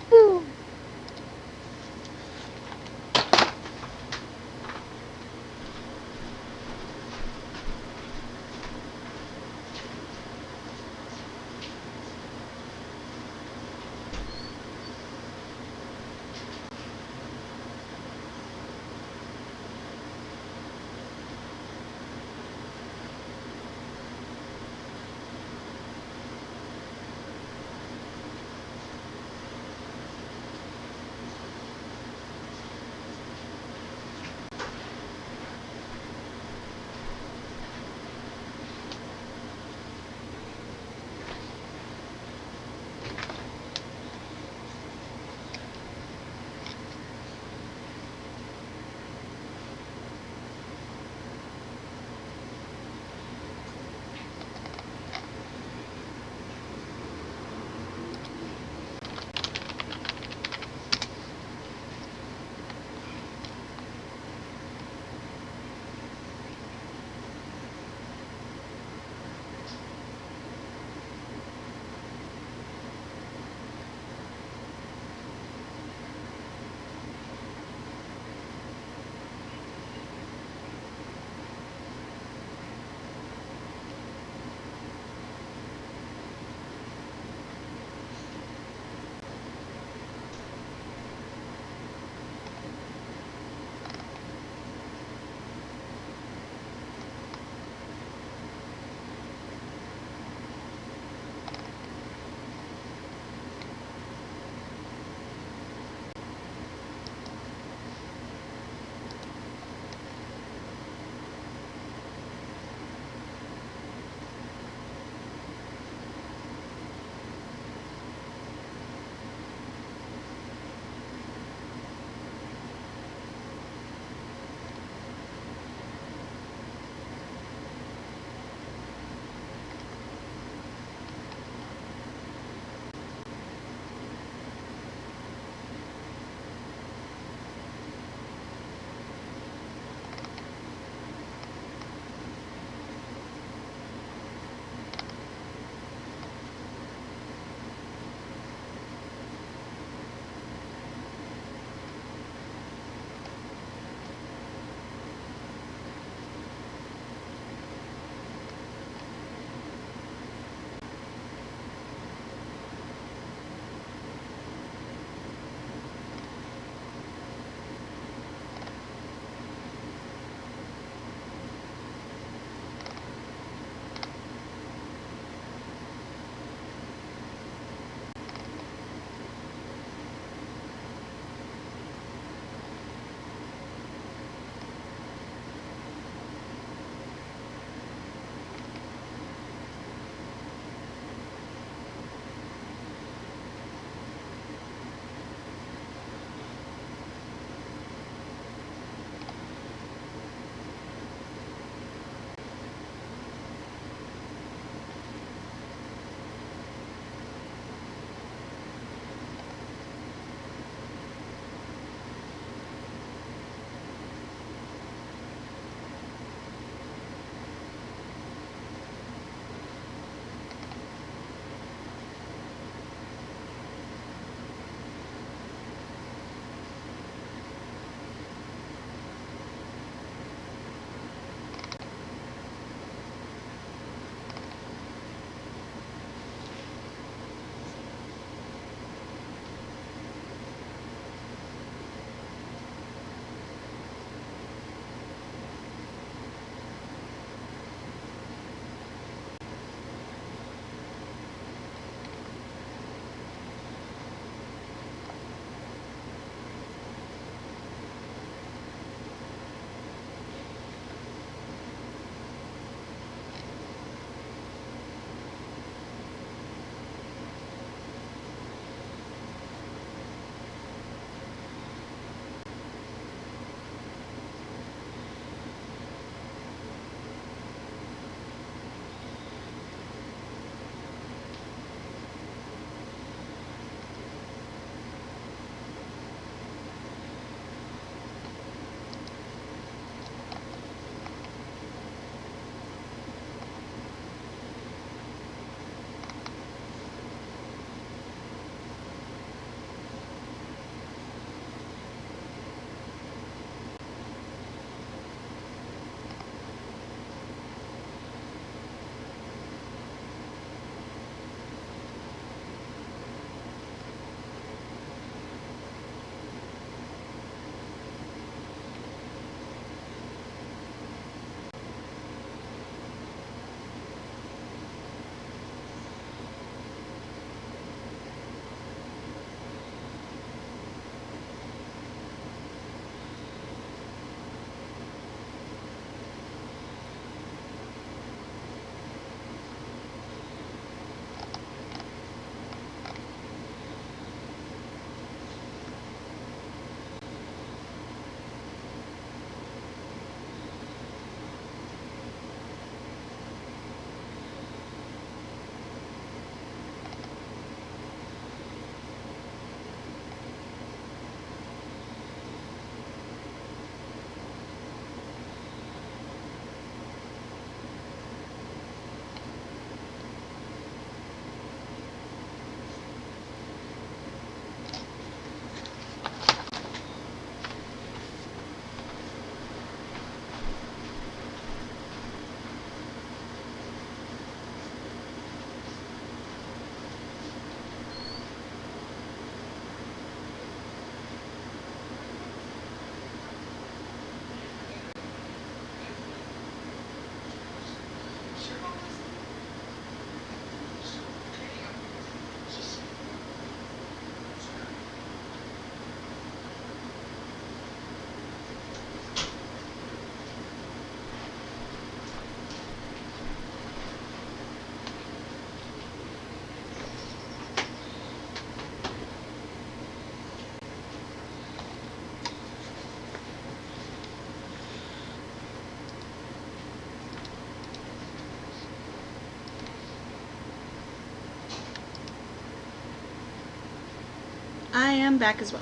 I am back as well.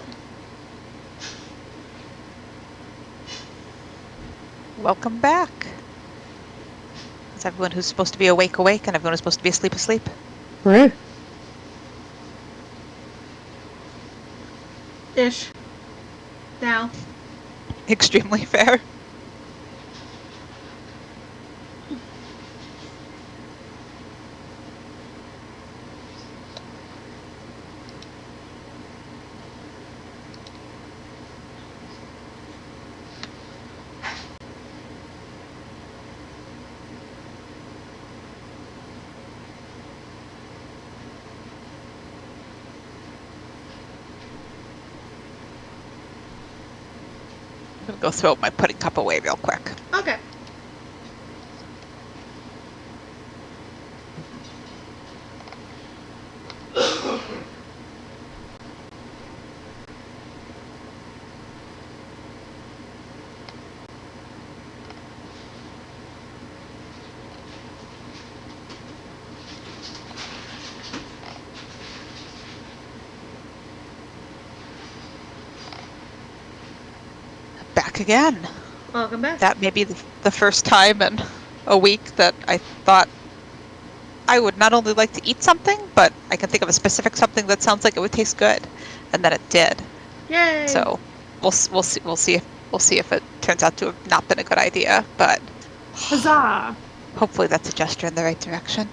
Welcome back. Is everyone who's supposed to be awake awake, and everyone who's supposed to be asleep asleep? Right. Ish. Now. Extremely fair. I'm gonna go throw my pudding cup away real quick. Okay. Back again. Welcome back. That may be the first time in a week that I thought I would not only like to eat something, but I can think of a specific something that sounds like it would taste good, and then it did. Yay! So we'll see if it turns out to have not been a good idea, but Huzzah! hopefully that's a gesture in the right direction.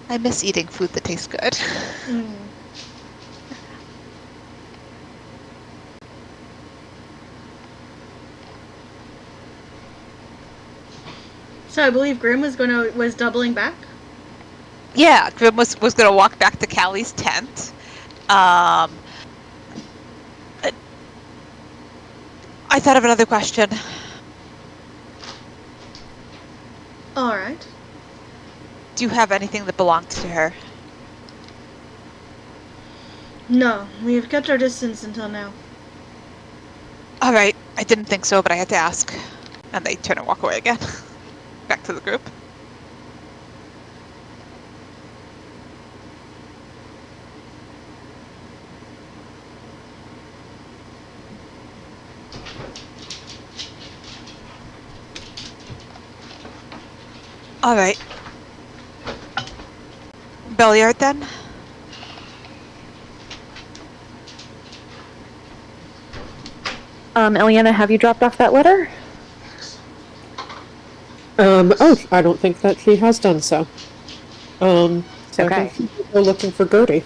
I miss eating food that tastes good. Mm. So I believe Grim was doubling back. Yeah, Grim was gonna walk back to Callie's tent. I thought of another question. All right. Do you have anything that belonged to her? No, we have kept our distance until now. All right, I didn't think so, but I had to ask. And they turn and walk away again. Back to the group. All right. Belliard then? Eliana, have you dropped off that letter? Oh, I don't think that she has done so. So Okay. I think we're looking for Gertie.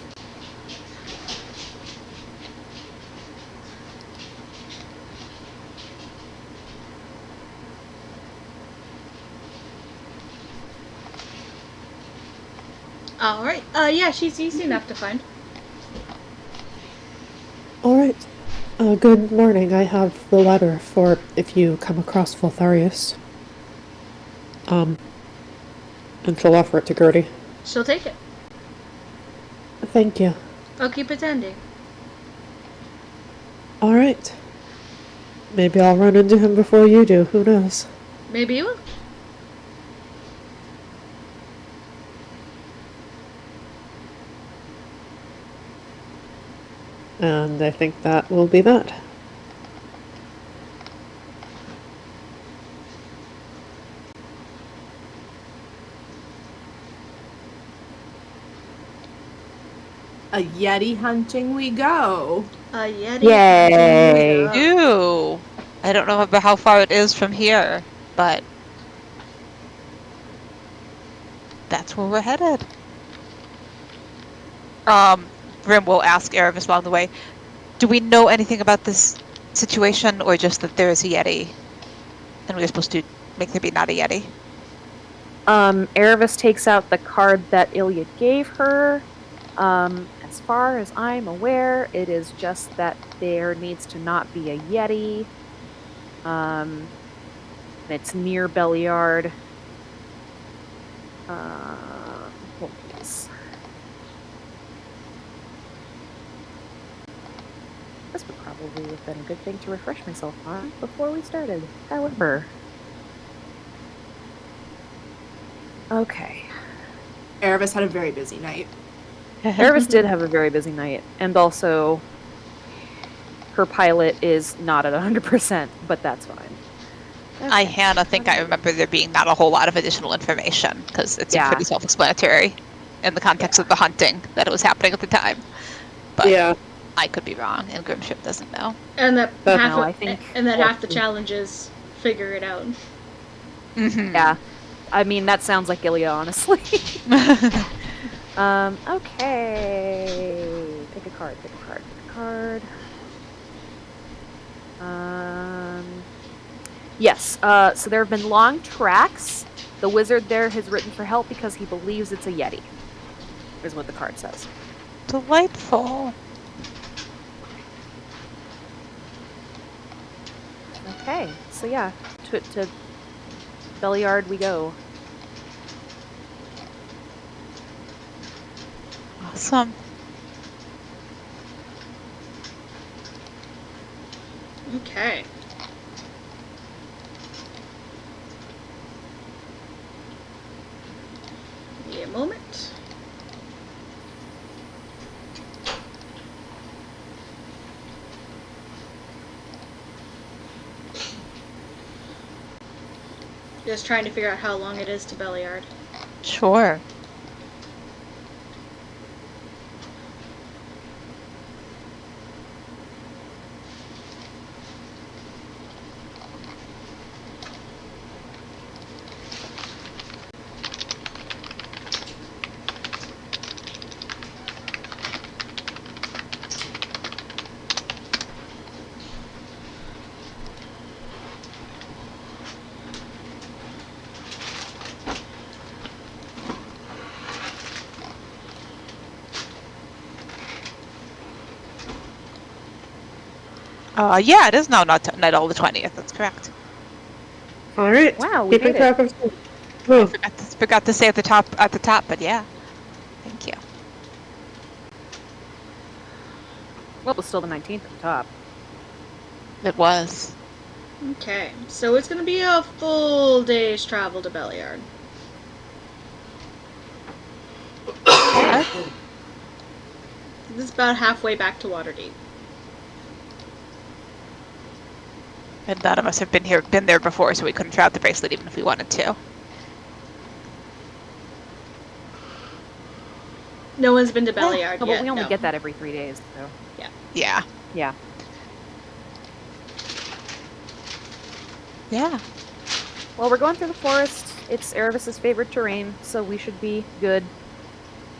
All right. Yeah, she's easy enough to find. All right. Good morning. I have the letter for if you come across Voltharius. And she'll offer it to Gertie. She'll take it. Thank you. I'll keep it handy. All right. Maybe I'll run into him before you do. Who knows? Maybe you will. And I think that will be that. A Yeti hunting we go. A Yeti. Yay. Yeah. Ew. I don't know about how far it is from here, but that's where we're headed. Grim will ask Erebus along the way, do we know anything about this situation, or just that there is a Yeti, and we're supposed to make there be not a Yeti? Erebus takes out the card that Ilya gave her. As far as I'm aware, it is just that there needs to not be a Yeti. It's near Belliard. Hold this. This would probably have been a good thing to refresh myself on before we started. However. Okay. Erebus had a very busy night. Erebus did have a very busy night, and also her pilot is not at 100%, but that's fine. I, Hannah, think I remember there being not a whole lot of additional information because it's Yeah. pretty self-explanatory in the context of the hunting that it was happening at the time. But Yeah. I could be wrong, and Grimship doesn't know. And that But half no, of, I think- and that half the challenge is figure it out. Mm-hmm. Yeah. I mean, that sounds like Ilya, honestly. Okay. Pick a card. Yes, so there have been long tracks. The wizard there has written for help because he believes it's a Yeti, is what the card says. Delightful. Okay, so yeah, to Belliard we go. Awesome. Okay. Give me a moment. Just trying to figure out how long it is to Belliard. Sure. Yeah, it is now not all the 20th. That's correct. All right. Wow, we Keeping made track of. Oh, Forgot to say at the top, but yeah. Thank you. Well, it was still the 19th at the top. It was. Okay, so it's gonna be a full day's travel to Belliard. This is about halfway back to Waterdeep. And none of us have been there before, so we couldn't try out the bracelet even if we wanted to. No one's been to Belliard No, yet. but we only no. get that every 3 days, so Yeah. yeah. Yeah. Well, we're going through the forest. It's Erebus's favorite terrain, so we should be good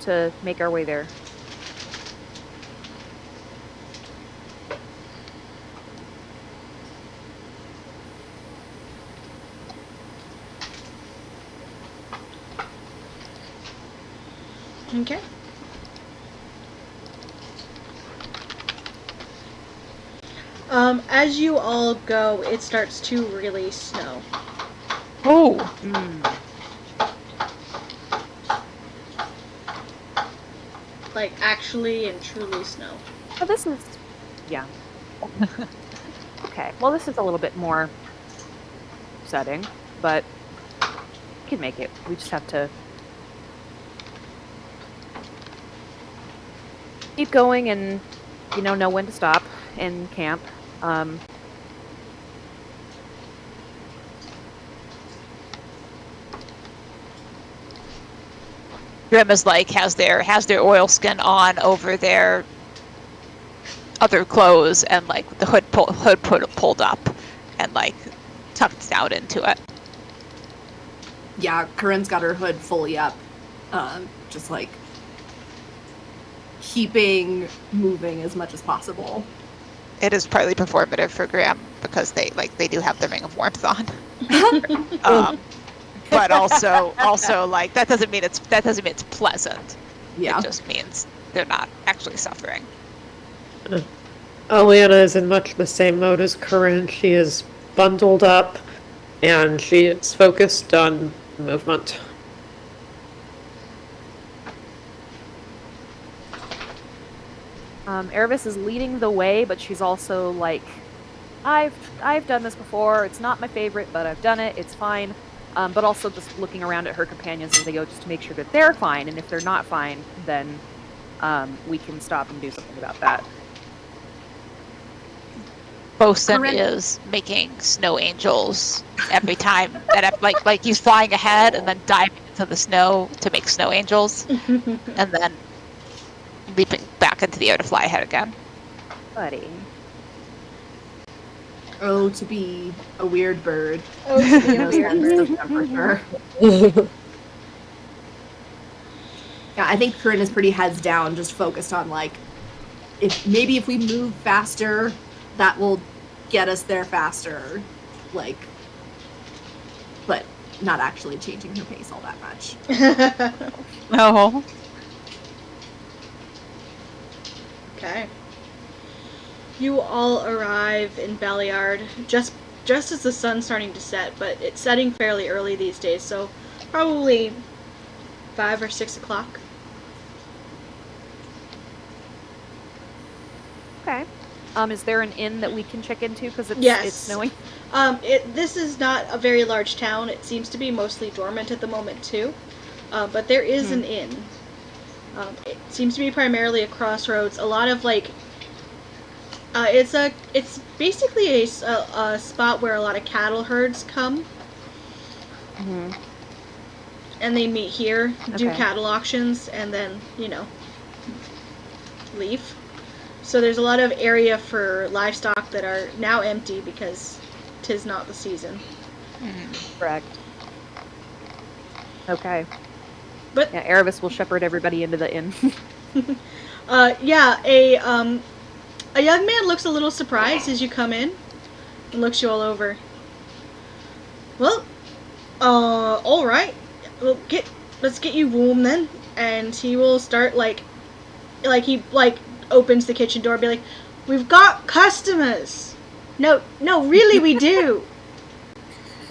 to make our way there. Okay. As you all go, it starts to really snow. Oh. Like, actually and truly snow. Oh, this is... yeah. Okay, well, this is a little bit more setting, but we can make it. We just have to keep going and, know when to stop and camp. Grim is like has their oil skin on over their other clothes and like the hood pulled up and like tucked down into it. Yeah, Corinne's got her hood fully up, just like keeping moving as much as possible. It is partly performative for Graham because they do have the ring of warmth on. But also like that doesn't mean it's pleasant. Yeah. It just means they're not actually suffering. Aliana is in much the same mode as Corinne. She is bundled up, and she is focused on movement. Erebus is leading the way, but she's also like, I've done this before. It's not my favorite, but I've done it. It's fine. But also just looking around at her companions as they go, just to make sure that they're fine. And if they're not fine, then we can stop and do something about that. Bosun Corinne- is making snow angels every time that like he's flying ahead and then diving into the snow to make snow angels and then leaping back into the air to fly ahead again. Buddy. Oh, to be a weird bird. Oh, to be a No weird sense bird. of temperature. Yeah, I think Corinne is pretty heads down, just focused on like, if we move faster, that will get us there faster. Like, but not actually changing her pace all that much. Oh. Okay. You all arrive in Baliard just as the sun's starting to set, but it's setting fairly early these days, so probably 5 or 6 o'clock. Okay. Is there an inn that we can check into because Yes. it's snowing? This is not a very large town. It seems to be mostly dormant at the moment too, but there is an inn. It seems to be primarily a crossroads. A lot of like, it's basically a spot where a lot of cattle herds come, Mm-hmm. and they meet here, do Okay. cattle auctions, and then leave. So there's a lot of area for livestock that are now empty because 'tis not the season. Correct. Okay. But Yeah, Erebus will shepherd everybody into the inn. a young man looks a little surprised as you come in and looks you all over. Well, all right. Well, let's get you warm then. And he will start he opens the kitchen door, be like, "We've got customers." No, really, we do.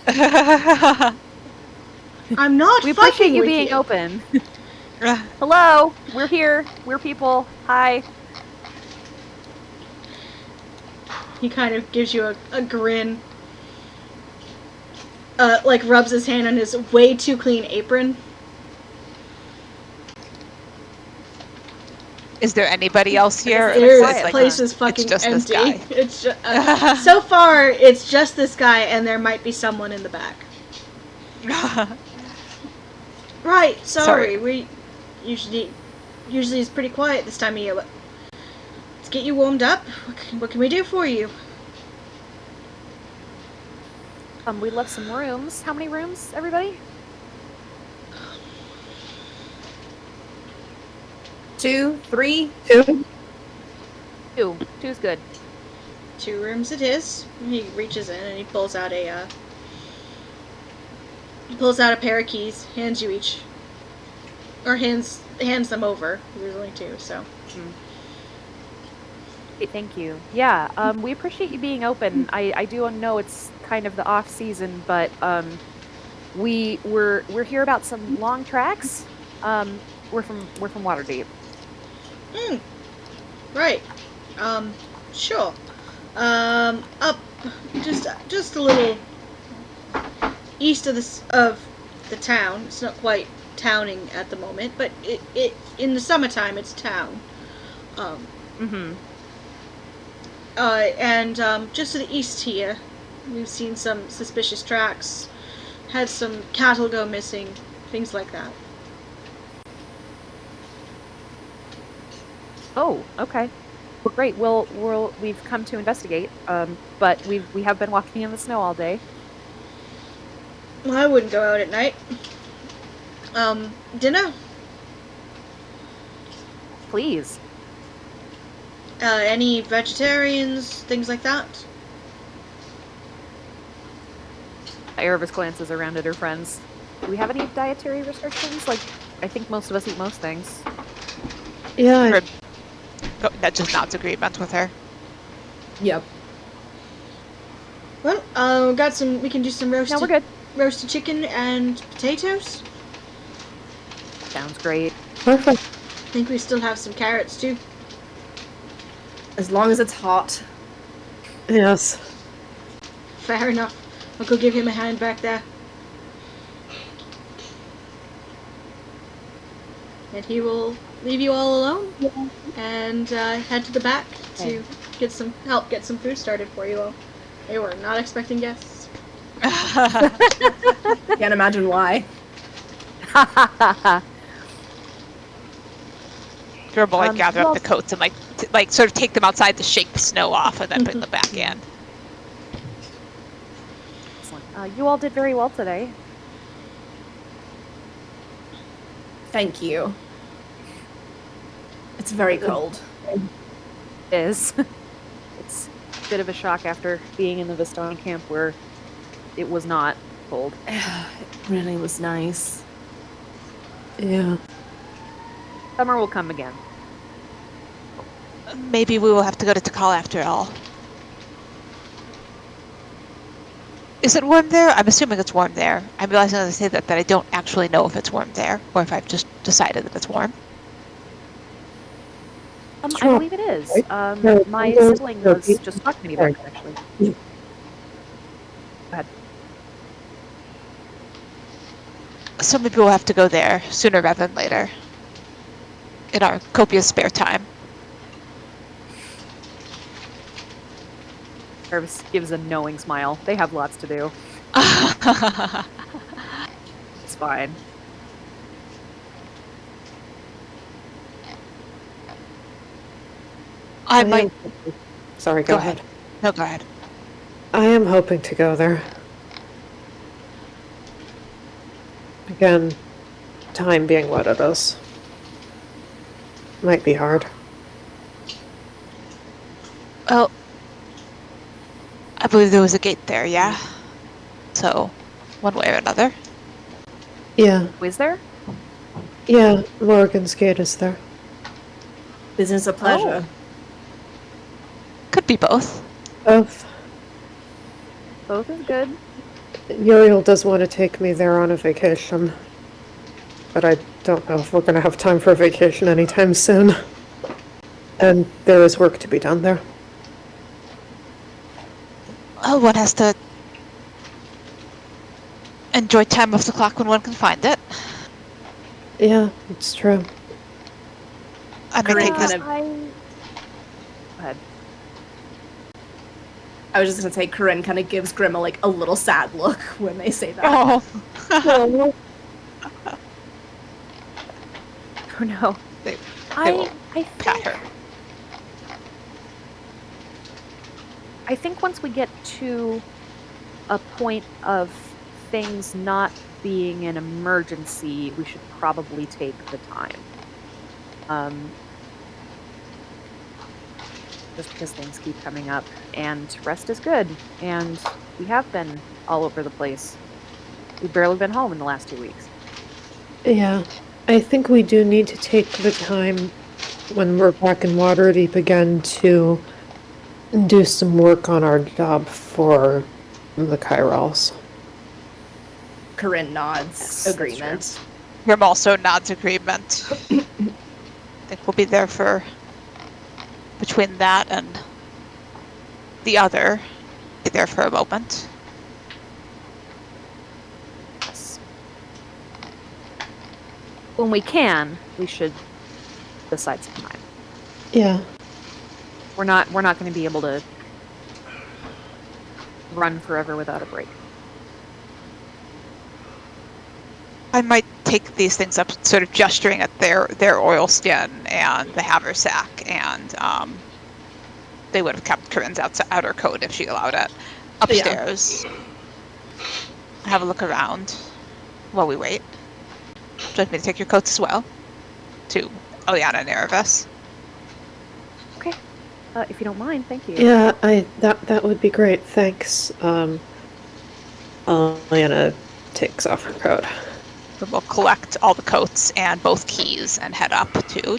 I'm not. We fucking appreciate you with being you. open. Hello, we're here. We're people. Hi. He kind of gives you a grin. Rubs his hand on his way too clean apron. Is there anybody else here? This Like, place is fucking just this empty. guy. It's just, so far, it's just this guy, and there might be someone in the back. Right. Sorry. We usually it's pretty quiet this time of year. But let's get you warmed up. What can we do for you? We left some rooms. How many rooms, everybody? 2, 3. 2? 2. 2's good. 2 rooms it is. He reaches in and he pulls out a pair of keys, hands you each, or hands them over. There's only 2, so. Hey, thank you. Yeah, we appreciate you being open. I do know it's kind of the off season, but we're here about some long tracks. We're from Waterdeep. Right. Sure. Up just a little east of the town. It's not quite towning at the moment, but it in the summertime it's town. And just to the east here, we've seen some suspicious tracks. Had some cattle go missing, things like that. Oh, okay. Well, great. We've come to investigate. But we have been walking in the snow all day. Well, I wouldn't go out at night. Dinner? Please. Any vegetarians, things like that? Erebus glances around at her friends. Do we have any dietary restrictions? Like, I think most of us eat most things. Yeah. That just nods agreement with her. Yep. Well, we can do some No, we're good. roasted chicken and potatoes. Sounds great. Perfect. I think we still have some carrots too. As long as it's hot. Yes. Fair enough. I'll go give him a hand back there. And he will leave you all alone and head to the back to get some food started for you all. They were not expecting guests. Can't imagine why. Grim will gather up well- the coats and sort of take them outside to shake the snow off and then bring them back in. Excellent. You all did very well today. Thank you. It's very cold. It is. It's a bit of a shock after being in the Vistone camp where it was not cold. It really was nice. Yeah. Summer will come again. Maybe we will have to go to Tikal after all. Is it warm there? I'm assuming it's warm there. I'm realizing as I say that I don't actually know if it's warm there, or if I've just decided that it's warm. I believe it is. No, My those sibling are was people- just talking to me about it, actually. Go ahead. So maybe we'll have to go there sooner rather than later. In our copious spare time. Jarvis gives a knowing smile. They have lots to do. It's fine. I might. Sorry, go ahead. No, go ahead. I am hoping to go there. Again, time being what it is. Might be hard. Well, I believe there was a gate there, yeah? So, one way or another. Yeah, Who is there? yeah, Morgan's gate is there. Business of pleasure. Could be both. Both. Both is good. Uriel does want to take me there on a vacation. But I don't know if we're going to have time for a vacation anytime soon. And there is work to be done there. Well, one has to enjoy time off the clock when one can find it. Yeah, it's true. I may Great take this. kind of- Go ahead. I was just gonna say, Corinne kind of gives Grima like a little sad look when they say that. Oh. Oh no. They will I pat think her. I think once we get to a point of things not being an emergency, we should probably take the time. Just because things keep coming up, and rest is good, and we have been all over the place. We've barely been home in the last 2 weeks. Yeah, I think we do need to take the time when we're back in Waterdeep again to do some work on our job for the Chirals. Corinne nods Yes, that's agreement. Grim also nods agreement. I think we'll be there for between that and the other. Be there for a moment. Yes. When we can, we should decide some time. Yeah, We're not going to be able to run forever without a break. I might take these things up, sort of gesturing at their oil skin and the haversack, and they would have kept Corinne's outer coat if she allowed it upstairs. Have a look around while we wait. Would you like me to take your coats as well? To Eliana and Erebus. Okay. If you don't mind, thank you. yeah, that would be great. Thanks. Lana takes off her coat. We'll collect all the coats and both keys and head up to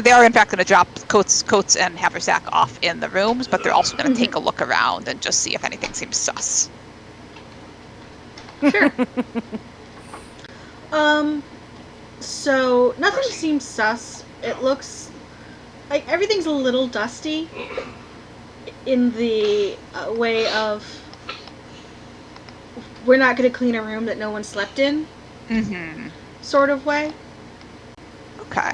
they are in fact gonna drop coats and haversack off in the rooms, but they're also gonna take a look around and just see if anything seems sus. Sure. So nothing seems sus. It looks like everything's a little dusty in the way of we're not going to clean a room that no one slept in Mm-hmm. sort of way. Okay.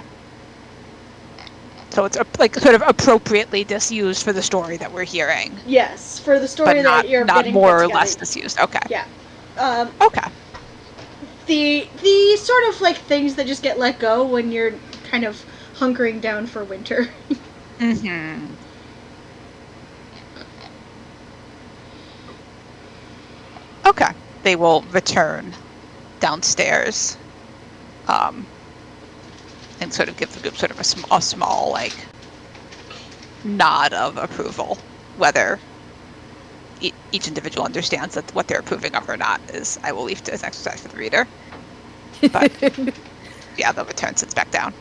So it's like sort of appropriately disused for the story that we're hearing, Yes, for the but story not that you're not getting more put or together. less disused. Okay. Yeah. Okay. The sort of like things that just get let go when you're kind of hunkering down for winter. Mm-hmm. Okay. They will return downstairs, and sort of give the group sort of a small like nod of approval, whether each individual understands that what they're approving of or not is I will leave to as exercise for the reader. But yeah, they'll return, sits back down.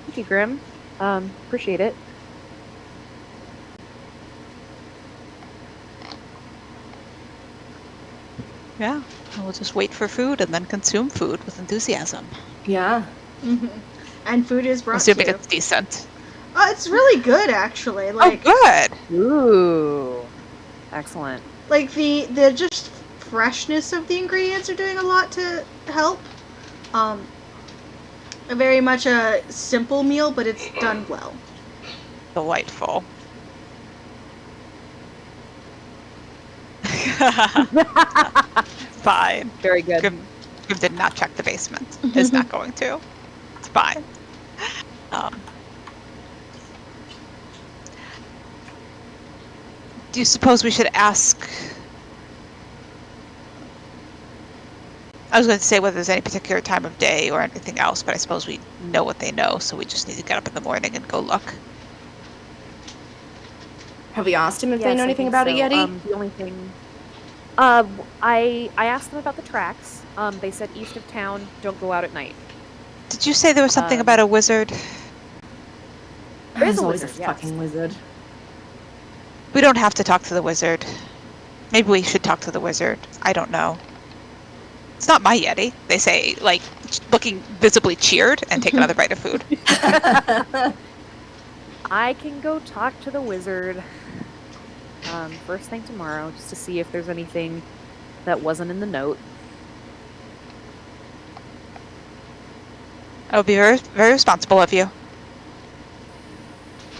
Thank you, Grim. Appreciate it. Yeah, we'll just wait for food and then consume food with enthusiasm. Yeah. And food is brought Assuming to you. it's decent. It's really good, actually. Like, Oh, good. Ooh. Excellent. like the just freshness of the ingredients are doing a lot to help. Very much a simple meal, but it's done well. Delightful. Fine. Very good. Grim did not check the basement. Is not going to. It's fine. Do you suppose we should ask? I was going to say whether there's any particular time of day or anything else, but I suppose we know what they know, so we just need to get up in the morning and go look. Have we asked him if they Yes, know I anything think about so. a Yeti? The only thing, I asked them about the tracks. They said east of town, don't go out at night. Did you say there was something about a wizard? There is There's a always wizard, a yes. fucking wizard. We don't have to talk to the wizard. Maybe we should talk to the wizard. I don't know. It's not my Yeti. They say, like, looking visibly cheered and take another bite of food. I can go talk to the wizard first thing tomorrow, just to see if there's anything that wasn't in the note. That would be very, very responsible of you.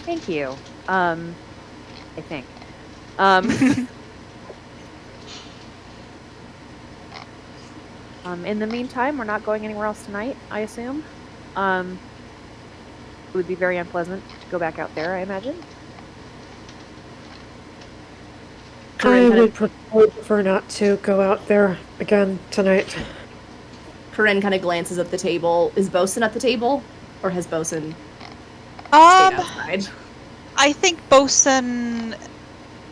Thank you. I think. In the meantime, we're not going anywhere else tonight, I assume. It would be very unpleasant to go back out there, I imagine. I would prefer not to go out there again tonight. Corinne kind of glances at the table. Is Bosun at the table? Or has Bosun stayed outside? I think Bosun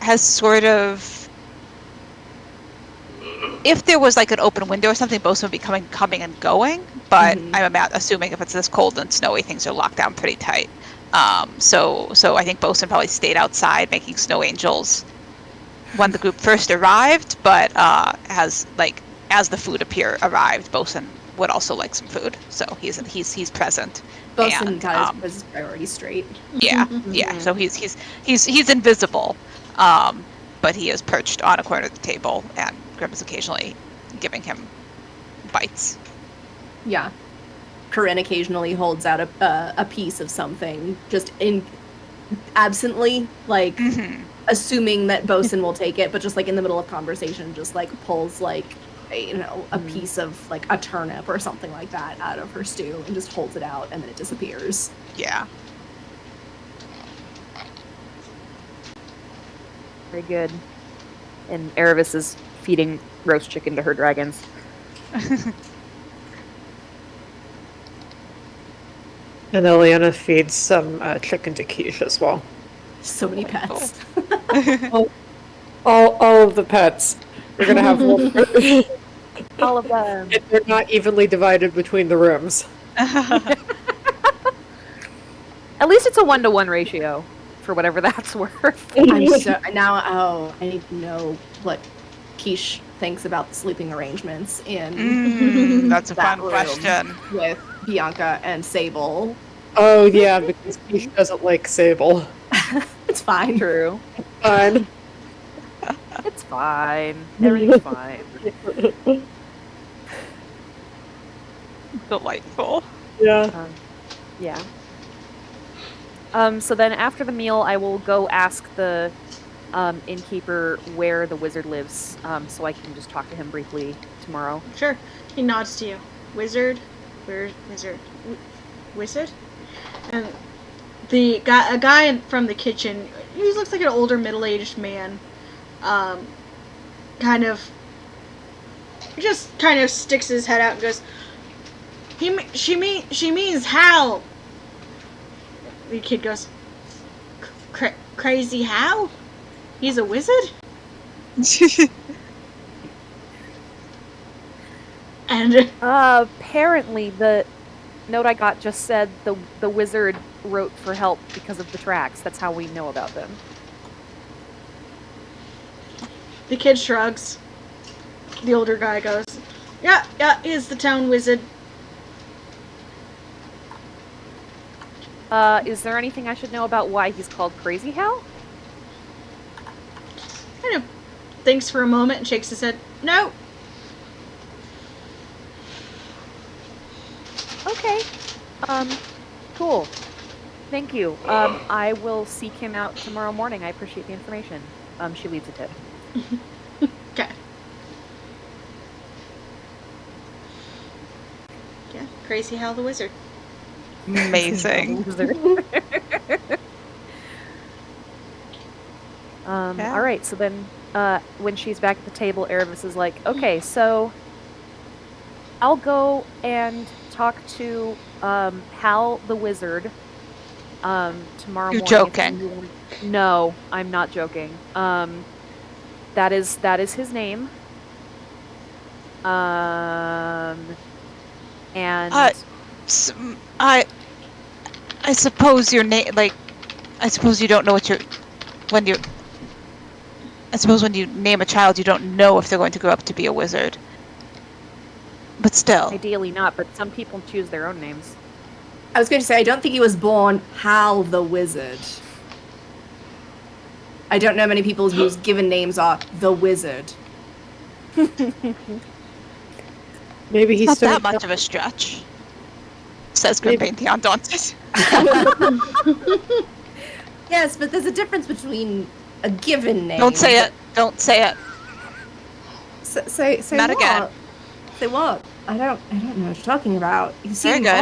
has sort of... If there was like an open window or something, Bosun would be coming and going. But I'm assuming if it's this cold and snowy, things are locked down pretty tight. So I think Bosun probably stayed outside making snow angels when the group first arrived. But as the food arrived, Bosun would also like some food. So he's present. Bosun And, got his priorities straight. Yeah. So he's invisible, but he is perched on a corner of the table, and Grim is occasionally giving him bites. Yeah. Corinne occasionally holds out a piece of something, just absently, like assuming that Bosun will take it, but just like in the middle of conversation, just like pulls like a piece of like a turnip or something like that out of her stew and just holds it out, and then it disappears. Yeah. Very good. And Erebus is feeding roast chicken to her dragons. And Eliana feeds some chicken to Quiche as well. So many pets. All of the pets. We're gonna have one. All of them. They're not evenly divided between the rooms. At least it's a 1-to-1 ratio, for whatever that's worth. I need to know what Quiche thinks about the sleeping arrangements in That's a that fun room question. with Bianca and Sable. Oh yeah, because Quiche doesn't like Sable. It's fine. True. Fine. It's fine. Everything's fine. Delightful. Yeah. Yeah. So then after the meal, I will go ask the innkeeper where the wizard lives, so I can just talk to him briefly tomorrow. Sure. He nods to you. Wizard? Where's wizard? Wizard? And a guy from the kitchen, he looks like an older middle-aged man, kind of sticks his head out and goes, she means Hal. The kid goes, crazy Hal? He's a wizard? And Apparently, the note I got just said the wizard wrote for help because of the tracks. That's how we know about them. the kid shrugs. The older guy goes, yeah, he's the town wizard. Is there anything I should know about why he's called Crazy Hal? Kind of thinks for a moment and shakes his head. No. Okay. Cool. Thank you. I will seek him out tomorrow morning. I appreciate the information. She leaves a tip. Okay. Yeah, Crazy Hal the Wizard. Amazing. Yeah. All right. So then, when she's back at the table, Erebus is like, "Okay, so I'll go and talk to Hal the Wizard tomorrow You're morning." joking. No, I'm not joking. That is his name. And I suppose your name, like, I suppose you don't know what I suppose when you name a child, you don't know if they're going to grow up to be a wizard. But still. ideally not, but some people choose their own names. I was going to say, I don't think he was born Hal the Wizard. I don't know many people whose given names are the Wizard. Maybe he's Not that much of a stretch. Says Grimbain the Undaunted. Yes, but there's a difference between a given name. Don't say it. Don't say it. Say Not what? again. Say what? I don't know what you're talking about. You Very seem good.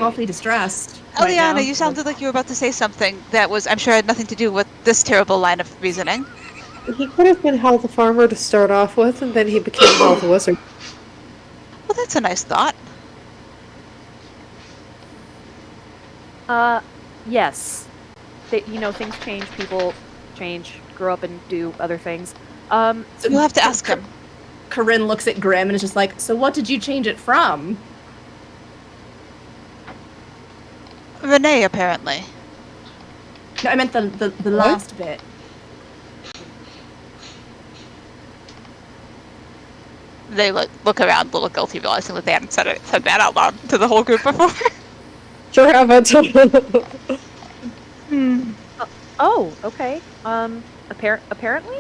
awfully distressed. right Eliana, now. you sounded like you were about to say something that was, I'm sure, had nothing to do with this terrible line of reasoning. He could have been Hal the Farmer to start off with, and then he became Hal the Wizard. Well, that's a nice thought. Yes. Things change, people change, grow up and do other things. So You'll have to ask him. Corinne looks at Grim and is just like, so what did you change it from? Renee, apparently. No, I meant the last bit. They look around, a little guilty, realizing that they hadn't said that out loud to the whole group before. Sure haven't. Oh, okay. Apparently?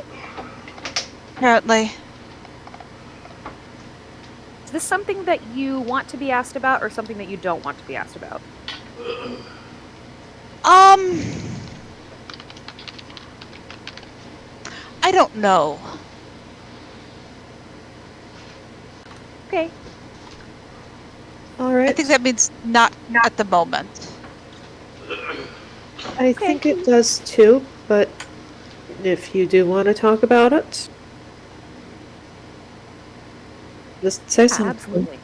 Apparently. Is this something that you want to be asked about or something that you don't want to be asked about? I don't know. Okay. All right. I think that means not at the moment. I think it does too, but if you do want to talk about it, just say something. Absolutely.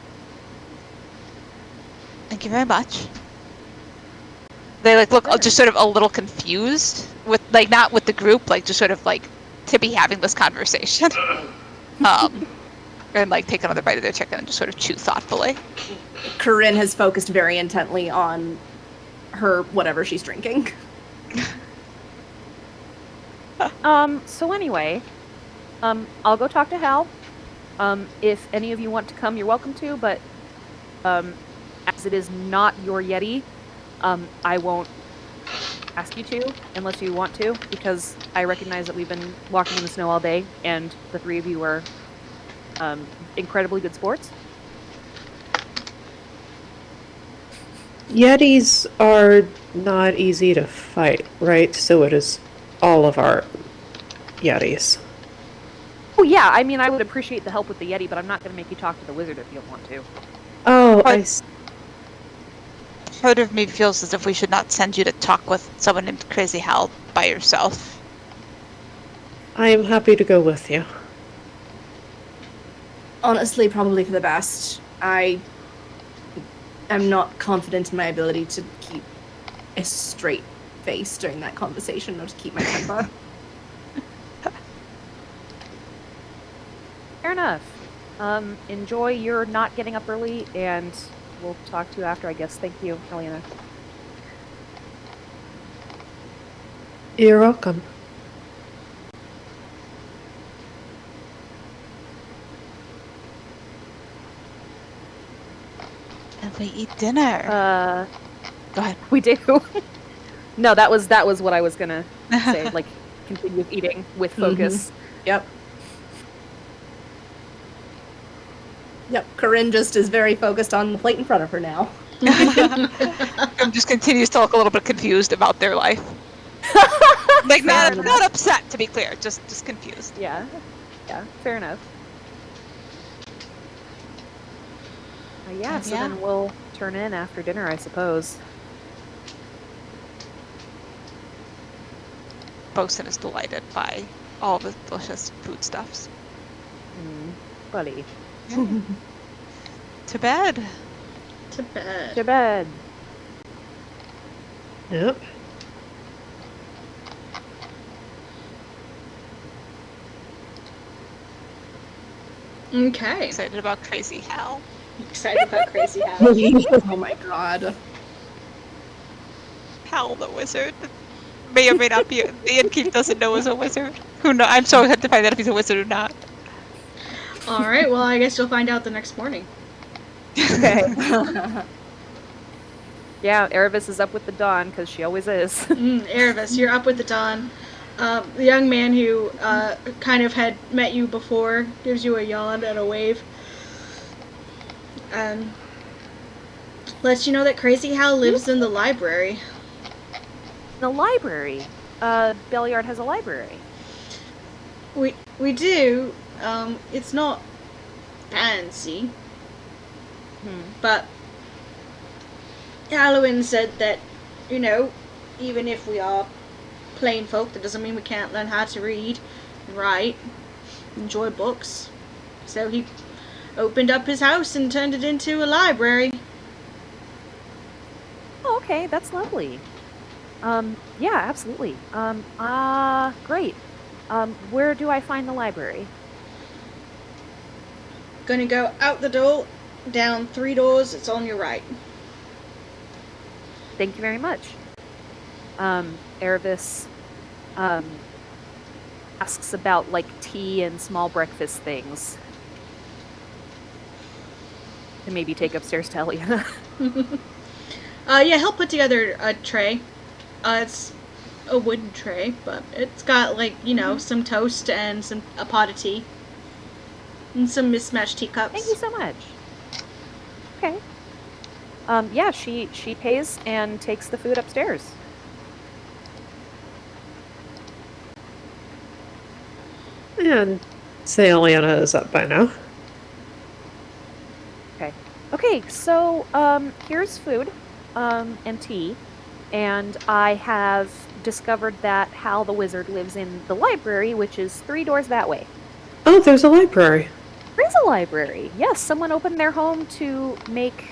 Thank you very much. They look just sort of a little confused with not with the group, just sort of to be having this conversation. And take another bite of their chicken and just sort of chew thoughtfully. Corinne has focused very intently on her whatever she's drinking. So anyway, I'll go talk to Hal. If any of you want to come, you're welcome to, but as it is not your Yeti, I won't ask you to unless you want to, because I recognize that we've been walking in the snow all day, and the three of you are incredibly good sports. Yetis are not easy to fight, right? So it is all of our Yetis. Oh yeah, I mean, I would appreciate the help with the Yeti, but I'm not going to make you talk to the wizard if you don't want to. Oh, But- Part of me feels as if we should not send you to talk with someone named Crazy Hal by yourself. I am happy to go with you. Honestly, probably for the best. I am not confident in my ability to keep a straight face during that conversation or to keep my temper. Fair enough. Enjoy your not getting up early, and we'll talk to you after, I guess. Thank you, Eliana. You're welcome. And we eat dinner. Go ahead. We do. No, that was what I was gonna say. Like, continue eating with focus. Yep. Yep, Corinne just is very focused on the plate in front of her now. Just continues to look a little bit confused about their life. Like not upset, to be clear, just confused. Yeah, fair enough. Yeah, so then we'll turn in after dinner, I suppose. Bosun is delighted by all the delicious foodstuffs. Buddy. To bed. To bed. To bed. Yep. Okay. Excited about Crazy Hal. Excited about Crazy Hal. Oh my god. Hal the wizard. May or may not be. The innkeep doesn't know is a wizard. Who knows? I'm so excited to find out if he's a wizard or not. Alright, well, I guess you'll find out the next morning. Okay. Yeah, Erebus is up with the dawn, because she always is. Erebus, you're up with the dawn. The young man who kind of had met you before gives you a yawn and a wave. And lets you know that Crazy Hal lives in the library. The library. Belliard has a library. We do. It's not fancy. But Halloween said that, you know, even if we are plain folk, that doesn't mean we can't learn how to read and write, enjoy books. So he opened up his house and turned it into a library. Oh, okay, that's lovely. Yeah, absolutely. Great. Where do I find the library? Gonna go out the door, down 3 doors, it's on your right. Thank you very much. Erebus asks about, like, tea and small breakfast things. And maybe take upstairs to Eliana. Yeah, he'll put together a tray. It's a wooden tray, but it's got, like, you know, some toast and a pot of tea. And some mismatched teacups. Thank you so much. Okay. Yeah, she pays and takes the food upstairs. And say Eliana is up by now. Okay, so here's food and tea, and I have discovered that Hal the Wizard lives in the library, which is 3 doors that way. Oh, there's a library. There is a library. Yes, someone opened their home to make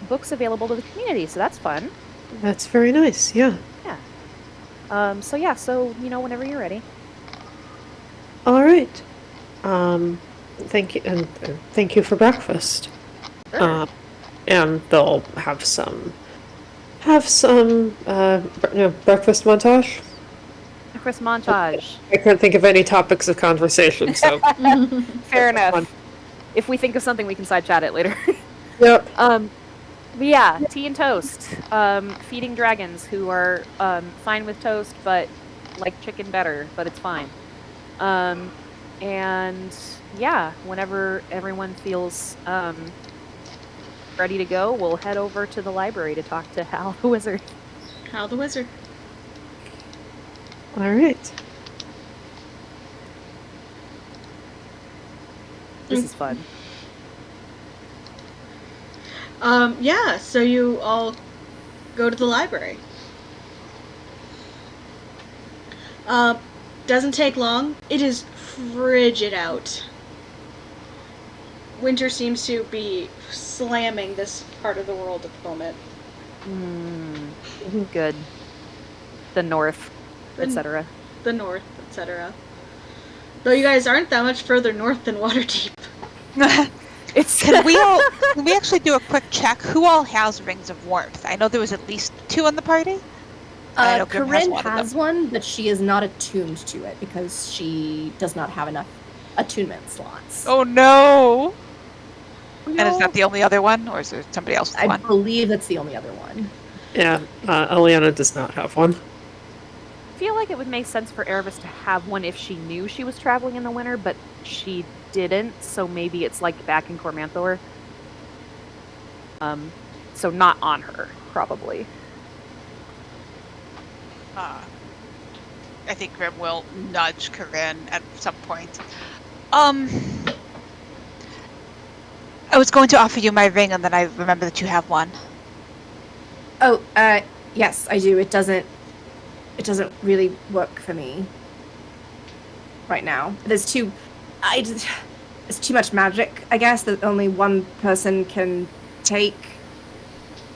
books available to the community, so that's fun. That's very nice, yeah. Yeah. So you know, whenever you're ready. All right. Thank you, and thank you for breakfast. Sure. And they'll have some breakfast montage. Breakfast montage. I can't think of any topics of conversation, so Fair enough. Fun. If we think of something, we can side chat it later. Yep. But yeah, tea and toast. Feeding dragons who are fine with toast, but like chicken better, but it's fine. And yeah, whenever everyone feels ready to go, we'll head over to the library to talk to Hal the Wizard. Hal the Wizard. All right. This is fun. Yeah, so you all go to the library. Doesn't take long. It is frigid out. Winter seems to be slamming this part of the world at the moment. Good. The north, The- etc. The north, etc. Though you guys aren't that much further north than Waterdeep. Can we actually do a quick check? Who all has rings of warmth? I know there was at least 2 in the party. I know Grim Corinne one of has them. one, but she is not attuned to it because she does not have enough attunement slots. Oh no! And is that the only other one, or is there somebody else with I one? believe that's the only other one. Yeah, Eliana does not have one. I feel like it would make sense for Erebus to have one if she knew she was traveling in the winter, but she didn't, so maybe it's like back in Cormanthor. So not on her, probably. I think Grim will nudge Corinne at some point. I was going to offer you my ring, and then I remember that you have one. Oh, yes, I do. It doesn't really work for me right now. There's too much magic, I guess, that only one person can take.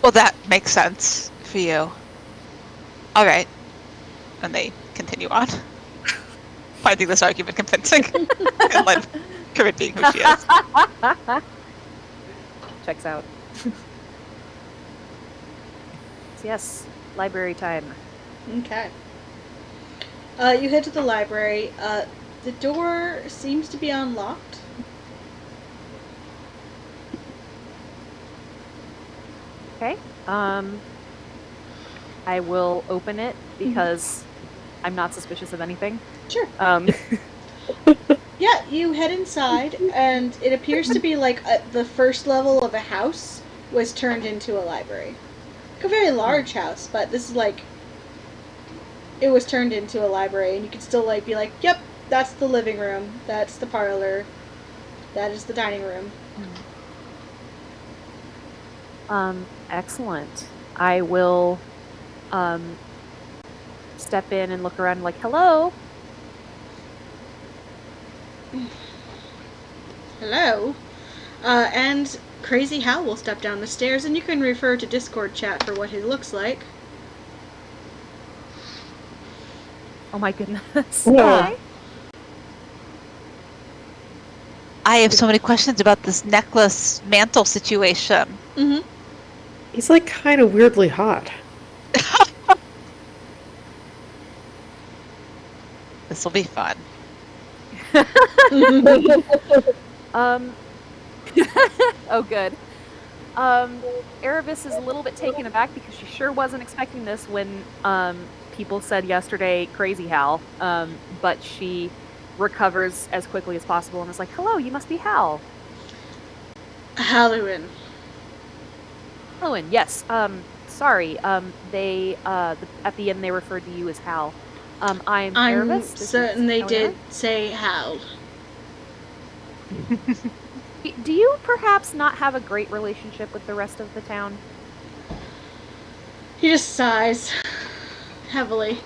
Well, that makes sense for you. All right. And they continue on, finding this argument convincing, and let Corinne being who she is. Checks out. Yes, library time. Okay. You head to the library. The door seems to be unlocked. Okay. I will open it because I'm not suspicious of anything. Sure. Um, Yeah, you head inside, and it appears to be like the first level of a house was turned into a library. Like a very large house, but this is like it was turned into a library, and you could still like be like, "Yep, that's the living room. That's the parlor. That is the dining room." Excellent. I will step in and look around like, hello? Hello. And Crazy Hal will step down the stairs, and you can refer to Discord chat for what he looks like. Oh my goodness. Whoa. Hi. I have so many questions about this necklace mantle situation. Mm-hmm. He's like kind of weirdly hot. This will be fun. Oh, good. Erebus is a little bit taken aback because she sure wasn't expecting this when people said yesterday, Crazy Hal, but she recovers as quickly as possible and is like, hello, you must be Hal. Halloween. Owen, yes. Sorry. They at the end they referred to you as Hal. I'm I'm Erebus. This certain is they Eleanor. did say Hal. Do you perhaps not have a great relationship with the rest of the town? He just sighs heavily.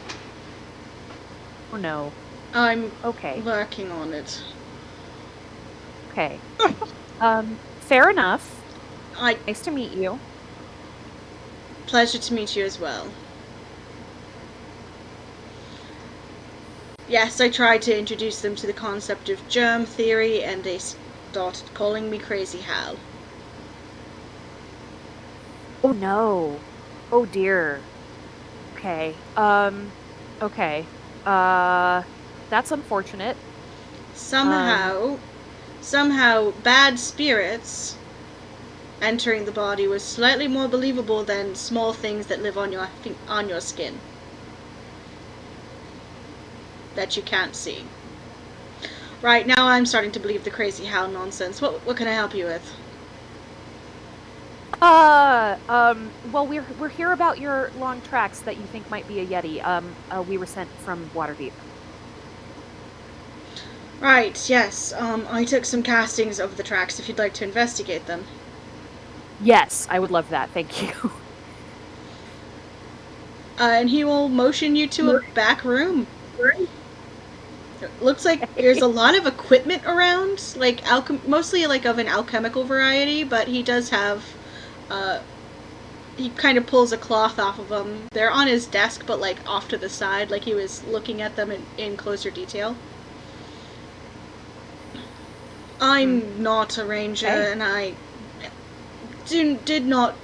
Oh no. I'm Okay. working on it. Okay. Fair enough. I Nice to meet you. pleasure to meet you as well. Yes, I tried to introduce them to the concept of germ theory, and they started calling me Crazy Hal. Oh no. Oh dear. Okay. Okay. That's unfortunate. Somehow bad spirits entering the body was slightly more believable than small things that live on your skin that you can't see. Right now, I'm starting to believe the Crazy Hal nonsense. What can I help you with? Well, we're here about your long tracks that you think might be a Yeti. We were sent from Waterdeep. Right, yes. I took some castings of the tracks if you'd like to investigate them. Yes, I would love that. Thank you. And he will motion you to a back room. It looks like there's a lot of equipment around, like mostly like of an alchemical variety, but he does have, he kind of pulls a cloth off of them. They're on his desk, but like off to the side, like he was looking at them in closer detail. I'm not a ranger, Okay. and I did not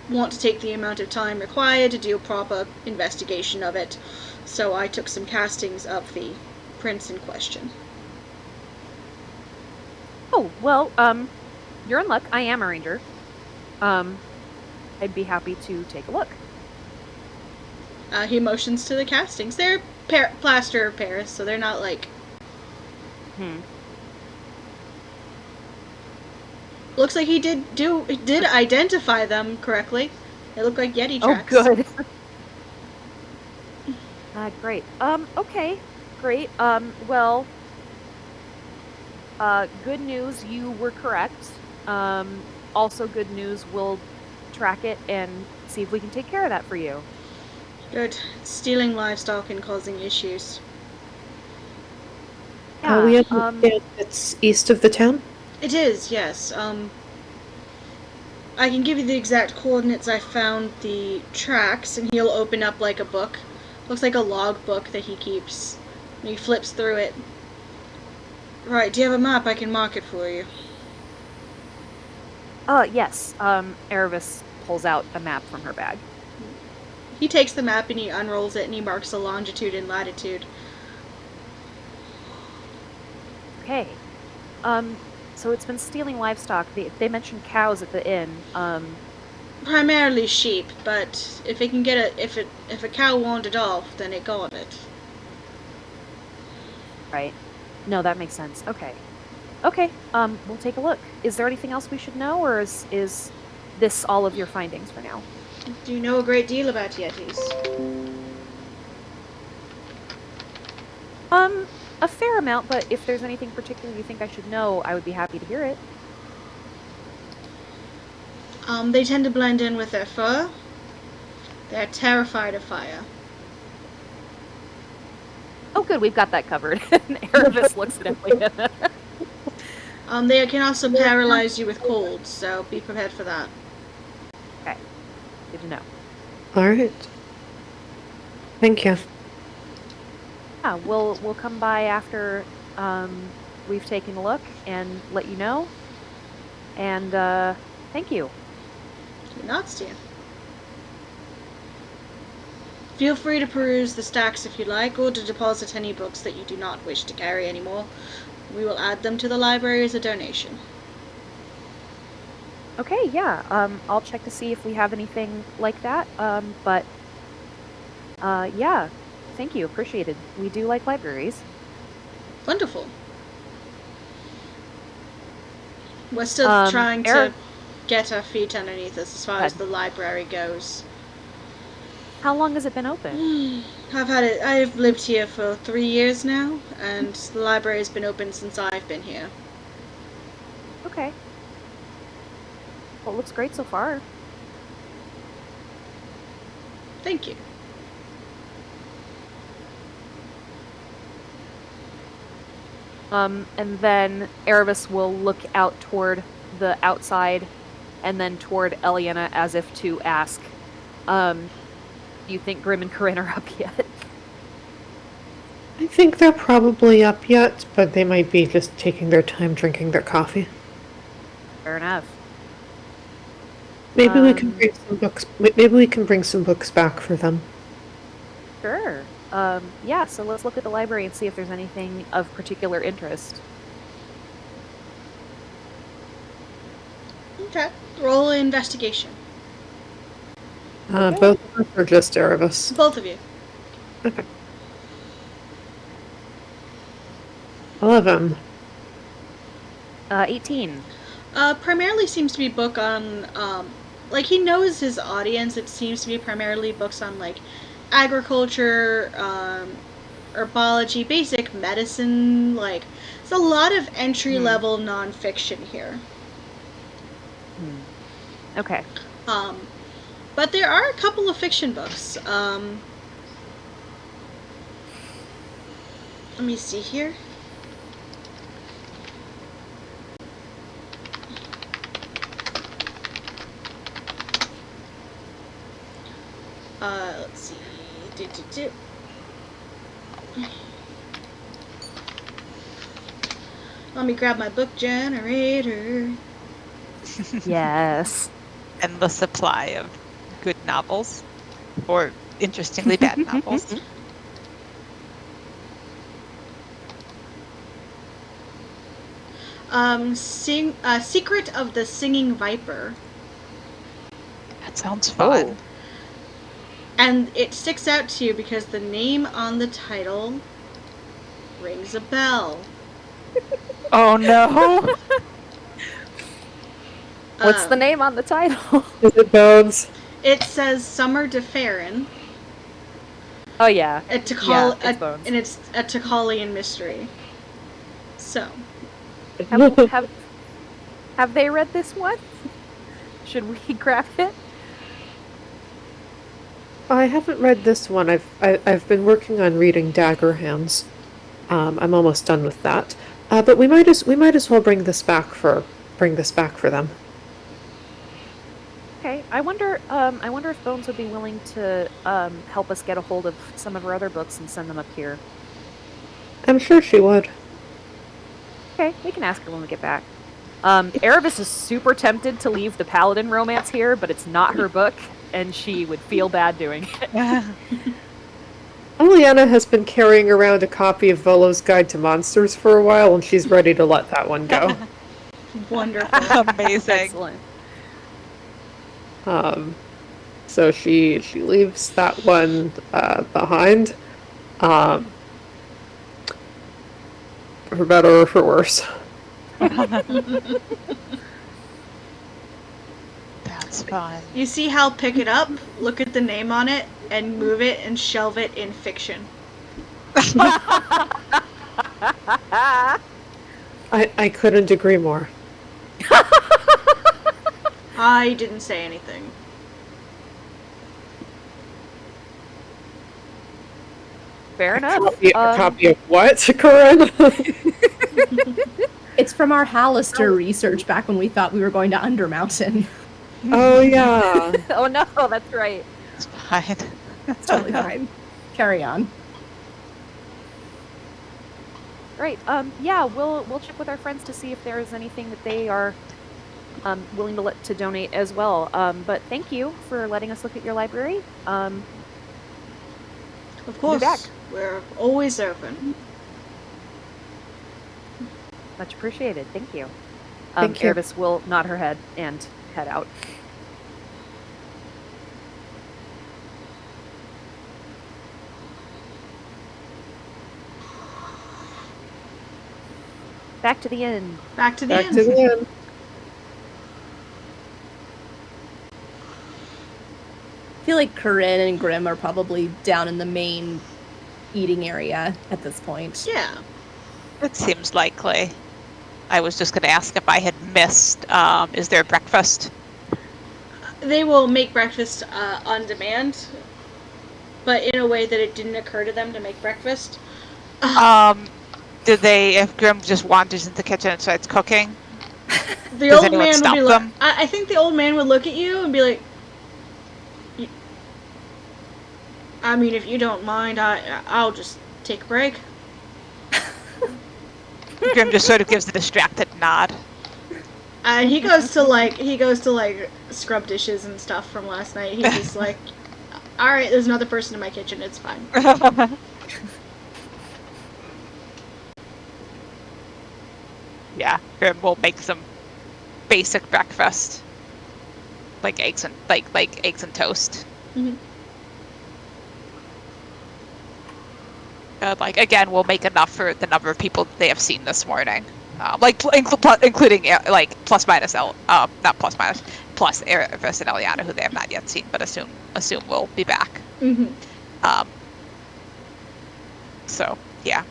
want to take the amount of time required to do a proper investigation of it, so I took some castings of the prince in question. Oh, well, you're in luck. I am a ranger. I'd be happy to take a look. He motions to the castings. They're plaster of Paris, so they're not like... Looks like he did identify them correctly. They look like Yeti tracks. Oh, good. Great. Okay. Great. Well, good news, you were correct. Also good news, we'll track it and see if we can take care of that for you. Good. Stealing livestock and causing issues. Yeah, we understand it's east of the town? It is, yes. I can give you the exact coordinates. I found the tracks, and he'll open up like a book. Looks like a log book that he keeps. And he flips through it. Right, do you have a map? I can mark it for you. Yes. Erebus pulls out a map from her bag. He takes the map and he unrolls it and he marks the longitude and latitude. Okay. So it's been stealing livestock. They mentioned cows at the inn. Primarily sheep, but if it can get if a cow wandered off, then it got it. Right. No, that makes sense. Okay. Okay. We'll take a look. Is there anything else we should know, or is this all of your findings for now? Do you know a great deal about Yetis? A fair amount, but if there's anything particular you think I should know, I would be happy to hear it. They tend to blend in with their fur. They're terrified of fire. Oh, good, we've got that covered. Erebus looks at Emily. They can also paralyze you with cold, so be prepared for that. Okay, good to know. Alright. Thank you. Yeah, we'll come by after we've taken a look and let you know. And thank you. He nods to you. Feel free to peruse the stacks if you like, or to deposit any books that you do not wish to carry anymore. We will add them to the library as a donation. Okay, yeah. I'll check to see if we have anything like that. But yeah. Thank you. Appreciated. We do like libraries. Wonderful. We're still trying to get our feet underneath us as far as the library goes. How long has it been open? I've lived here for 3 years now, and the library has been open since I've been here. Okay. Well, it looks great so far. Thank you. And then Erebus will look out toward the outside and then toward Eliana as if to ask, do you think Grim and Corinne are up yet? I think they're probably up yet, but they might be just taking their time drinking their coffee. Fair enough. Maybe we can bring some books. Maybe we can bring some books back for them. Sure. Yeah, so let's look at the library and see if there's anything of particular interest. Okay. Roll an investigation. Both of us or just Erebus? Both of you. Okay. 11. 18. Primarily seems to be book on like, he knows his audience. It seems to be primarily books on, like, agriculture, herbology, basic medicine. Like, it's a lot of entry-level nonfiction here. Okay. But there are a couple of fiction books. Let me see here. Let's see. Let me grab my book generator. Yes. Endless supply of good novels, or interestingly bad novels. Secret of the Singing Viper. That sounds fun. Oh. And it sticks out to you because the name on the title rings a bell. Oh no! What's the name on the title? Is it Bones? It says Summer de Farron. Oh yeah. It's Bones. and it's a Tocalian mystery. So, Have they read this one? Should we grab it? I haven't read this one. I've been working on reading Dagger Hands. I'm almost done with that. But we might as well bring this back for them. Okay. I wonder if Bones would be willing to help us get a hold of some of her other books and send them up here. I'm sure she would. Okay, we can ask her when we get back. Erebus is super tempted to leave the Paladin romance here, but it's not her book, and she would feel bad doing it. Eliana has been carrying around a copy of Volo's Guide to Monsters for a while, and she's ready to let that one go. wonderful. Amazing. Excellent. So she leaves that one behind. For better or for worse. That's fun. You see how pick it up, look at the name on it, and move it and shelve it in fiction. I couldn't agree more. I didn't say anything. Fair enough. A copy of what, Corinne? It's from our Hallister research back when we thought we were going to Undermountain. Oh yeah. Oh no, that's right. It's fine. It's totally fine. Carry on. Right. Yeah, we'll check with our friends to see if there is anything that they are willing to donate as well. But thank you for letting us look at your library. Of We'll be course, back. we're always open. Much appreciated. Thank you. Thank you. Erebus will nod her head and head out. Back to the inn. Back to the Back end. to the end. I feel like Corinne and Grim are probably down in the main eating area at this point. Yeah. It seems likely. I was just going to ask if I had missed. Is there breakfast? They will make breakfast on demand, but in a way that it didn't occur to them to make breakfast. Do they? If Grim just wanders into the kitchen and starts cooking, The Does old anyone man would stop be like, them? I think the old man would look at you and be like, I mean, if you don't mind, I'll just take a break. Grim just sort of gives a distracted nod. And he goes to like scrub dishes and stuff from last night. He's just like, all right, there's another person in my kitchen. It's fine. Yeah, Grim will make some basic breakfast, like eggs and eggs and toast. Mhm. Again, we'll make enough for the number of people that they have seen this morning. including like plus minus not plus minus plus Erebus and Eliana, who they have not yet seen, but assume will be back. Mm-hmm. So yeah,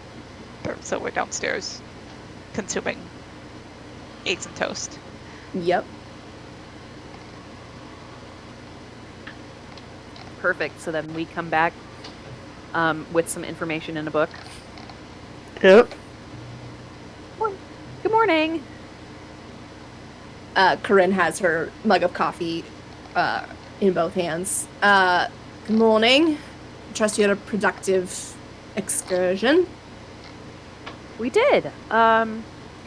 so we're downstairs consuming eggs and toast. Yep. Perfect. So then we come back with some information in a book. Yep. Good morning. Corinne has her mug of coffee in both hands. Good morning. Trust you had a productive excursion. We did.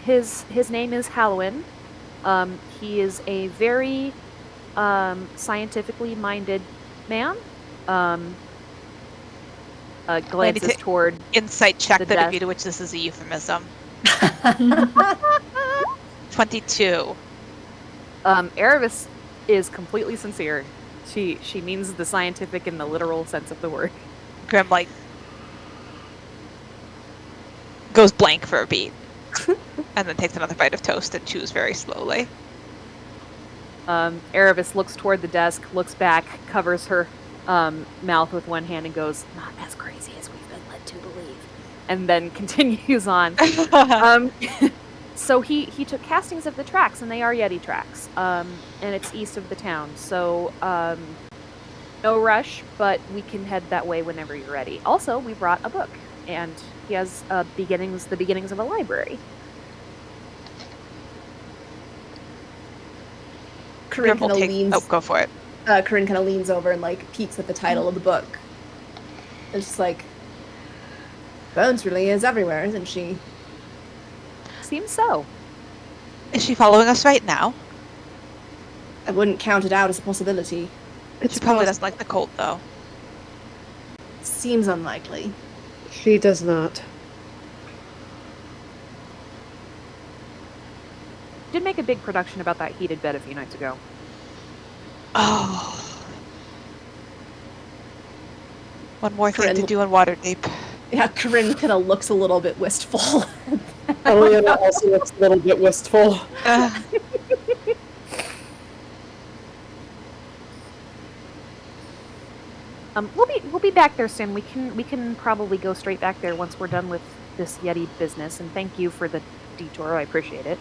His name is Halloween. He is a very scientifically minded man. Glances toward insight check the the desk. degree to which this is a euphemism. 22. Erebus is completely sincere. She means the scientific in the literal sense of the word. Grim like goes blank for a beat, and then takes another bite of toast and chews very slowly. Erebus looks toward the desk, looks back, covers her mouth with one hand, and goes, "Not as crazy as we've been led to believe," and then continues on. So he took castings of the tracks, and they are Yeti tracks, and it's east of the town. So no rush, but we can head that way whenever you're ready. Also, we brought a book, and he has the beginnings of a library. Corinne kind of leans. Oh, go for it. Corinne kind of leans over and like peeks at the title of the book. It's just like, Bones really is everywhere, isn't she? Seems so. Is she following us right now? I wouldn't count it out as a possibility. She probably doesn't like the cold, though. Seems unlikely. She does not. Did make a big production about that heated bed a few nights ago. Oh. One more thing Corinne. to do in Waterdeep. Yeah, Corinne kind of looks a little bit wistful. Eliana also looks a little bit wistful. We'll be back there soon. We can probably go straight back there once we're done with this Yeti business. And thank you for the detour. I appreciate it.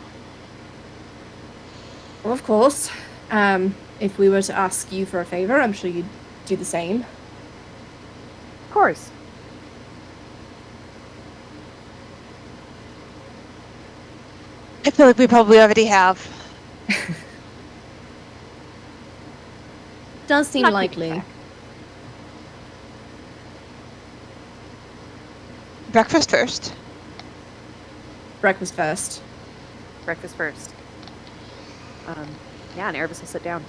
Well, of course. If we were to ask you for a favor, I'm sure you'd do the same. Of course. I feel like we probably already have. Does seem Not likely. keeping track. Breakfast first. Breakfast first. Breakfast first. Yeah, and Erebus will sit down.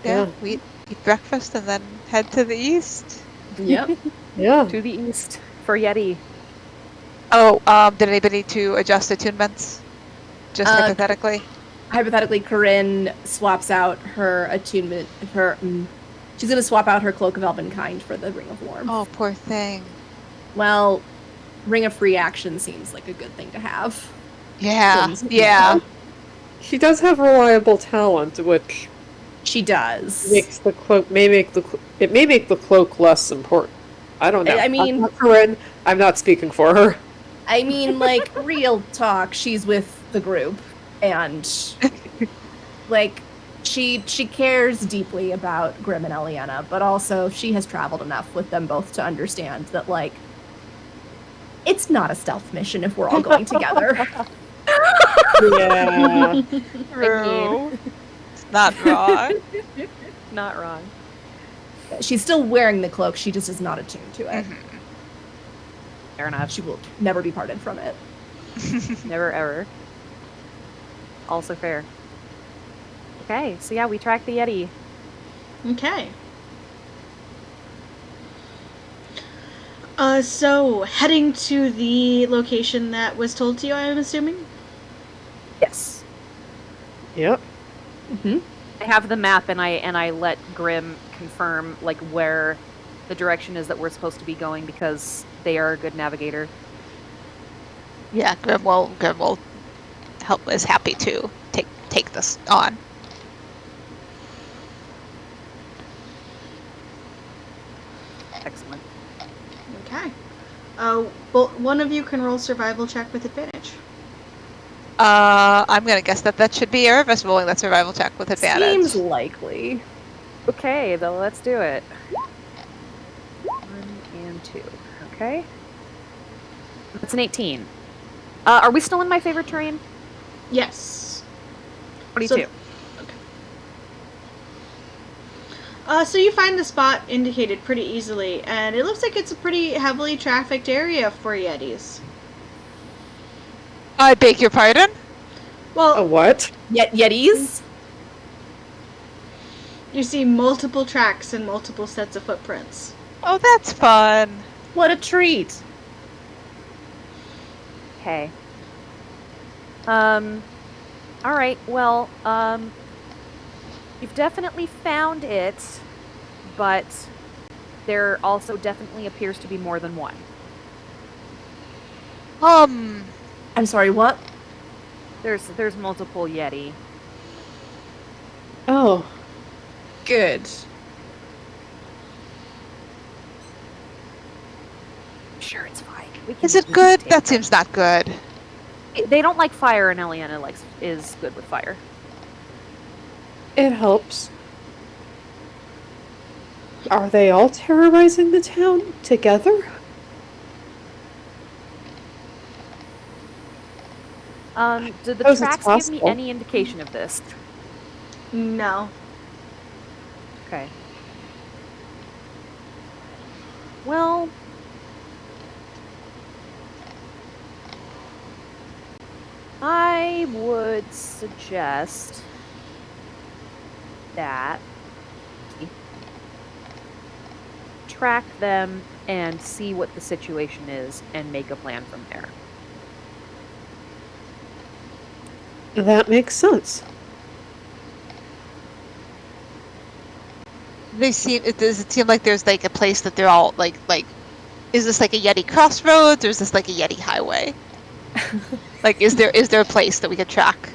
Yeah, Yeah. we eat breakfast and then head to the east. Yep. Yeah. To the east for Yeti. Oh, did anybody need to adjust attunements? Just hypothetically? Hypothetically, Corinne swaps out her attunement. She's going to swap out her Cloak of Elvenkind for the Ring of Warmth. Oh, poor thing. Well, Ring of Free Action seems like a good thing to have. Yeah, Since- yeah. She does have reliable talent, which She does. makes the cloak may make the cloak less important. I don't know. I mean- I'm not Corinne. I'm not speaking for her. I mean, like, real talk, she's with the group, and, like, she cares deeply about Grim and Eliana, but also she has traveled enough with them both to understand that, like, it's not a stealth mission if we're all going together. Yeah. True. It's not wrong. Not wrong. She's still wearing the cloak, she just is not attuned to it. Fair enough. She will never be parted from it. Never ever. Also fair. Okay, so yeah, we track the Yeti. Okay. So heading to the location that was told to you, I'm assuming? Yes. Yep. Mm-hmm. I have the map, and I let Grim confirm like where the direction is that we're supposed to be going because they are a good navigator. Yeah, Grim will help. Is happy to take this on. Excellent. Okay. One of you can roll survival check with advantage. I'm gonna guess that should be Erebus rolling that survival check with advantage. Seems likely. Okay, then let's do it. 1 and 2. Okay. That's an 18. Are we still in my favorite terrain? Yes. 22. So you find the spot indicated pretty easily, and it looks like it's a pretty heavily trafficked area for Yetis. I beg your pardon? Well, A what? Yetis? you see multiple tracks and multiple sets of footprints. Oh, that's fun. What a treat. Okay. Alright, well, you've definitely found it, but there also definitely appears to be more than one. I'm sorry, what? There's multiple Yeti. Oh, Good. Sure, it's fine. Is it good? That seems not good. They don't like fire, and Eliana is good with fire. it helps. Are they all terrorizing the town together? Did the Suppose it's tracks give me possible. any indication of this? No. Okay. Well, I would suggest that track them and see what the situation is and make a plan from there. That makes sense. Does it seem like there's like a place that they're all like is this like a Yeti crossroads or is this like a Yeti highway? Like is there a place that we could track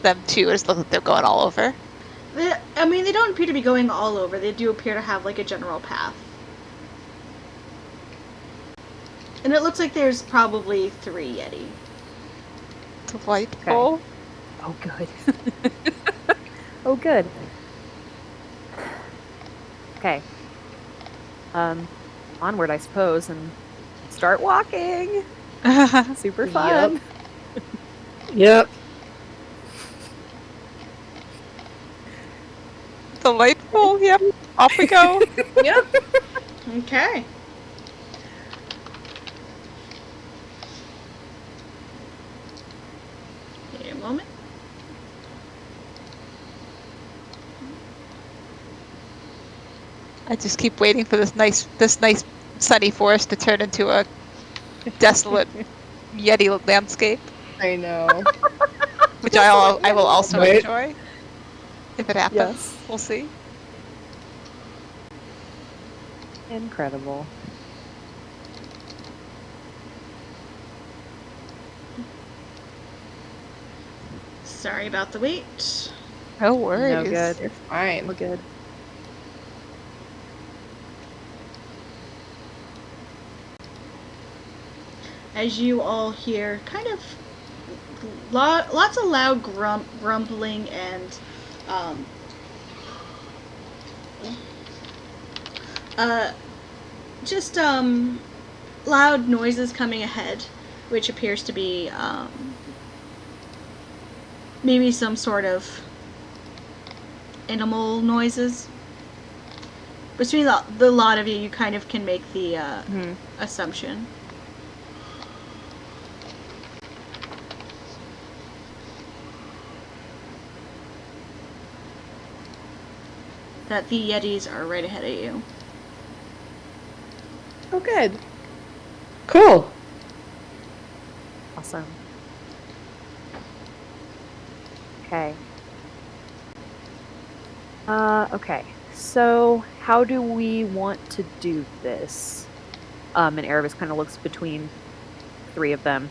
them to? It just looks like they're going all over. They don't appear to be going all over. They do appear to have like a general path. And it looks like there's probably 3 Yeti. Delightful. Oh, good. Oh, good. Okay. Onward, I suppose, and start walking. Super fun. Yep. Delightful. Yep. Off we go. Yep. Okay. Give me a moment. I just keep waiting for this nice sunny forest to turn into a desolate Yeti landscape, I know. which I will also Right. enjoy if it happens. Yes. We'll see. Incredible. Sorry about the wait. No worries. No good. You're fine. We're good. As you all hear kind of lots of loud grumbling and just loud noises coming ahead, which appears to be maybe some sort of animal noises. Between the lot of you, you kind of can make the assumption. That the Yetis are right ahead of you. Oh, good. Cool. Awesome. Okay. Okay. So, how do we want to do this? And Erebus kind of looks between 3 of them.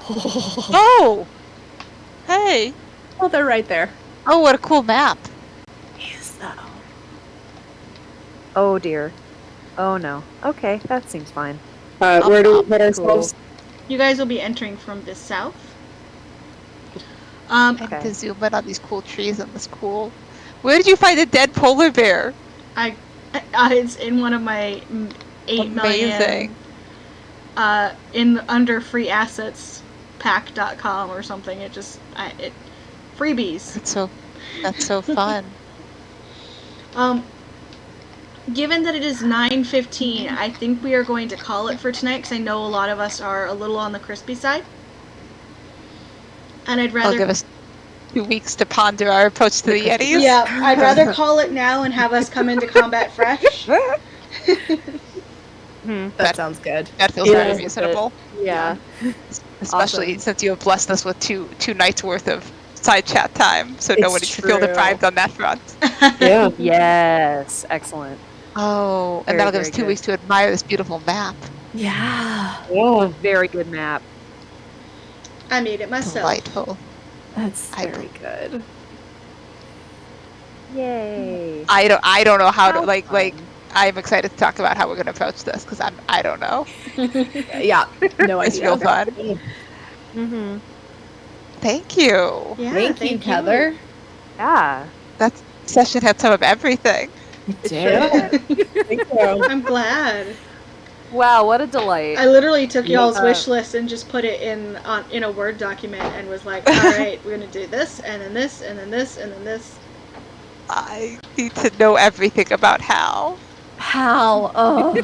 Oh! Hey! Oh, they're right there. Oh, what a cool map. Yes, though. Oh dear. Oh no. Okay, that seems fine. Where do we put ourselves? You guys will be entering from the south. And Okay. to zoom in on these cool trees and this cool... Where did you find a dead polar bear? It's in one of my 8 Amazing. million, in under free assets pack.com or something. Freebies. That's so fun. Given that it is 9:15, I think we are going to call it for tonight because I know a lot of us are a little on the crispy side. And I'd rather... I'll give us 2 weeks to ponder our approach to the Yetis. Yeah, I'd rather call it now and have us come into combat fresh. That sounds good. That feels Yeah. very reasonable. Yeah. Especially Awesome. since you have blessed us with two nights worth of side chat time, so It's nobody should feel true. deprived on that front. Yeah. Yes. Excellent. Oh, and Very, that'll give us very 2 good. weeks to admire this beautiful map. Yeah. Yeah. Very good map. I made it myself. Delightful. That's I very good. Yay. I don't know how to How like fun. I'm excited to talk about how we're gonna approach this because I don't know. Yeah. No It's real idea. fun. Mm-hmm. Thank you. Yeah, Thank you, Heather. Yeah. That session had some of everything. Did. Thank you. I'm glad. Wow, what a delight. I literally took y'all's Yeah. wish list and just put it in a Word document and was like, all right, we're gonna do this and then this and then this and then this. I need to know everything about Hal. Hal. Oh.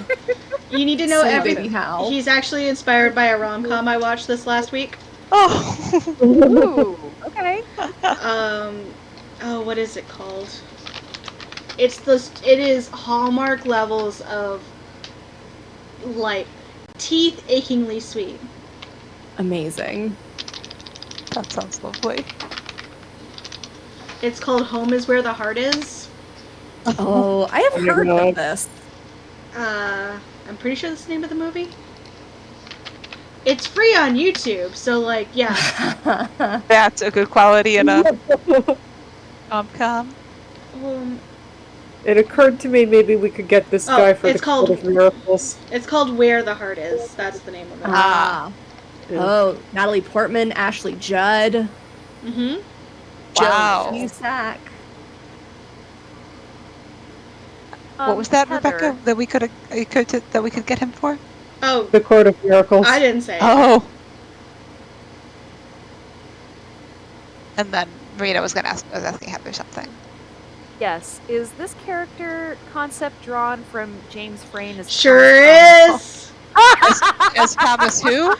You need to know Silly everything. baby Hal. He's actually inspired by a rom-com I watched this last week. Oh, Ooh, okay. Oh, what is it called? It is Hallmark levels of like teeth achingly sweet. Amazing. that sounds lovely. It's called Home is Where the Heart Is. Oh, I have heard of this. I'm pretty sure that's the name of the movie. It's free on YouTube, so like, yeah. That's a good quality in a rom-com. It occurred to me maybe we could get this Oh, guy for it's the called- Court of Miracles. It's called Where the Heart Is. That's the name of it. Ah. Yeah. Oh, Natalie Portman, Ashley Judd, Mm-hmm. Wow. Joan Cusack. What was that, Heather, Rebecca? That we could get him for? Oh, The Court of Miracles. I didn't say it. Oh. And then Marina was asking Heather something. Yes. Is this character concept drawn from James Frayne as Sure Thomas is. As Thomas who?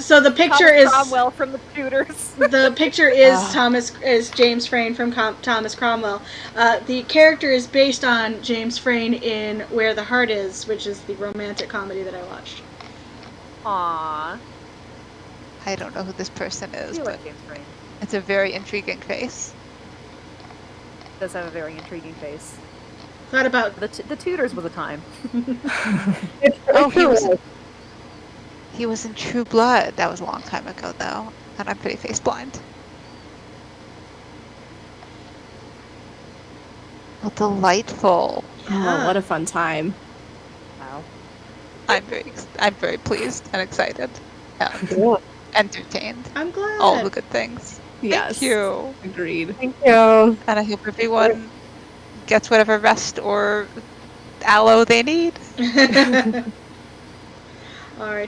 So the picture Thomas is Cromwell from the Tudors. the picture is Ah. James Frayne from Thomas Cromwell. The character is based on James Frayne in Where the Heart Is, which is the romantic comedy that I watched. Aww. I don't know who this person I is, do but like James Frayne. it's a very intriguing face. Does have a very intriguing face. Thought about The Tudors was a time. Oh, he was in True Blood. That was a long time ago, though, and I'm pretty face blind. Oh, delightful! Oh, what a fun time. Wow. I'm very pleased and excited and Yeah. entertained. I'm glad. All the good things. Yes. Thank you, Agreed. Thank you. and I hope everyone gets whatever rest or aloe they need. All right.